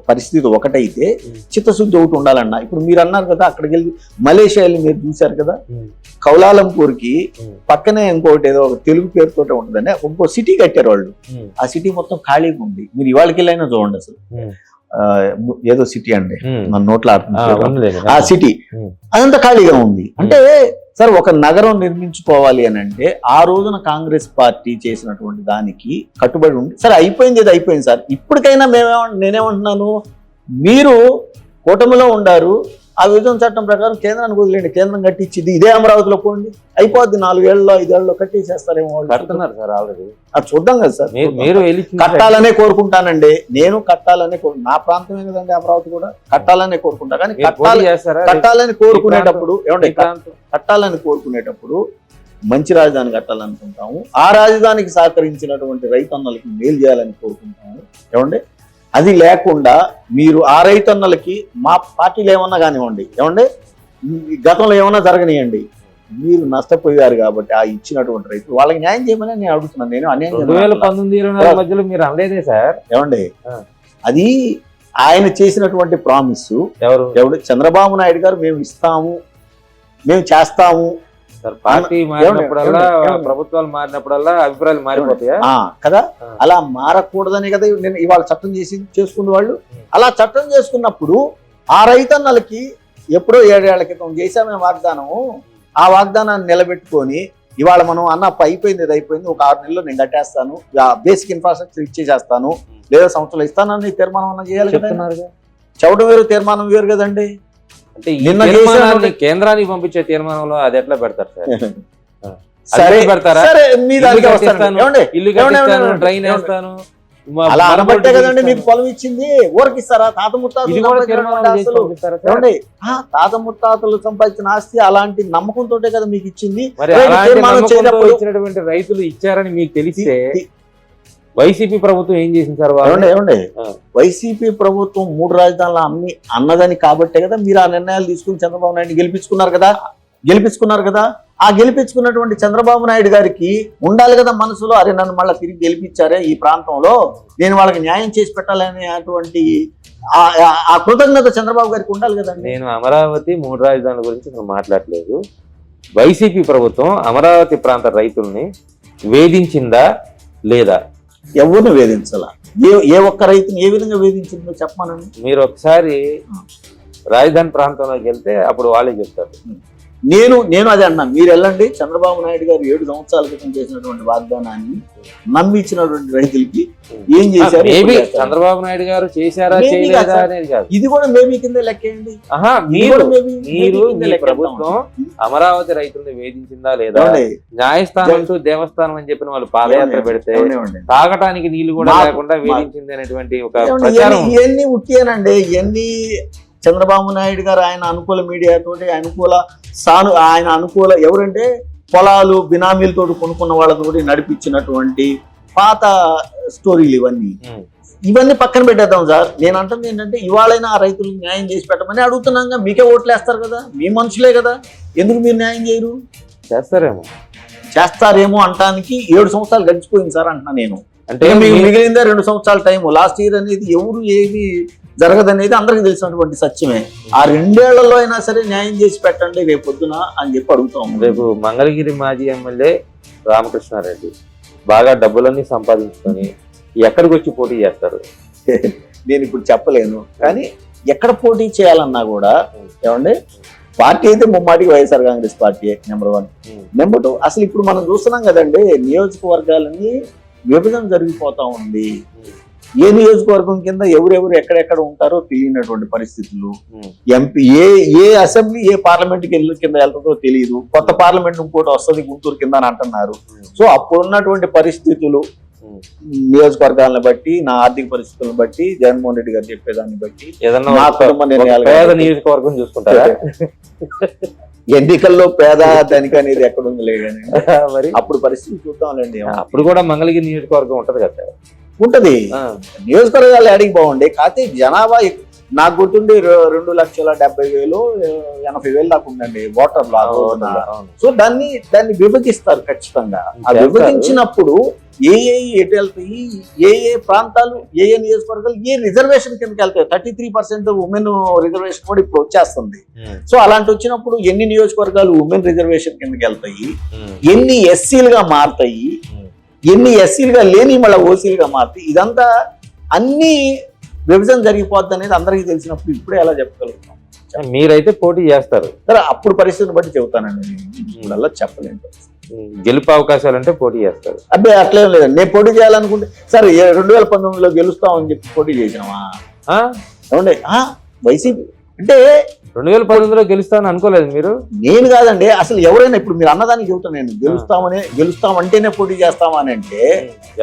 A: పరిస్థితి ఒకటైతే చిత్తశుద్ధి ఒకటి ఉండాలన్న. ఇప్పుడు మీరు అన్నారు కదా, అక్కడికి వెళ్ళి మలేషియా వెళ్ళి మీరు చూశారు కదా, కౌలాలంపూర్కి పక్కనే ఇంకోటి ఏదో ఒక తెలుగు పేరుతో ఉంటుందని ఇంకో సిటీ కట్టారు వాళ్ళు. ఆ సిటీ మొత్తం ఖాళీగా ఉంది. మీరు ఇవాళకి వెళ్ళైనా చూడండి అసలు. ఏదో సిటీ అండి, మన నోట్లో ఆ సిటీ అదంతా ఖాళీగా ఉంది. అంటే సార్, ఒక నగరం నిర్మించుకోవాలి అని అంటే ఆ రోజున కాంగ్రెస్ పార్టీ చేసినటువంటి దానికి కట్టుబడి ఉంది. సరే, అయిపోయింది, ఇది అయిపోయింది సార్. ఇప్పటికైనా నేనేమంటున్నాను, మీరు కూటమిలో ఉండారు, ఆ విభజన చట్టం ప్రకారం కేంద్రానికి వదిలేండి, కేంద్రం కట్టించింది ఇదే అమరావతిలో పోండి, అయిపోద్ది. 4 ఏళ్ళలో 5 ఏళ్ళలో కట్టేసేస్తారేమో వాళ్ళు.
B: కడుతున్నారు సార్ ఆల్రెడీ.
A: అది చూద్దాం కదా సార్.
B: మీరు
A: కట్టాలనే కోరుకుంటానండి, నేను కట్టాలనే నా ప్రాంతమే కదండి అమరావతి కూడా, కట్టాలనే కోరుకుంటా. కానీ కట్టాలని కోరుకునేటప్పుడు ఏమంటే కట్టాలని కోరుకునేటప్పుడు మంచి రాజధాని కట్టాలనుకుంటాము, ఆ రాజధానికి సహకరించినటువంటి రైతన్నలకి మేలు చేయాలని కోరుకుంటాము. ఏమండి, అది లేకుండా మీరు ఆ రైతన్నలకి మా పార్టీలు ఏమన్నా కానివ్వండి, ఏమండి గతంలో ఏమన్నా జరగనియండి, మీరు నష్టపోయారు కాబట్టి ఆ ఇచ్చినటువంటి రైతులు వాళ్ళకి న్యాయం చేయమని నేను అడుగుతున్నాను. నేను అన్యాయం
B: 2019-24 మధ్యలో మీరు అనలేదే సార్.
A: ఏమండి, అది ఆయన చేసినటువంటి ప్రామిస్. ఎవడు చంద్రబాబు నాయుడు గారు మేము ఇస్తాము, మేము చేస్తాము.
B: పార్టీ మారినప్పుడల్లా, ప్రభుత్వాలు మారినప్పుడల్లా అభిప్రాయాలు మారిపోతాయా
A: కదా? అలా మారకూడదని కదా నేను ఇవాళ చట్టం చేసుకున్న వాళ్ళు. అలా చట్టం చేసుకున్నప్పుడు ఆ రైతన్నలకి ఎప్పుడో 7 ఏళ్ల క్రితం చేశామే వాగ్దానము, ఆ వాగ్దానాన్ని నిలబెట్టుకొని ఇవాళ మనం అన్న అయిపోయింది, ఇది అయిపోయింది, ఒక 6 నెలల్లో నేను కట్టేస్తాను, బేసిక్ ఇన్ఫ్రాస్ట్రక్చర్ ఇచ్చేసేస్తాను, లేదా సంవత్సరాలు ఇస్తానని తీర్మానం అన్న చేయాలి కదా. చెప్పడం వేరు, తీర్మానం వేరు కదండి.
B: అంటే నిన్న కేంద్రానికి పంపించే తీర్మానంలో అది ఎట్లా పెడతారు సార్?
A: సరే
B: పెడతారా? ఇల్లు కట్టిస్తాను, ట్రైన్ వేస్తాను,
A: అలా అనబట్టే కదండి మీకు పొలం ఇచ్చింది. ఊరికి ఇస్తారా? తాత ముత్తాతలు సంపాదించిన ఆస్తి అలాంటి నమ్మకంతో కదా మీకు ఇచ్చింది.
B: ఇచ్చినటువంటి రైతులు ఇచ్చారని మీకు తెలిస్తే వైసీపీ ప్రభుత్వం ఏం చేసింది సార్?
A: ఏమండి, వైసీపీ ప్రభుత్వం 3 రాజధానులు అన్నదని కాబట్టే కదా మీరు ఆ నిర్ణయాలు తీసుకుని చంద్రబాబు నాయుడు గెలిపించుకున్నారు కదా. ఆ గెలిపించుకున్నటువంటి చంద్రబాబు నాయుడు గారికి ఉండాలి కదా మనసులో, అరే నన్ను మళ్ళీ తిరిగి గెలిపించారే ఈ ప్రాంతంలో, నేను వాళ్ళకి న్యాయం చేసి పెట్టాలనేటువంటి ఆ కృతజ్ఞత చంద్రబాబు గారికి ఉండాలి కదండి.
B: నేను అమరావతి 3 రాజధానుల గురించి నేను మాట్లాడలేదు. వైసీపీ ప్రభుత్వం అమరావతి ప్రాంత రైతుల్ని వేధించిందా లేదా?
A: ఎవరిని వేధించాలా? ఏ ఒక్క రైతుని ఏ విధంగా వేధించిందో చెప్పమనండి.
B: మీరు ఒకసారి రాజధాని ప్రాంతంలోకి వెళ్తే అప్పుడు వాళ్ళే చెప్తారు.
A: నేను అదే అన్నా, మీరు వెళ్ళండి. చంద్రబాబు నాయుడు గారు 7 సంవత్సరాల క్రితం చేసినటువంటి వాగ్దానాన్ని నమ్మి ఇచ్చినటువంటి రైతులకి ఏం చేశారు?
B: చంద్రబాబు నాయుడు గారు చేశారా చేయలేదా అనేది కాదు,
A: ఇది కూడా మేబీ కింద లెక్కేయండి.
B: మీరు ప్రభుత్వం అమరావతి రైతుల్ని వేధించిందా లేదా? న్యాయస్థానం టు దేవస్థానం అని చెప్పిన వాళ్ళు పాదయాత్ర పెడితే తాగటానికి నీళ్లు కూడా లేకుండా వేధించింది అనేటువంటి ఒక ప్రచారం.
A: ఇవన్నీ ఉట్టియేనండి. ఇవన్నీ చంద్రబాబు నాయుడు గారు ఆయన అనుకూల మీడియాతోటి ఆయన అనుకూల ఎవరంటే పొలాలు బినామీలతో కొనుక్కున్న వాళ్ళతోటి నడిపించినటువంటి పాత స్టోరీలు ఇవన్నీ పక్కన పెట్టేద్దాం సార్. నేను అంటుంది ఏంటంటే ఇవాళైనా ఆ రైతులకు న్యాయం చేసి పెట్టమని అడుగుతున్నాగా. మీకే ఓట్లు వేస్తారు కదా, మీ మనుషులే కదా, ఎందుకు మీరు న్యాయం చేయరు? చేస్తారేమో అంటానికి 7 సంవత్సరాలు గడిచిపోయింది సార్ అంటున్నా నేను. అంటే మీకు మిగిలిందే 2 సంవత్సరాల టైము. లాస్ట్ ఇయర్ అనేది ఎవరు ఏది జరగదనేది అందరికీ తెలిసినటువంటి సత్యమే. ఆ 2 ఏళ్లలో అయినా సరే న్యాయం చేసి పెట్టండి రేపు పొద్దున అని చెప్పి అడుగుతాం.
B: రేపు మంగళగిరి మాజీ ఎమ్మెల్యే రామకృష్ణారెడ్డి బాగా డబ్బులన్నీ సంపాదించుకొని ఎక్కడికి వచ్చి పోటీ చేస్తారు?
A: నేను ఇప్పుడు చెప్పలేను, కానీ ఎక్కడ పోటీ చేయాలన్నా కూడా ఏమండి, పార్టీ అయితే ముమ్మాటికి YSR Congress party number 1. Number 2, అసలు ఇప్పుడు మనం చూస్తున్నాం కదండి, నియోజకవర్గాలని విభజన జరిగిపోతా ఉంది. ఏ నియోజకవర్గం కింద ఎవరెవరు ఎక్కడెక్కడ ఉంటారో తెలియనటువంటి పరిస్థితులు. ఎంపీ ఏ అసెంబ్లీ ఏ పార్లమెంట్ కింద వెళ్తుందో తెలియదు. కొత్త పార్లమెంట్ ఇంకోటి వస్తుంది గుంటూరు కింద అని అంటున్నారు. సో అప్పుడున్నటువంటి పరిస్థితులు నియోజకవర్గాలను బట్టి, నా ఆర్థిక పరిస్థితులను బట్టి, జగన్మోహన్ రెడ్డి గారు చెప్పేదాన్ని బట్టి నా కుటుంబ నిర్ణయాలు
B: నియోజకవర్గం చూసుకుంటారా?
A: ఎన్నికల్లో పేద ధనిక అనేది ఎక్కడ ఉంది లేదని మరి అప్పుడు పరిస్థితి చూద్దాంలేండి.
B: అప్పుడు కూడా మంగళగిరి నియోజకవర్గం ఉంటది కదా?
A: ఉంటది. నియోజకవర్గాలు యాడికి బాగుండే, కాకపోతే జనాభా నాకు గుర్తుండి 2,70,000 80,000 దాకా ఉందండి ఓటర్లు ఆ రోజున. సో దాన్ని విభజిస్తారు ఖచ్చితంగా. ఆ విభజించినప్పుడు ఏ ఎటు వెళ్తాయి, ఏ ప్రాంతాలు, ఏ నియోజకవర్గాలు ఏ రిజర్వేషన్ కిందకి వెళ్తాయి. 33% ఉమెన్ రిజర్వేషన్ కూడా ఇప్పుడు వచ్చేస్తుంది. సో అలాంటి వచ్చినప్పుడు ఎన్ని నియోజకవర్గాలు ఉమెన్ రిజర్వేషన్ కిందకి వెళ్తాయి, ఎన్ని ఎస్సీలుగా మారుతాయి, ఎన్ని ఎస్సీలుగా లేని మళ్ళీ ఓసీలుగా మారుతాయి, ఇదంతా అన్ని విభజన జరిగిపోద్ది అనేది అందరికీ తెలిసినప్పుడు ఇప్పుడే ఎలా చెప్పగలుగుతాం?
B: మీరైతే పోటీ చేస్తారు.
A: సరే అప్పుడు పరిస్థితిని బట్టి చెబుతానండి, ఇప్పుడల్లా చెప్పలేను.
B: గెలుపు అవకాశాలు అంటే పోటీ చేస్తారు.
A: అబ్బాయి అట్లేం లేదండి. నేను పోటీ చేయాలనుకుంటే సరే 2019లో గెలుస్తామని చెప్పి పోటీ చేసినామా? ఏమండి వైసీపీ అంటే
B: 2019లో గెలుస్తామని అనుకోలేదు మీరు?
A: నేను కాదండి, అసలు ఎవరైనా ఇప్పుడు మీరు అన్నదానికి చెబుతాను నేను, గెలుస్తామంటేనే పోటీ చేస్తామా అని అంటే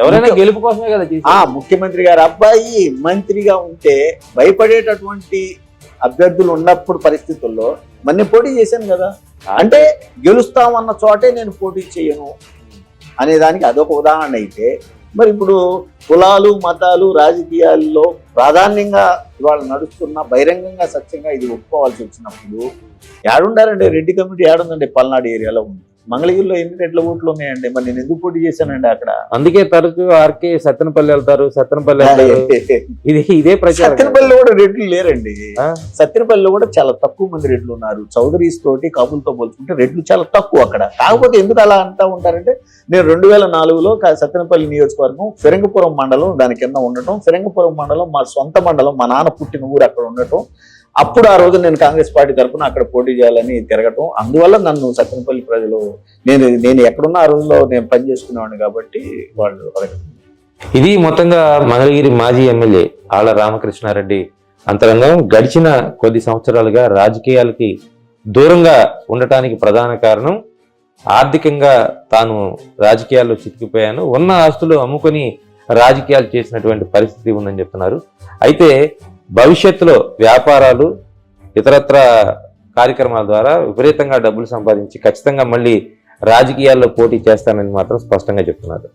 B: ఎవరైనా గెలుపు కోసమే కదా.
A: ముఖ్యమంత్రి గారు అబ్బాయి మంత్రిగా ఉంటే భయపడేటటువంటి అభ్యర్థులు ఉన్నప్పుడు పరిస్థితుల్లో మరి నేను పోటీ చేశాను కదా. అంటే గెలుస్తామన్న చోటే నేను పోటీ చేయను అనేదానికి అదొక ఉదాహరణ అయితే, మరి ఇప్పుడు కులాలు మతాలు రాజకీయాల్లో ప్రాధాన్యంగా ఇవాళ నడుస్తున్న బహిరంగంగా సత్యంగా ఇది ఒప్పుకోవాల్సి వచ్చినప్పుడు ఏడుండారండి? రెడ్డి కమ్యూనిటీ ఏడుందండి? పల్నాడు ఏరియాలో ఉంది. మంగళగిరిలో ఎన్ని రెడ్ల ఓట్లు ఉన్నాయండి? మరి నేను ఎందుకు పోటీ చేశానండి అక్కడ?
B: అందుకే తరచు ఆర్కే సత్తెనపల్లి వెళ్తారు, ఇదే ప్రచారం.
A: సత్తెనపల్లిలో కూడా రెడ్లు లేరండి. సత్తెనపల్లిలో కూడా చాలా తక్కువ మంది రెడ్లు ఉన్నారు. చౌదరీస్ తోటి కబుల్తో పోల్చుకుంటే రెడ్లు చాలా తక్కువ అక్కడ. కాకపోతే ఎందుకు అలా అంటా ఉంటారంటే, నేను 2004లో సత్తెనపల్లి నియోజకవర్గం ఫిరంగపురం మండలం దాని కింద ఉండటం, ఫిరంగపురం మండలం మా సొంత మండలం, మా నాన్న పుట్టిన ఊరు అక్కడ ఉండటం, అప్పుడు ఆ రోజు నేను కాంగ్రెస్ పార్టీ తరఫున అక్కడ పోటీ చేయాలని తిరగటం, అందువల్ల నన్ను సత్తెనపల్లి ప్రజలు నేను ఎక్కడున్నా ఆ రోజులో నేను పనిచేసుకునేవాడిని కాబట్టి వాళ్ళు అడగటం.
B: ఇది మొత్తంగా మంగళగిరి మాజీ ఎమ్మెల్యే ఆళ్ల రామకృష్ణారెడ్డి అంతరంగం. గడిచిన కొద్ది సంవత్సరాలుగా రాజకీయాలకి దూరంగా ఉండటానికి ప్రధాన కారణం ఆర్థికంగా తాను రాజకీయాల్లో చితికిపోయాను, ఉన్న ఆస్తులు అమ్ముకొని రాజకీయాలు చేసినటువంటి పరిస్థితి ఉందని చెప్తున్నారు. అయితే భవిష్యత్తులో వ్యాపారాలు ఇతరత్ర కార్యక్రమాల ద్వారా విపరీతంగా డబ్బులు సంపాదించి ఖచ్చితంగా మళ్ళీ రాజకీయాల్లో పోటీ చేస్తానని మాత్రం స్పష్టంగా చెప్తున్నారు.